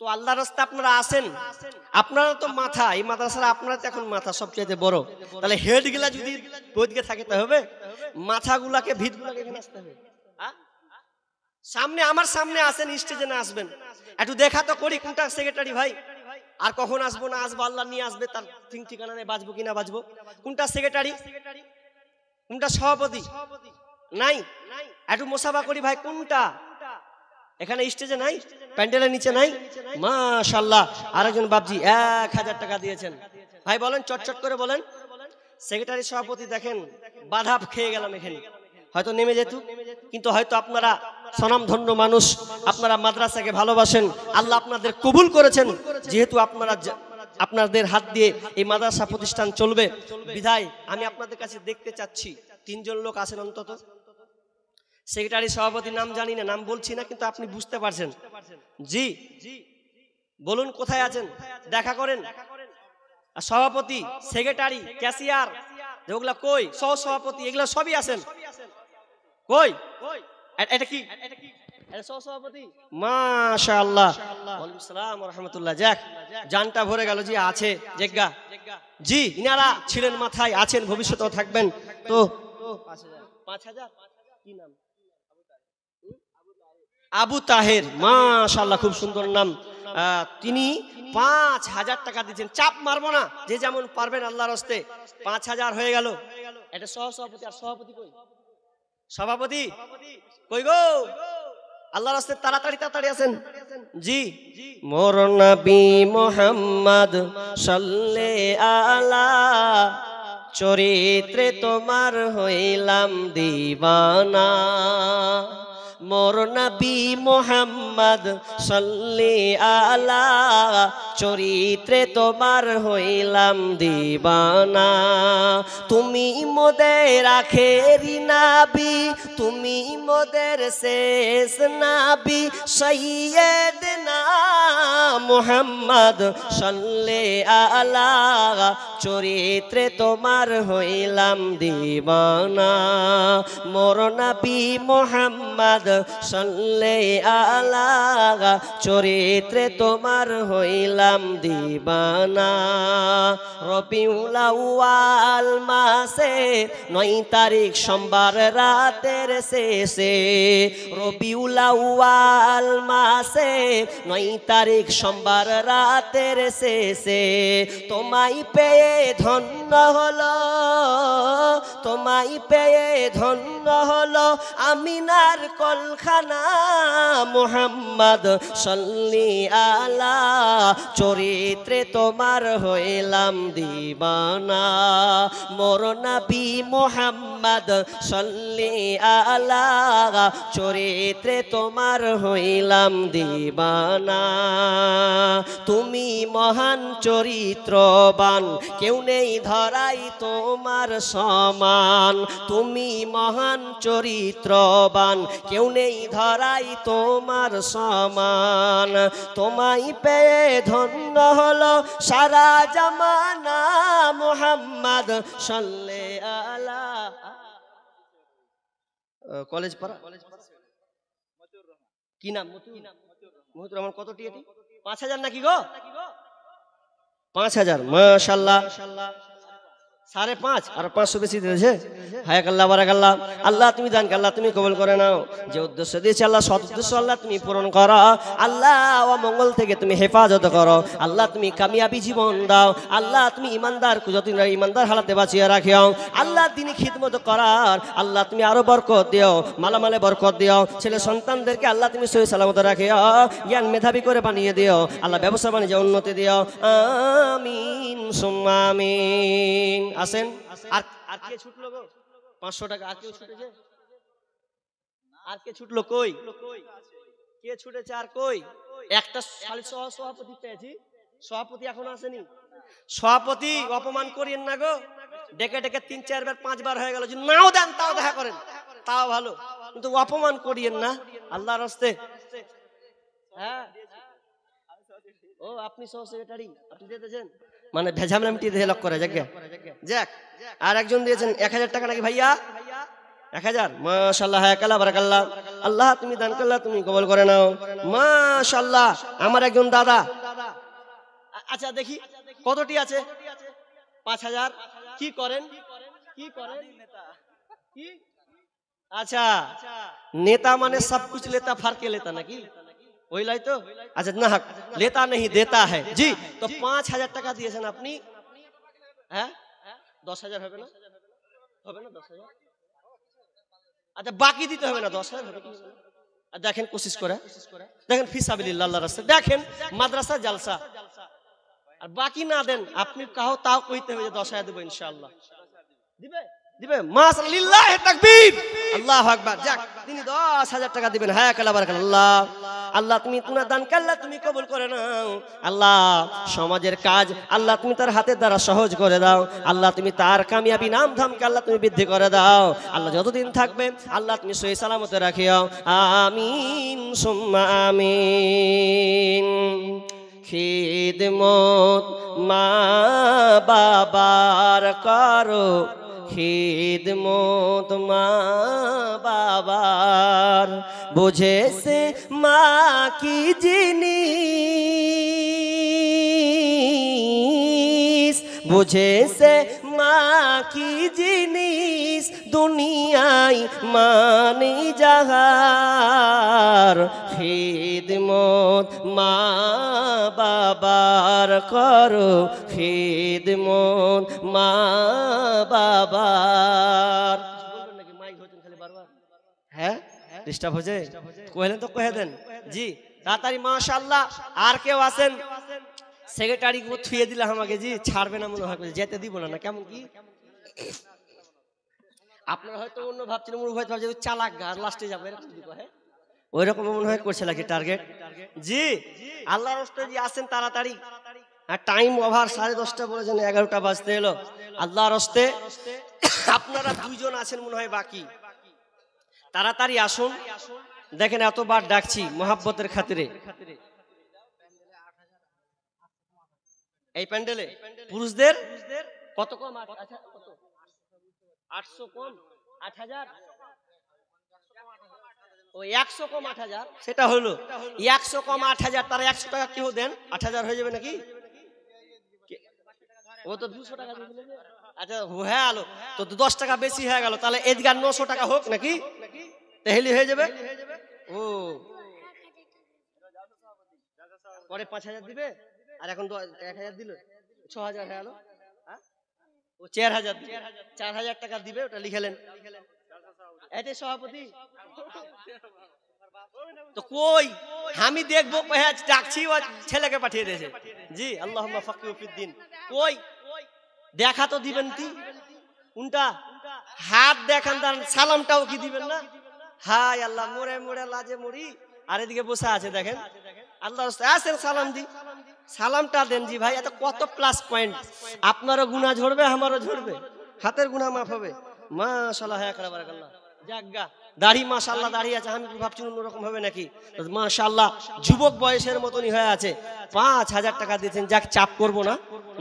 তো আল্লাহ রাস্তায় আপনারা আসেন, আপনারা তো মাথা, এই মাদ্রাসার আপনারা তো এখন মাথা সবচেয়ে বড়, তাহলে হেড গুলা যদি বইদিকে থাকে তা হবে, মাথাগুলাকে ভিতগুলাকে এখানে আসতে হবে। সামনে, আমার সামনে আসেন, স্টেজে না আসবেন, একটু দেখা তো করি কোনটা সেক্রেটারি ভাই, আর কখন আসবো না আসবো আল্লাহ নিয়ে আসবে, তার ঠিক ঠিকানা নেই, বাঁচবো কিনা বাঁচবো। কোনটা সেক্রেটারি, কোনটা সভাপতি, নাই, একটু মুসাফা করি ভাই, কোনটা এখানে স্টেজে নাই, প্যান্ডেলের নিচে নাই, মাশাআল্লাহ। আরেকজন বাবজি 1000 টাকা দিয়েছেন ভাই, বলেন চটচট করে বলেন। সেক্রেটারি সভাপতি দেখেন বাধা খেয়ে গেলাম এখানে, হয়তো নেমে যেত, কিন্তু হয়তো আপনারা স্বনামধন্য মানুষ, আপনারা মাদ্রাসাকে ভালোবাসেন, আল্লাহ আপনাদের কবুল করেছেন, যেহেতু আপনারা আপনাদের হাত দিয়ে এই মাদ্রাসা প্রতিষ্ঠান চলবে, বিধায় আমি আপনাদের কাছে দেখতে চাচ্ছি 3 জন লোক আছেন অন্তত। সেক্রেটারি সভাপতির নাম জানি না, নাম বলছি না, কিন্তু আপনি বুঝতে পারছেন, জি বলুন কোথায় আছেন, দেখা করেন। সভাপতি, সেক্রেটারি, ক্যাশিয়ার, যেগুলা কই, সহ সভাপতি, এগুলা সবই আছেন কই? এটা কি সভাপতি? মাশাআল্লাহ, ওয়ালাইকুম আসসালাম ওয়া রাহমাতুল্লাহ। যাক, জানটা ভরে গেল, জি আছে জেগা, জি ইনারা ছিলেন মাথায়, আছেন, ভবিষ্যতেও থাকবেন। তো 5000 কি নাম? আবু তাহের, মাশাআল্লাহ, খুব সুন্দর নাম। তিনি 5000 টাকা দিয়েছেন, চাপ মারবো না, যে যেমন পারবেন আল্লাহর হস্তে। 5000 হয়ে গেল। এটা সহ সভাপতি, আর সভাপতি কই? সভাপতি কই গো? আল্লাহর হস্তে তাড়াতাড়ি তাড়াতাড়ি আছেন, জি। মোর নবী মুহাম্মদ সাল্লাল্লাহু আলা, চরিত্রে তোমার হইলাম দিবানা, মোর নবী মুহাম্মদ সাল্লি আলা, চরিত্রে তোমার হইলাম দিবানা। তুমি মোদের আখেরি নবী, তুমি মোদের শেষ নবী, সাইয়্যিদনা মুহাম্মদ সাল্লি আলা, চরিত্রে তোমার হইলাম দিবানা। মোর নবী মুহাম্মদ সাল্লি আলা, চরিত্রে তোমার হইলাম দিবানা। রবিউল আউয়াল মাসে 9 তারিখ সোমবার রাতের শেষে, রবিউল আউয়াল মাসে 9 তারিখ সোমবার রাতের শেষে, তোমায় পেয়ে ধন্য হলো, তোমায় পেয়ে ধন্য হলো আমিনার কলখানা। মুহাম্মদ সাল্লি আলা, চরিত্রে তোমার হইলাম দিবানা। মোর নবী মুহাম্মদ সাল্লি আলা, চরিত্রে তোমার হইলাম দিবানা। তুমি মহান চরিত্রবান, কেউ নেই ধরাই তোমার সমান। তুমি মহান চরিত্রবান, কেউ নেই ধরাই তোমার সমান। তোমায় পেয়ে ধন্য হলো সারা জামানা। মুহাম্মদ সাল্লি আলা। কলেজ পাড়া কি নাম? মতিউর রহমান। কত টিএটি? 5000 নাকি গো? 5000। মাশাআল্লাহ। 5.5 আর 500 বেশি দিয়েছে। হায়াক আল্লাহ, বারাকাল্লাহ। আল্লাহ তুমি দানকে আল্লাহ তুমি কবুল করে নাও। যে উদ্দেশ্য দিয়েছে আল্লাহ, সৎ উদ্দেশ্য আল্লাহ তুমি পূরণ করো। আল্লাহ অমঙ্গল থেকে তুমি হেফাজত করো। আল্লাহ তুমি কামিয়াবি জীবন দাও। আল্লাহ তুমি ইমানদার যতদিন ইমানদার হালাতে বাঁচিয়ে রাখিও। আল্লাহ দিনই খিদমত করার আল্লাহ তুমি আরো বরকত দিও, মালামালে বরকত দিও। ছেলে সন্তানদেরকে আল্লাহ তুমি সহি সালামত রাখিও, জ্ঞান মেধাবী করে বানিয়ে দিও। আল্লাহ ব্যবসা বাণিজ্যে উন্নতি দিও। আমিন সুম্মা আমিন। আসেন। আর কে ছুটলো গো? 500 টাকা। আর কেউ ছুটেছে? আর কে ছুটলো? কই কে ছুটেছে? আর কই? একটা সভাপতি পেয়েছি, সভাপতি এখনো আসেনি। সভাপতি অপমান করিয়েন না গো। ডেকে ডেকে 3 4 বার 5 বার হয়ে গেল, যদি নাও দেন তাও দেখা করেন, তাও ভালো, কিন্তু অপমান করিয়েন না আল্লাহর রাস্তে। হ্যাঁ, ও আপনি সহ সেক্রেটারি, আপনি দিয়েছেন মানে ভেজামলা মিটিয়ে দিয়ে লক করে যাক। আর একজন দিয়েছেন 1000 টাকা নাকি ভাইয়া? 1000। মাশাআল্লাহ, হায়াকাল্লাহ, বারাকাল্লাহ। আল্লাহ তুমি দান করলা তুমি কবুল করে নাও। মাশাআল্লাহ। আমার একজন দাদা, আচ্ছা দেখি কতটি আছে? 5000। কি করেন? কি করেন? কি? আচ্ছা, নেতা মানে সব कुछ लेता फाड़ के लेता নাকি? ওই লাই তো? আচ্ছা না, लेता नहीं देता है জি। তো 5000 টাকা দিয়েছেন আপনি। হ্যাঁ, 10000 হবে না? হবে না 10000? আচ্ছা বাকি দিতে হবে না, 10000 হবে কি? আর দেখেন কোশিশ করে দেখেন, ফিসাবিলিল্লাহ আল্লাহর রাস্তায় দেখেন, মাদ্রাসা জালসা। আর বাকি না দেন আপনি কাহো তাও কইতে হবে যে 10000 দেব ইনশাআল্লাহ। দিবে দিবে মাশাআল্লাহ, লিল্লাহি তাকবীর, আল্লাহু আকবার। যাক, তিনি 10000 টাকা দিবেন। হায়া কালা বারাকাল্লাহ। আল্লাহ তুমি তুনা দান কাল্লা তুমি কবুল করে নাও। আল্লাহ সমাজের কাজ আল্লাহ তুমি তার হাতের দ্বারা সহজ করে দাও। আল্লাহ তুমি তার কামিয়াবি নাম ধামকে আল্লাহ তুমি বৃদ্ধি করে দাও। আল্লাহ যতদিন থাকবে আল্লাহ তুমি সহি সালামতে রাখিও। আমিন সুম্মা আমিন। খিদমত মা বাবার করো, খিদমত মা বাবার, বুঝেছে মা কি জিনিস, বুঝেছে মা কি জিনিস, দুনিয়ায় মানি যাহার, খিদমত মা বাবার করো, খিদমত মা বাবার। হ্যাঁ, ডিস্টার্ব হয়েছে? কইলেন তো কহে দেন জি তাড়াতাড়ি। মাশাআল্লাহ। আর কেউ আছেন? সেক্রেটারি কো থুয়ে দিলা আমাকে জি, ছাড়বে না মনে হয়, যেতে দিব না। কেমন কি আপনারা হয়তো অন্য ভাবছেন, মনে হয়তো ভাবছেন চালাক গা, লাস্টে যাবে এরকম কি কহে? ওই রকম মনে হয় করছে নাকি টার্গেট? জি, আল্লাহর রাস্তায় যে আসেন তাড়াতাড়ি, আর টাইম ওভার, 10:30 বলেছেন, 11টা বাজতে এলো। আল্লাহর রাস্তায় আপনারা 2 জন আছেন মনে হয় বাকি, তাড়াতাড়ি আসুন। দেখেন এতবার ডাকছি মহাব্বতের খাতিরে। এই প্যান্ডেলে পুরুষদের কত কম? 800 কম 8000, ও 100 কম 8000, সেটা হলো 100 কম 8000, তারা 100 টাকা কেউ দেন, 8000 হয়ে যাবে নাকি? ও তো 200 টাকা দিয়ে দিলে। আচ্ছা হয়ে গেল তো, 10 টাকা বেশি হয়ে গেল, তাহলে এদিকে 900 টাকা হোক নাকি, তাহলে হয়ে যাবে। ও পরে 5000 দিবে, আর এখন 1000 দিল, 6000 হয়ে গেল। ও 4000, 4000 টাকা দিবে, ওটা লিখেলেন। এটাই সভাপতি তো কই, আমি দেখবো ডাকছি, ও ছেলেকে পাঠিয়ে দিয়েছে। জি, আল্লাহুম্মা ফাক্কিহু ফিদ্দিন। কই দেখা তো দিবেন কি, কোনটা হাত দেখান, তার সালামটাও কি দিবেন না? হায় আল্লাহ, মোরে মোরে লাজে মরি। আর এদিকে বসে আছে দেখেন, আল্লাহ আসেন সালাম দি, সালামটা দেন। জি ভাই, এত কত প্লাস পয়েন্ট, আপনারও গুনাহ ঝরবে, আমারও ঝরবে, হাতের গুনাহ মাফ হবে। মাশাআল্লাহ, হ্যাঁ করে বারাকাল্লাহ। জাগা দাড়ি মাশাআল্লাহ দাড়ি আছে, আমি ভাবছি অন্যরকম হবে নাকি, মাশাআল্লাহ যুবক বয়সের মতনই হয়ে আছে। 5000 টাকা দিয়েছেন, যাক চাপ করব না।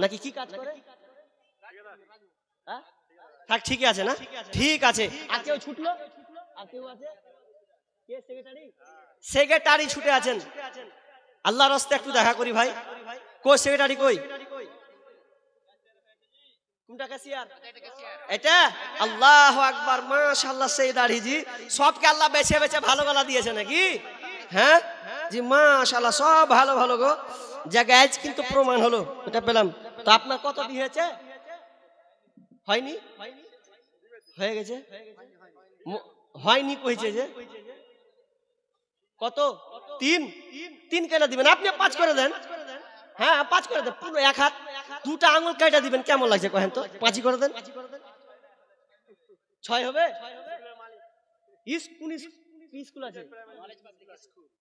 নাকি কি কাজ করে? হ্যাঁ থাক, ঠিক আছে না, ঠিক আছে। আর কেউ ছুটলো? আর কেউ আছে? কে সেক্রেটারি? সেক্রেটারি ছুটে আছেন, আল্লাহর রাস্তায় একটু দেখা করি ভাই। কই সেক্রেটারি কই? কোনটা ক্যাশিয়ার? এটা আল্লাহু আকবার, মাশাআল্লাহ। সেই দাড়ি জি, সবকে আল্লাহ বেছে বেছে ভালো গলা দিয়েছে নাকি? হ্যাঁ জি, মাশাআল্লাহ, সব ভালো ভালো গো। জায়গায় আজ কিন্তু প্রমাণ হলো, এটা পেলাম। তো আপনার কত দিয়েছে? হয়নি? হয়ে গেছে? হয়নি কইছে যে কত? 3 কেন দিবেন আপনি? 5 করে দেন। হ্যাঁ 5 করে দেন, পুরো এক হাত, 2টা আঙুল কেটে দিবেন, কেমন লাগছে কহেন তো? 5 করে দেন, 6 হবে। কোন স্কুল আছে?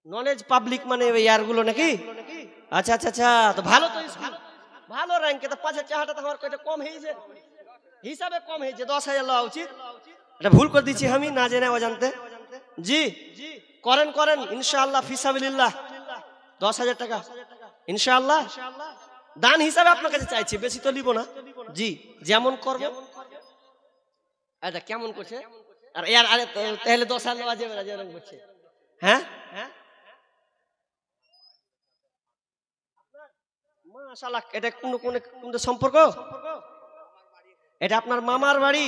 নলেজ পাবলিক, মানে ইয়ারগুলো নাকি? আচ্ছা আচ্ছা আচ্ছা, তো ভালো তো স্কুল, ভালো র্যাঙ্কে। তো 5 চাহাটা তো আমার কয়টা কম হয়েছে, হিসাবে কম হয়েছে, 10,000 লওয়া উচিত। এটা ভুল করে দিচ্ছি আমি, না জেনে অজান্তে। জি করেন করেন ইনশাআল্লাহ, ফিসাবিলিল্লাহ 10,000 টাকা ইনশাআল্লাহ দান হিসাবে আপনার কাছে চাইছি, বেশি তো নিব না। জি যেমন করব। এটা কেমন করছে? আর ইয়ার আরে তাহলে 10,000 নেওয়া যাবে না, যেরকম করছে। হ্যাঁ মাশাআল্লাহ, এটা কোন সম্পর্ক? এটা আপনার মামার বাড়ি,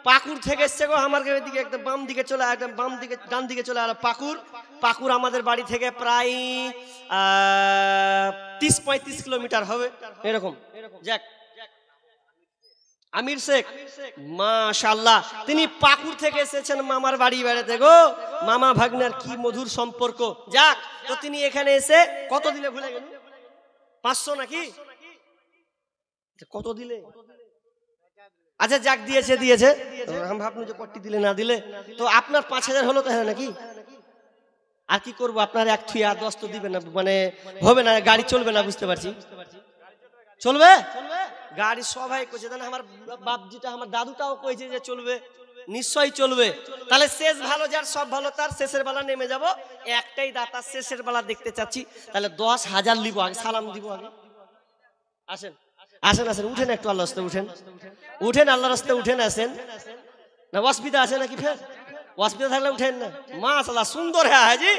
পাকুর থেকে এসছে গো আমার এদিকে, একদম বাম দিকে চলে, একদম বাম দিকে ডান দিকে চলে আর পাকুর আমাদের বাড়ি থেকে প্রায় 30-35 কিলোমিটার হবে এরকম। যাক, আমির শেখ মাশাআল্লাহ, তিনি পাকুর থেকে এসেছেন মামার বাড়ি বেড়াতে গো। মামা ভাগ্নার কি মধুর সম্পর্ক। যাক, তো তিনি এখানে এসে কত দিলে ভুলে গেল? 500 নাকি? কত দিলে? আচ্ছা যাক, দিয়েছে। আমি ভাবলাম যে কটি দিলে না দিলে, তো আপনার 5000 হলো তো, হ্যাঁ নাকি? আর কি করবো, আপনার 1 থুই আর 10 তো দিবেন না, মানে হবে না, গাড়ি চলবে না, বুঝতে পারছি। চলবে গাড়ি, সবাই কইছে, আমার বাপজিটা, আমার দাদুটাও কইছে যে চলবে, নিশ্চয়ই চলবে। তাহলে শেষ ভালো যার, সব ভালো তার, শেষের বেলা নেমে যাব। একটাই দাতা, শেষের বেলা দেখতে চাচ্ছি। তাহলে 10,000 লিব, আগে সালাম দিব আগে। আসেন আসেন আসেন, উঠেন একটু, আল্লাহর রাস্তায় উঠেন, আল্লাহর রাস্তায় উঠেন, আসেন। না অসুবিধা আছে নাকি? ফের অসুবিধা থাকলে উঠেন না। মাশাআল্লাহ, সুন্দর। হ্যাঁ হাজি,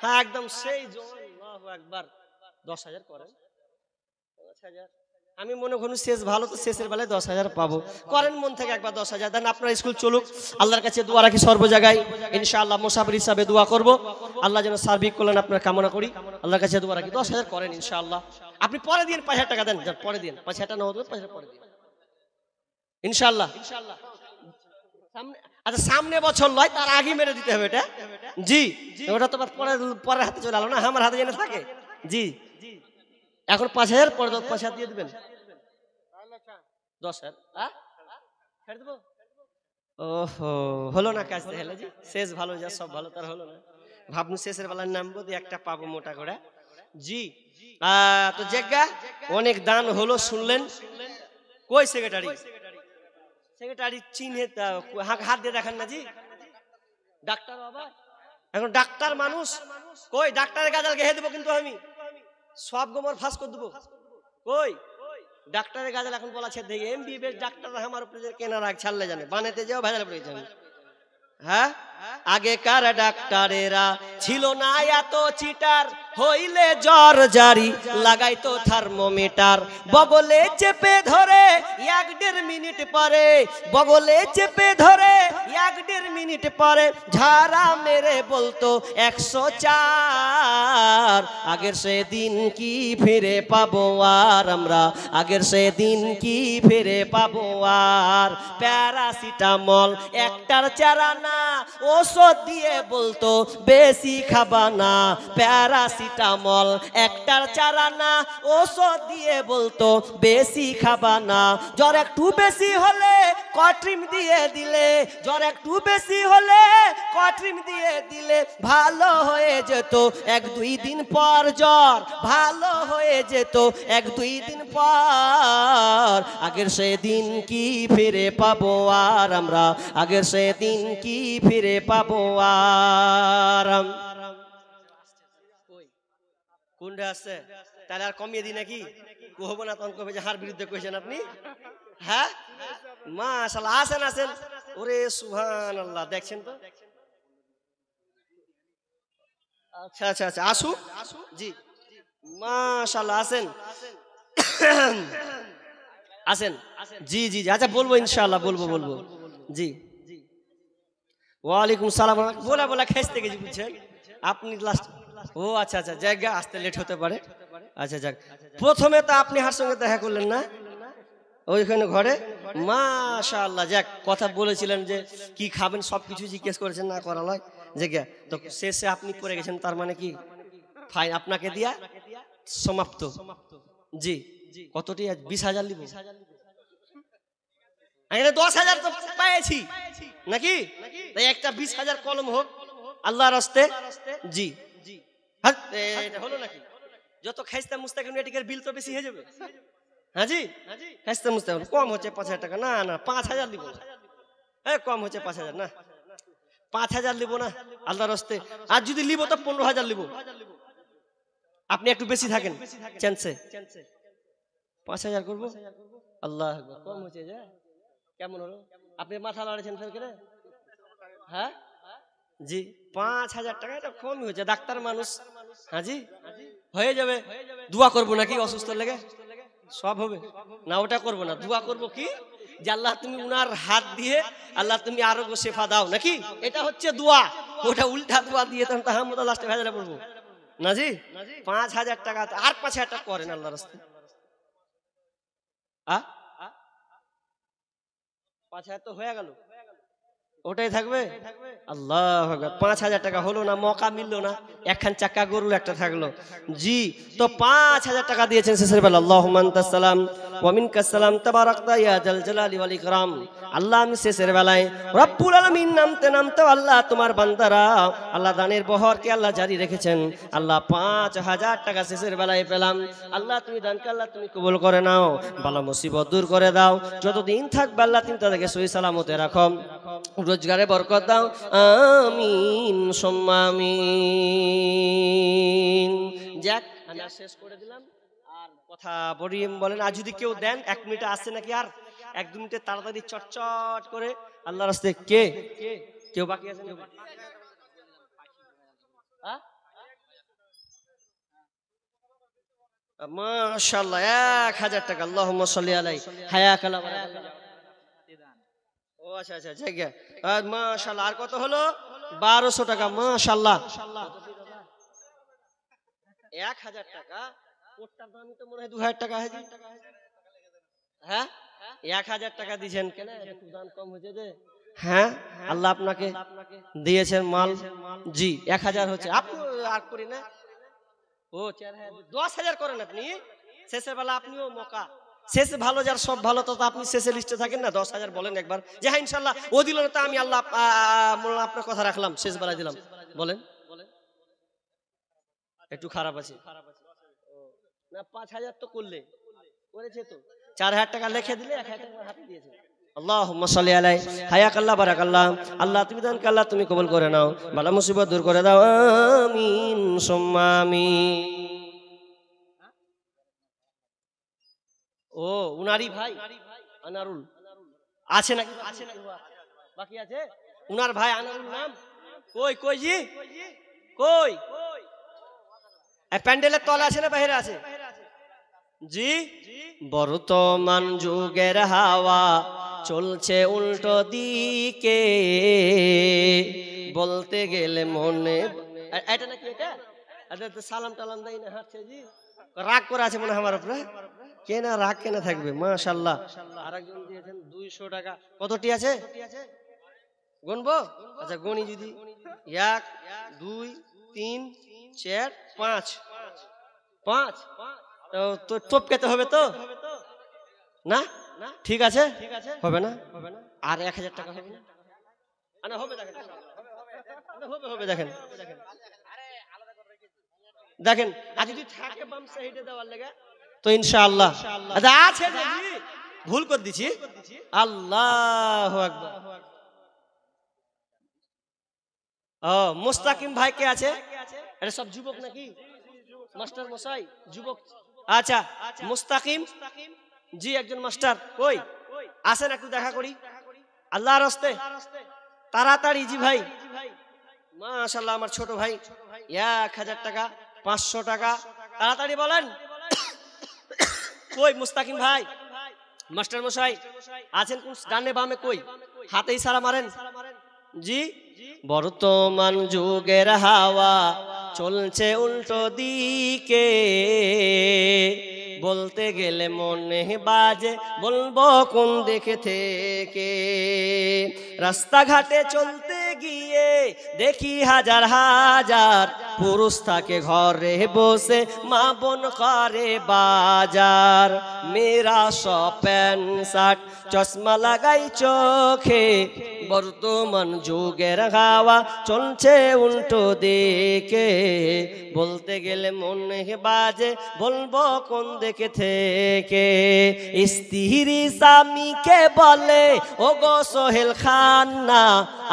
হ্যাঁ একদম সেই জন। আল্লাহু আকবার। 10,000 করেন, 5,000। আমি মনে করি শেষ ভালো, তো শেষের বেলায় 10,000 পাবো। করেন মন থেকে একবার 10,000 দেন। আপনার স্কুল চলুক, আল্লাহর কাছে দোয়া রাখি সর্ব জায়গায়, ইনশাআল্লাহ মুসাফির হিসাবে দোয়া করব। আল্লাহ যেন সার্বিক কল্যাণ আপনার কামনা করি, আল্লাহর কাছে দোয়া রাখি। 10,000 করেন ইনশাআল্লাহ। আপনি পরে দিন 5,000 টাকা দেন, পরে দিন 5,000 না হতো 5,000 পরে দিন ইনশাআল্লাহ। সামনে, আচ্ছা সামনে বছর লয়, তার আগে মেরে দিতে হবে এটা। জি ওটা তো পরের হাতে চলে আলো না, আমার হাতে যেন থাকে। জি এখন 5,000, পরে 5,000 দিয়ে দিবেন। 10,000 ছেড়ে দেবো। ওহো, হলো না কাজ, তাহলে জি শেষ ভালো যা, সব ভালো তার হলো না। ভাবনু শেষের বেলায় নামবো দিয়ে একটা পাবো মোটা করে। জি তো জায়গা অনেক দান হলো শুনলেন। কই সেক্রেটারি? সেক্রেটারি চিনে হাত দিয়ে দেখান না জি। ডাক্তার বাবা এখন ডাক্তার মানুষ কই ডাক্তারের গাজাল গেহে দেবো কিন্তু আমি সব গোমর ফাঁস করে দেবো। কই ডাক্তারের গাজাল এখন বলা ছেড়ে দেখে এমবিবিএস ডাক্তার আমার উপরে কেনা রাখ ছাড়লে জানে বানাতে যাও ভেজাল পড়ে যাবে। হ্যাঁ আগেকার ডাক্তারেরা ছিল না এত চিটার, হইলে জ্বর জারি লাগাইতো থার্মোমিটার। বগলে চেপে ধরে 1-1.5 মিনিট পরে, বগলে চেপে ধরে 1-1.5 মিনিট পরে ঝাড়া মেরে বলতো 104। আগের সেদিন কি ফিরে পাবো আর আমরা, আগের সেদিন কি ফিরে পাবো আর। প্যারাসিটামল একটার চারা না, ওষুধ দিয়ে বলতো বেশি খাবা না। প্যারাসিটামল একটার চারা না, ওষুধ দিয়ে বলতো বেশি খাবা না। জ্বর একটু বেশি হলে কট্রিম দিয়ে দিলে, জ্বর একটু বেশি হলে কট্রিম দিয়ে দিলে ভালো হয়ে যেত 1-2 দিন পর। জ্বর ভালো হয়ে যেত 1-2 দিন পর। আগের সেদিন কি ফিরে পাবো আর আমরা, আগের সেদিন কি ফিরে পাবো আর। কোনটা আছে তাহলে আর কমিয়ে দিই নাকি? কহব না তখন কবে যে হার বিরুদ্ধে কইছেন আপনি। হ্যাঁ মাশাআল্লাহ আসেন আসেন। ওরে সুবহানাল্লাহ দেখছেন তো। আচ্ছা আচ্ছা আচ্ছা আসুক জি মাশাআল্লাহ আসেন আসেন জি জি আচ্ছা বলবো ইনশাআল্লাহ বলবো বলবো জি। ওয়ালাইকুম সালাম। বলা বলা খেসতে গেছি বুঝছেন আপনি লাস্ট। ও আচ্ছা আচ্ছা জায়গা আসতে লেট হতে পারে। আচ্ছা যাক প্রথমে তো আপনি হার সঙ্গে দেখা করলেন না ওইখানে ঘরে। মাশাআল্লাহ যাক কথা বলেছিলেন যে কি খাবেন সবকিছু জিজ্ঞেস করেছেন না করা লয় জায়গা তো শেষে আপনি পড়ে গেছেন তার মানে কি ফাইন আপনাকে দিয়া সমাপ্ত। জি কতটি 20,000 লিব 10,000 তো পেয়েছি নাকি তাই একটা 20,000 কলম হোক আল্লাহর রাস্তে। জি এটা হলো নাকি যত খাইস্তা মুস্তাকিম এটিকের বিল তো বেশি হয়ে যাবে। হ্যাঁ জি খাইস্তা মুস্তাকিম কম হচ্ছে 5,000 টাকা না না 5,000 লিব না কম হচ্ছে 5,000 না 5,000 লিব না আল্লাহর রাস্তে। আর যদি লিব তো 15,000 লিব। আপনি একটু বেশি থাকেন চান্সে 5,000 করবো। আল্লাহ কম হচ্ছে যা কেমন হলো আপনি মাথা লাড়েছেন ফের করে। হ্যাঁ জি 5,000 টাকা এটা কমই হয়েছে ডাক্তার মানুষ। হ্যাঁ জি হয়ে যাবে। দোয়া করবো নাকি অসুস্থ লেগে সব হবে না ওটা করবো না। দোয়া করবো কি যে আল্লাহ তুমি উনার হাত দিয়ে আল্লাহ তুমি আরোগ্য শেফা দাও নাকি এটা হচ্ছে দোয়া। ওটা উল্টা দোয়া দিয়ে তখন তাহলে লাস্টে ভেজালে পড়বো না জি। 5,000 টাকা আর 5,000 টাকা করেন আল্লাহর রাস্তায়। 5,000 তো হয়ে গেল ওটাই থাকবে। আল্লাহ 5,000 টাকা হলো না মৌকা মিললো না একখান চাকা গরু একটা থাকলো। জি তো 5,000 টাকা দিয়েছেন শেষের বেলা। আল্লাহুম্মা আনতাস সালাম ওয়া মিনকাস সালাম তাবারাকতা ইয়া জাল জালালি ওয়াল ইকরাম। আল্লাহ আমি শেষের বেলায় রব্বুল আলামিন নামতে নামতে আল্লাহ তোমার বান্দারা আল্লাহ দানের বহরকে আল্লাহ জারি রেখেছেন। আল্লাহ 5,000 টাকা শেষের বেলায় পেলাম। আল্লাহ তুমি দানকে আল্লাহ তুমি কবুল করে নাও বালা মুসিবত দূর করে দাও যতদিন থাকবে আল্লাহ তুমি তাদেরকে সহি সালামতে রাখো রোজগারে বরকত দাও আমিন সুম্মা আমিন। যাক আমি শেষ করে দিলাম আর কথা বলি বলেন আর যদি কেউ দেন 1 মিনিট আসছে নাকি আর 1-2 মিনিটে তাড়াতাড়ি চটচট করে আল্লাহর রাস্তায় কে কেউ বাকি আছে কেউ মাশাআল্লাহ 1,000 টাকা আল্লাহুম্মা সাল্লি আলাই হায়াকালা ও আচ্ছা আচ্ছা জায়গা মাশাআল্লাহ। আর কত হলো 1,200 টাকা মাশাআল্লাহ। 1,000 টাকা কোটটার দামই তো মনে হয় 2,000 টাকা আছে। হ্যাঁ 1,000 টাকা দিয়েছেন কেন একটু দাম কম হয়েছে যে। হ্যাঁ আল্লাহ আপনাকে দিয়েছেন মাল জি 1,000 হচ্ছে আপনি আর করি না ও 10,000 করেন আপনি শেষের বেলা আপনিও মকা শেষে ভালো যার সব ভালো তো আপনি শেষে লিস্টে থাকেন না 10,000 বলেন একবার যে হ্যাঁ ইনশাআল্লাহ ও দিল না তো আমি আল্লাহ আপনার কথা রাখলাম শেষ বেলায় দিলাম বলেন। একটু খারাপ আছে না, 5,000 তো করলে করেছে তো, 4,000 টাকা লিখে দিলে 1,000 টাকা হাতে দিয়েছে। আল্লাহুম্মা সাল্লি আলাইহি হায়াকাল্লাহ বারাকাল্লাহ। আল্লাহ তুমি দানকে আল্লাহ তুমি কবুল করে নাও, বালা মুসিবত দূর করে দাও, আমিন সুম্মা আমিন। ও উনারি ভাই আনারুল আছে নাকি? আছে নাকি বাকি আছে? উনার ভাই আনারুল নাম কই? কই জি কই? প্যান্ডেলের তলা আছে না বাইরে আছে জি? বর্তমান যুগের হাওয়া চলছে উল্টো দিকে, বলতে গেলে মনে এটা নাকি এটা সালাম টালাম দেয় না, হাঁটছে জি, রাগ করে আছে মনে হয় আমার উপরে। কে না রাগ কেন থাকবে, মাশাআল্লাহ। আরেকজন দিয়েছেন 200 টাকা। কতটি আছে গুনবো? আচ্ছা গনি যদি 1 2 3 4 5 5 তো টপকাতে হবে তো না? ঠিক আছে হবে না? আর 1,000 টাকা হবে না? না হবে, দেখেন হবে হবে, দেখেন দেখেন। আর যদি থাকে বাম সাইডে দেওয়ার লাগা তো ইনশাআল্লাহ আছে। ভুল করে দিছি, আল্লাহু আকবার। ও মুস্তাকিম ভাই কে আছে? এটা সব যুবক নাকি মাস্টার মশাই? যুবক। আচ্ছা মুস্তাকিম জি একজন মাস্টার কই আসেন, একটু দেখা করি আল্লাহর রাস্তে তাড়াতাড়ি। জি ভাই মাশাআল্লাহ, আমার ছোট ভাই 1,000 টাকা 500 টাকা তাড়াতাড়ি বলেন। কই মুস্তাকিম ভাই মাস্টার মশাই আছেন কোন ডানে বামে? কই হাতে ইশারা মারেন জি। বর্তমান যুগের হাওয়া চলছে উল্টো দিকে, বলতে গেলে মনে বাজে বলবো কোন দিকে থেকে। রাস্তাঘাটে চলতে গিয়ে দেখি হাজার হাজার পুরুষ থাকে ঘরে বসে, মা বোন করে বাজার। মেয়েরা সব প্যান্ট শার্ট চশমা লাগাই চোখে, বর্তমান যুগের হাওয়া চলছে উল্টো দিকে, বলতে গেলে মনে বাজে বলবো কোন দিকে থেকে। স্ত্রী স্বামীকে বলে ও গো সোহেল খান না,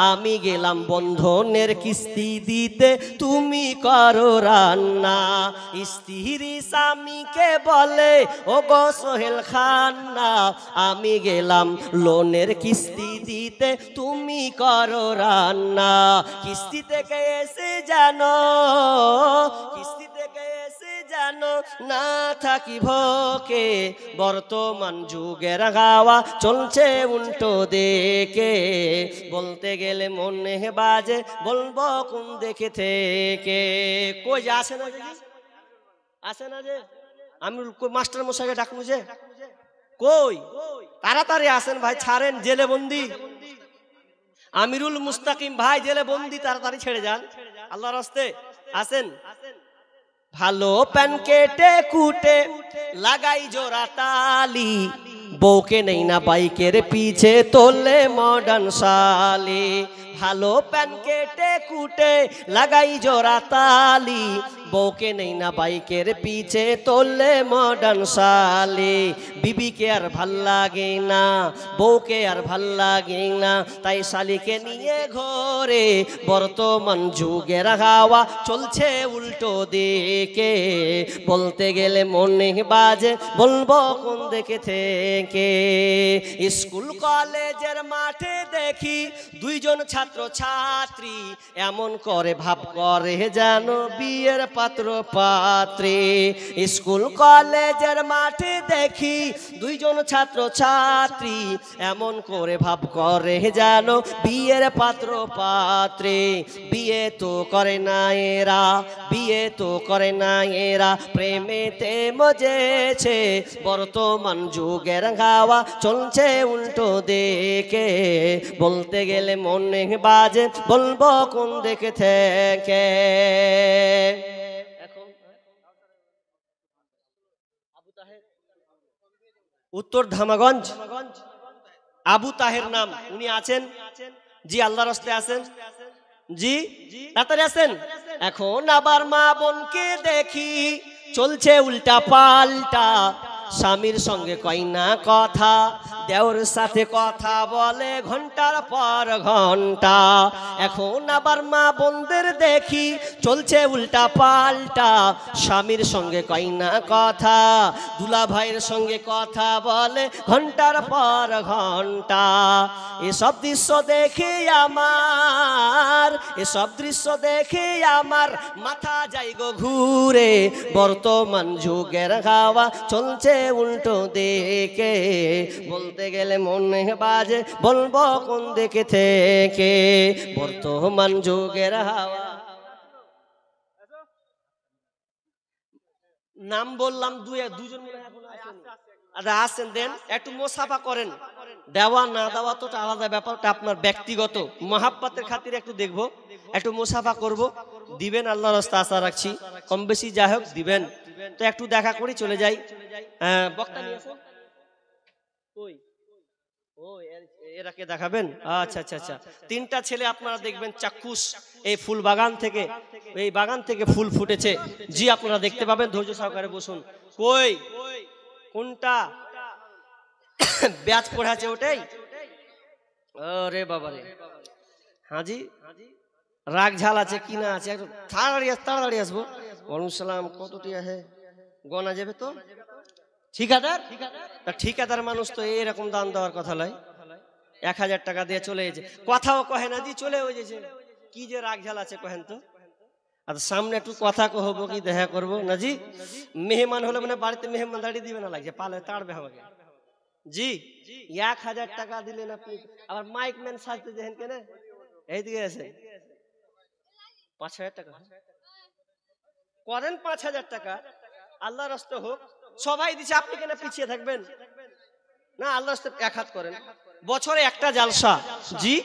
আমি গেলাম বন্ধনের কিস্তি দিতে তুমি করো রান্না। স্ত্রী স্বামীকে বলে ও গো সোহেল খান না, আমি গেলাম লোনের কিস্তি দিতে তুমি করো রান্না। কিস্তি থেকে এসে জানো, কিস্তি থেকে এসে জানো না থাকি ভোকে, বর্তমান যুগের হাওয়া চলছে উল্টো দিকে, বলতে গেলে মনে বাজে বলবো কোন দিকে থেকে। কই আসে না যে, আসে না যে, আমি মাস্টার মশাইকে ডাকবো যে, কই তাড়াতাড়ি আসেন ভাই, ছাড়েন জেলে বন্দি। আমিরুল মুস্তাকিম ভাই জেলে বন্দি, তাড়াতাড়ি ছেড়ে যান আল্লাহর রাস্তে আসেন। ভালো প্যান কেটে কুটে লাগাই জোড়া তালি, বউকে নেই না বাইকের পিছে তোলে মডার্ন শালি। ভালো প্যান কেটে কুটে লাগাই জোড়া তালি, বউকে নেই না বাইকের পিছে তোলে মডার্ন শালি। বিবিকে আর ভাল লাগে না, বউকে আর ভাল লাগে না, তাই শালিকে নিয়ে ঘরে, বর্তমান যুগের হাওয়া চলছে উল্টো দিকে, বলতে গেলে মনে বাজে বলবো কোন দিকে থেকে। স্কুল কলেজের মাঠে দেখি দুইজন ছাত্র ছাত্রী, এমন করে ভাব করে যেন বিয়ের পাত্র পাত্রী। স্কুল কলেজের মাঠে দেখি দুইজন ছাত্র ছাত্রী, এমন করে ভাব করে যেন বিয়ের পাত্র পাত্রী। বিয়ে তো করে না এরা, বিয়ে তো করে না এরা, প্রেমেতে মজেছে, বর্তমান যুগের হাওয়া চলছে উল্টো দিকে, বলতে গেলে মনে বাজে বলবো কোন দিকে থেকে। উত্তর ধামাগঞ্জ আবু তাহের নাম, উনি আছেন জি আল্লাহর রাস্তে আছেন জি তাড়াতাড়ি আসেন। এখন আবার মা বোনকে দেখি চলছে উল্টা পাল্টা, স্বামীর সঙ্গে কয় না কথা, দেওর সাথে কথা বলে ঘন্টার পর ঘন্টা। এখন আবার মা বোনদের দেখি চলছে উল্টা পাল্টা, স্বামীর সঙ্গে কয় না কথা, দুলা ভাইয়ের সঙ্গে কথা বলে ঘন্টার পর ঘন্টা। এসব দৃশ্য দেখে আমার, এসব দৃশ্য দেখে আমার মাথা যায় গো ঘুরে। বর্তমান যুগের হাওয়া চলছে উল্টো দিকে, বলতে গেলে মনে বাজে বলবো কোন দিকে থেকে। বর্তমান যুগের হাওয়া, নাম বললাম দুজন মনে হয় এখনো আসেনি। আচ্ছা আসেন, দেন একটু মোসাফা করেন। দেওয়া না দেওয়া তো আলাদা ব্যাপারটা আপনার ব্যক্তিগত মহাব্বতের খাতিরে একটু দেখবো, একটু মোসাফা করব, দিবেন আল্লাহর রাস্তা আশা রাখছি, কম বেশি যাই হোক দিবেন। তো একটু দেখা করি চলে যাই। বক্তা নিয়ে আসেন। ওই ও এরাকে দেখাবেন? আচ্ছা আচ্ছা আচ্ছা, তিনটা ছেলে আপনারা দেখবেন চাক্ষুষ এই ফুল বাগান থেকে, এই বাগান থেকে ফুল ফুটেছে। জি আপনারা দেখতে পাবেন, ধৈর্য সহকারে বসুন। কই কোনটা ব্যাচ পড়াচ্ছে ওটাই? আরে বাবা রে, হাজি রাগ ঝাল আছে কি না আছে, একটু তাড়াতাড়ি আসবো। ওয়ালাইকুম সালাম, কতটি আছে গনা যাবে তো? ঠিকাদার, তা ঠিকাদার মানুষ তো এরকম দান দেওয়ার কথা নয়। 1000 টাকা দিয়ে চলে গেছে, কথাও কহে না দিয়ে চলে গেছে। কি যে রাগ ঝাল আছে কহেন তো? আর সামনে একটু কথা কহবো কি দেখা করবো না জি? মেহমান হলে মানে বাড়িতে মেহমান দাঁড়িয়ে দিবে না, লাগছে পালে তাড়বে আমাকে। জি 1000 টাকা দিলেন আপনি, আবার মাইক ম্যান সাজতে দেখেন কেন? এইদিকে আছে 5000 টাকা করেন, 5000 টাকা আল্লাহ রাস্তে হোক, সবাই দিচ্ছে, আপনি কেন পিছিয়ে থাকবেন? না আল্লাহ রাস্তে 1 হাত করেন, বছরে একটা জালসা। জি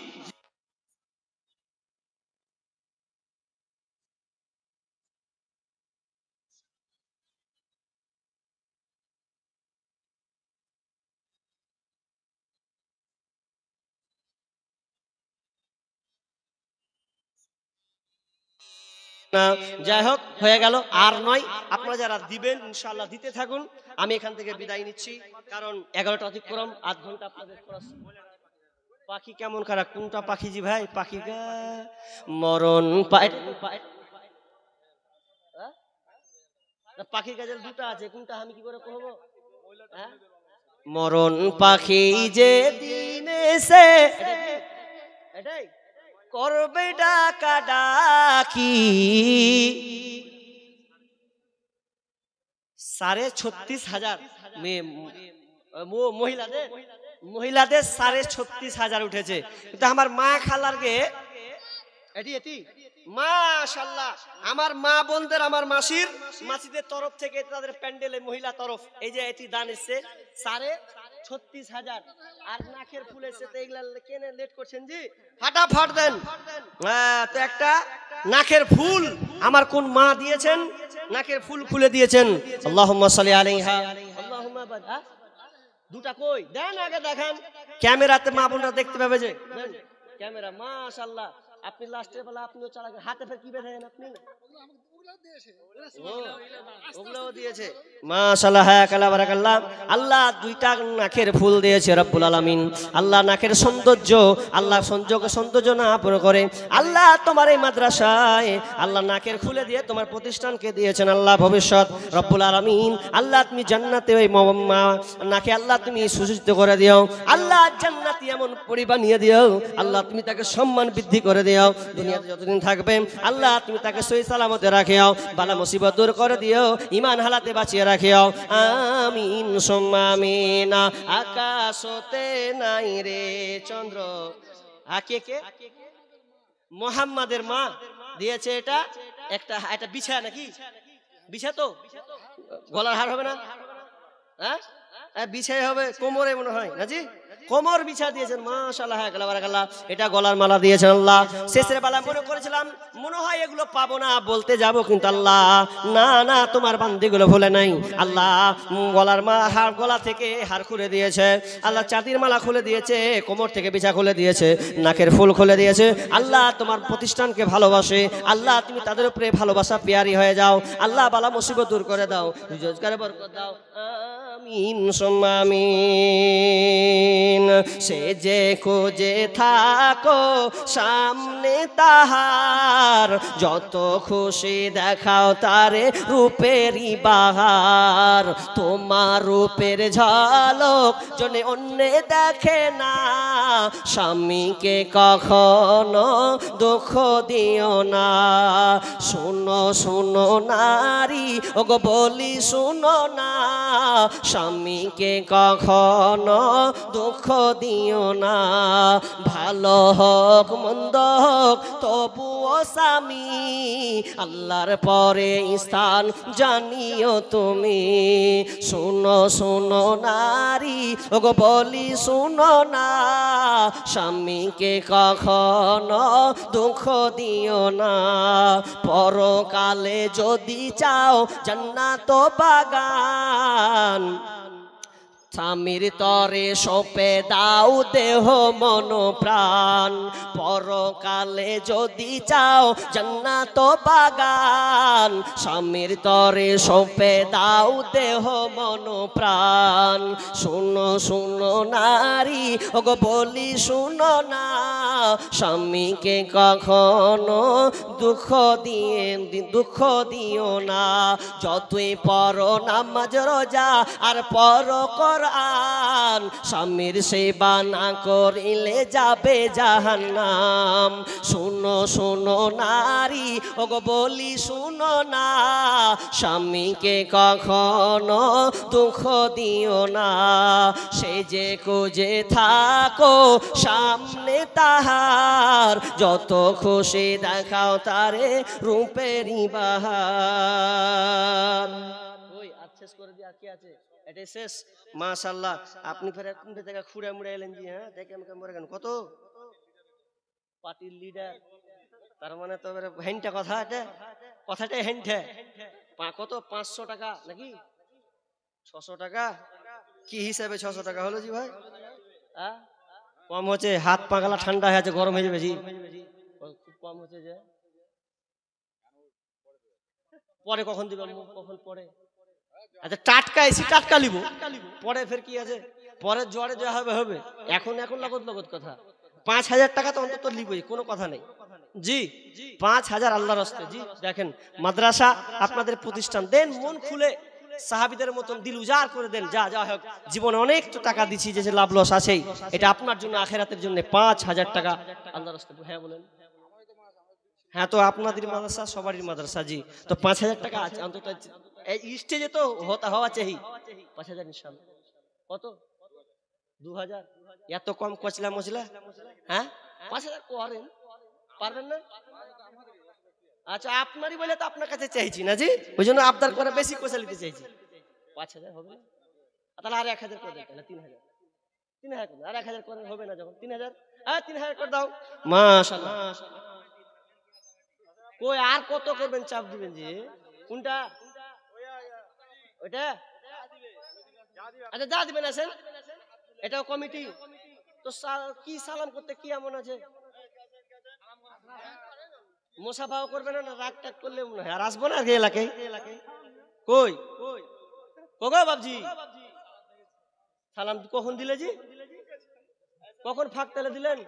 না, যাই হোক হয়ে গেল, আর নয়। আপনারা যারা দিবেন ইনশাআল্লাহ দিতে থাকুন, আমি এখান থেকে বিদায় নিচ্ছি, কারণ 11টা অতিক্রম, আধ ঘন্টা আপনাদের পাখি কেমন খারাপ, কোনটা পাখি জি ভাই? পাখি গা মরণ পাখির গাছের দুটো আছে, কোনটা আমি কি করে কহবো? মরণ পাখি যে দিন এসে এটাই করবে ডাকা ডাকি, 36,500 মহিলাদের, মহিলাদের 36,500 উঠেছে। কিন্তু আমার মা খালার গে এটি মাশাআল্লাহ, আমার মা বোনদের, আমার মাসিদের তরফ থেকে তাদের প্যান্ডেলে মহিলা তরফ, এই যে এটি দান এসছে 36,500। আর নাকের ফুল এসছে, তো এগুলা কেনে লেট করছেন জি, ফাটাফাট দেন। তো একটা নাকের ফুল আমার কোন মা দিয়েছেন, নাকের ফুল খুলে দিয়েছেন। আল্লাহুম্মা সাল্লি আলাইহা, আল্লাহুম্মা বাদা। দুটা কই দেন, আগে দেখান, ক্যামেরাতে মা বোনরা দেখতে পাবে যে ক্যামেরা। মাশাআল্লাহ, আপনি লাস্টের বেলা আপনিও চালাবেন, হাতে ফের কি বেঁধেন আপনি? ওগুলোও দিয়েছে মাশাআল্লাহ, হায়াকাল্লাহ বারাকাল্লাহ। আল্লাহ দুইটা নাকের ফুল দিয়েছে রব্বুল আলামিন। আল্লাহ নাকের সৌন্দর্য, আল্লাহ সৌন্দর্য না পুরো করে আল্লাহ তোমার এই মাদ্রাসায় আল্লাহ নাকের খুলে দিয়ে তোমার প্রতিষ্ঠানকে দিয়েছেন আল্লাহ ভবিষ্যৎ রব্বুল আলামিন। আল্লাহ তুমি জান্নাতে ওই নাকে আল্লাহ তুমি সুসজ্জিত করে দিও, আল্লাহ জান্নাতি এমন পরিবার নিয়ে দিও, আল্লাহ তুমি তাকে সম্মান বৃদ্ধি করে দিও, দুনিয়াতে যতদিন থাকবে আল্লাহ তুমি তাকে সহি সালামতে রাখিও, বালা মুসিবত দূর করে দিও, ঈমান হালাতে বাঁচিয়ে রাখিও, আমিন সুম্মা আমিন। আকাশতে নাই রে চন্দ্র, কে কে? মোহাম্মদের মা দিয়েছে এটা, একটা বিছা নাকি? বিছা তো গলার হার হবে না, হ্যাঁ বিছাই হবে কোমরে মনে হয় না জি? কোমর বিছা দিয়েছেন, মাশাআল্লাহ, হ্যাঁ বারাকাল্লাহ। এটা গলার মালা দিয়েছেন আল্লাহ। শেষের বেলা মনে করেছিলাম মনে হয় এগুলো পাবো না, বলতে যাব, কিন্তু আল্লাহ না না, তোমার বান্দিগুলো ভুলে নাই আল্লাহ। গলার মালা, হার গলা থেকে হার খুলে দিয়েছে আল্লাহ, চাঁদির মালা খুলে দিয়েছে, কোমর থেকে বিছা খুলে দিয়েছে, নাকের ফুল খুলে দিয়েছে আল্লাহ। তোমার প্রতিষ্ঠানকে ভালোবাসে আল্লাহ, তুমি তাদের উপরে ভালোবাসা পেয়ারি হয়ে যাও আল্লাহ। বালা মুসিবত দূর করে দাও, রোজগারে বরকত দাও, আমিন সুম্মা আমিন। সে যে খুঁজে থাকো সামনে তাহার, যত খুশি দেখাও তারে রূপেরই বাহার। তোমার রূপের ঝলক জনে অন্যে দেখে না, স্বামীকে কখনো দুঃখ দিও না। শুনো শুনো নারী, ওগো বলি শুনো না, স্বামীকে কখনো দুঃখ দিও না। ভালো হোক মন্দ হোক তবুও স্বামী, আল্লাহর পরে স্থান জানিও তুমি। শুনো শুনো নারী, ওগো বলি শুনো না, স্বামীকে কখনো দুঃখ দিও না। পরকালে যদি চাও জান্নাত বাগান, স্বামীর তরে সঁপে দাও দেহ মন প্রাণ। পরকালে যদি চাও জান্নাত বাগান, স্বামীর তরে সঁপে দাও দেহ মন প্রাণ। শুনো শুনো নারী, ওগো বলি শুনো না, স্বামীকে কখনো দুঃখ দিও না। যতই পড়ো নামাজ রোজা আর পড়ো কোরআন, স্বামীর সেবা না করিলে যাবে জাহান্নাম। শুনো শুনো নারী, ওগো বলি শুনো না, স্বামীকে কখনো দুঃখ দিও না। সে যে খুঁজে থাকো সামনে তাহার, যত খুশি দেখাও তারে রূপেরই বাহার। ওই আজ শেষ করে দিয়া কি আছে, এটাই শেষ। মাশাআল্লাহ, আপনি ফের কোন থেকে খুঁড়ে মুড়ে এলেন জি? হ্যাঁ, দেখে আমাকে মরে গেল। কত পার্টির লিডার, তার মানে তো হেনটা কথা, এটা কথাটাই হেনটা। কত 500 টাকা নাকি 600 টাকা? কি হিসাবে 600 টাকা হলো জি ভাই? কম হচ্ছে? হাত পাগলা ঠান্ডা হয়ে আছে, গরম হয়ে যাবে জি, খুব কম হচ্ছে যে। পরে কখন দিবে? কখন পরে? আচ্ছা, টাটকা এসি টাটকা লিব, পরে ফের কি আছে, পরে জ্বরে যা হবে হবে। এখন এখন লাগত লাগত কথা। 5000 টাকা তো অন্তত লিবই, কোনো কথা নেই জি। 5000 আল্লাহর রাস্তে জি। দেখেন মাদ্রাসা আপনাদের প্রতিষ্ঠান, দেন মন খুলে সাহাবীদের মতন দিল উজাড় করে দেন। যা যা হোক, জীবনে অনেক তো টাকা দিছি, যে লাভ লস আছেই, এটা আপনার জন্য আখেরাতের জন্য 5000 টাকা আল্লাহর রাস্তে। হ্যাঁ বলেন। হ্যাঁ, তো আপনাদের মাদ্রাসা সবারই মাদ্রাসা জি, তো 5000 টাকা আছে অন্তত এই স্টেজে তো হওয়া চাই। 5000 ইনশাআল্লাহ। কত? 2000? এত কম কচলা মচলা? হ্যাঁ, 5000 করেন, পারবেন না? আচ্ছা, আপনারই বলে তো আপনার কাছে চাইছি না জি, ওই জন্য আবদার করে বেশি কচলা নিতে চাইছি। 5000 হবে না? তাহলে আর 1000 করে দেন, তাহলে 3000। 3000 করে, আর 1000 করে হবে না যখন? 3000, হ্যাঁ 3000 করে দাও। মাশাআল্লাহ। কই আর কত করবেন, চাপ দিবেন জি? কোনটা? ওইটা? আচ্ছা, যা দিবেন আছেন, এটাও কমিটি তো। কি সালাম করতে কি এমন আছে? মুসাফাও করবে না? রাগ টাগ করলে মনে হয় আর আসবো না এলাকায়। কই কগো বাবজি, সালাম কখন দিলে জি? কখন ফাঁক তালে দিলেন?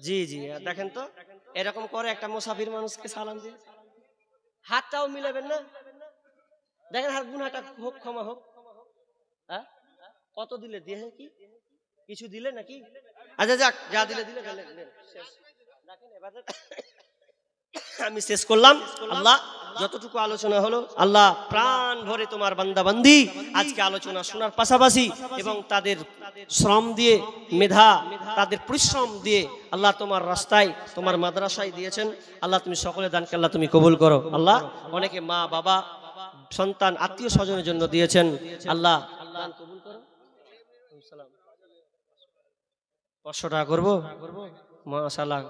জি জি, দেখেন তো এরকম করে একটা মুসাফির মানুষকে সালাম দিয়ে হাতটাও মিলাবেন না। দেখেন হাত গুনাহটা হোক, ক্ষমা হোক। হ্যাঁ, কত দিলে? দিয়ে কি কিছু দিলে নাকি? আচ্ছা যাক, যা দিলে দিলে। আমি শেষ করলাম। আল্লাহ যতটুকু আলোচনা হলো, আল্লাহ প্রাণ ভরে তোমার বান্দা বান্দি আজকে আলোচনা শোনার পাশাপাশি এবং তাদের শ্রম দিয়ে, মেধা, তাদের পরিশ্রম দিয়ে আল্লাহ তোমার রাস্তায়, তোমার মাদ্রাসায় দিয়েছেন। আল্লাহ তুমি সকলের দানকে আল্লাহ তুমি কবুল করো। আল্লাহ অনেকে মা বাবা সন্তান আত্মীয় স্বজনের জন্য দিয়েছেন, আল্লাহ দান কবুল করো। 500 টাকা করবো, মাশাআল্লাহ,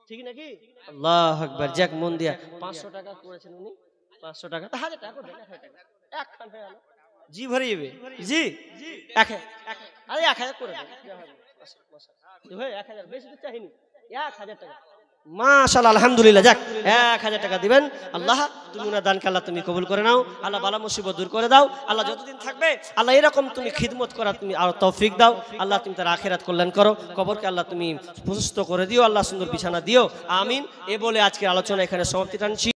ঠিক নাকি? আল্লাহু আকবার, যাক মন দিয়া 500 টাকা করেছেন উনি, 500 টাকা, 1000 টাকা করে দেন, 1000 টাকা একখান হয়ে গেল, জি ভরে যাবে, জি আরে 1000 করে দেন, ভাই 1000, বেশি তো চাইনি, 1000 টাকা, মাশাআল্লাহ, আলহামদুলিল্লাহ, যাক 1000 টাকা দিবেন। আল্লাহ তুমি ওনার দানকে আল্লাহ তুমি কবুল করে নাও, আল্লাহ বালা মুসিবত দূর করে দাও, আল্লাহ যতদিন থাকবে আল্লাহ এরকম তুমি খিদমত করা তুমি আর তৌফিক দাও, আল্লাহ তুমি তার আখিরাত কল্যাণ করো, কবরকে আল্লাহ তুমি প্রশস্ত করে দিও, আল্লাহ সুন্দর বিছানা দিও, আমিন। এ বলে আজকের আলোচনা এখানে সমাপ্তি টানছি।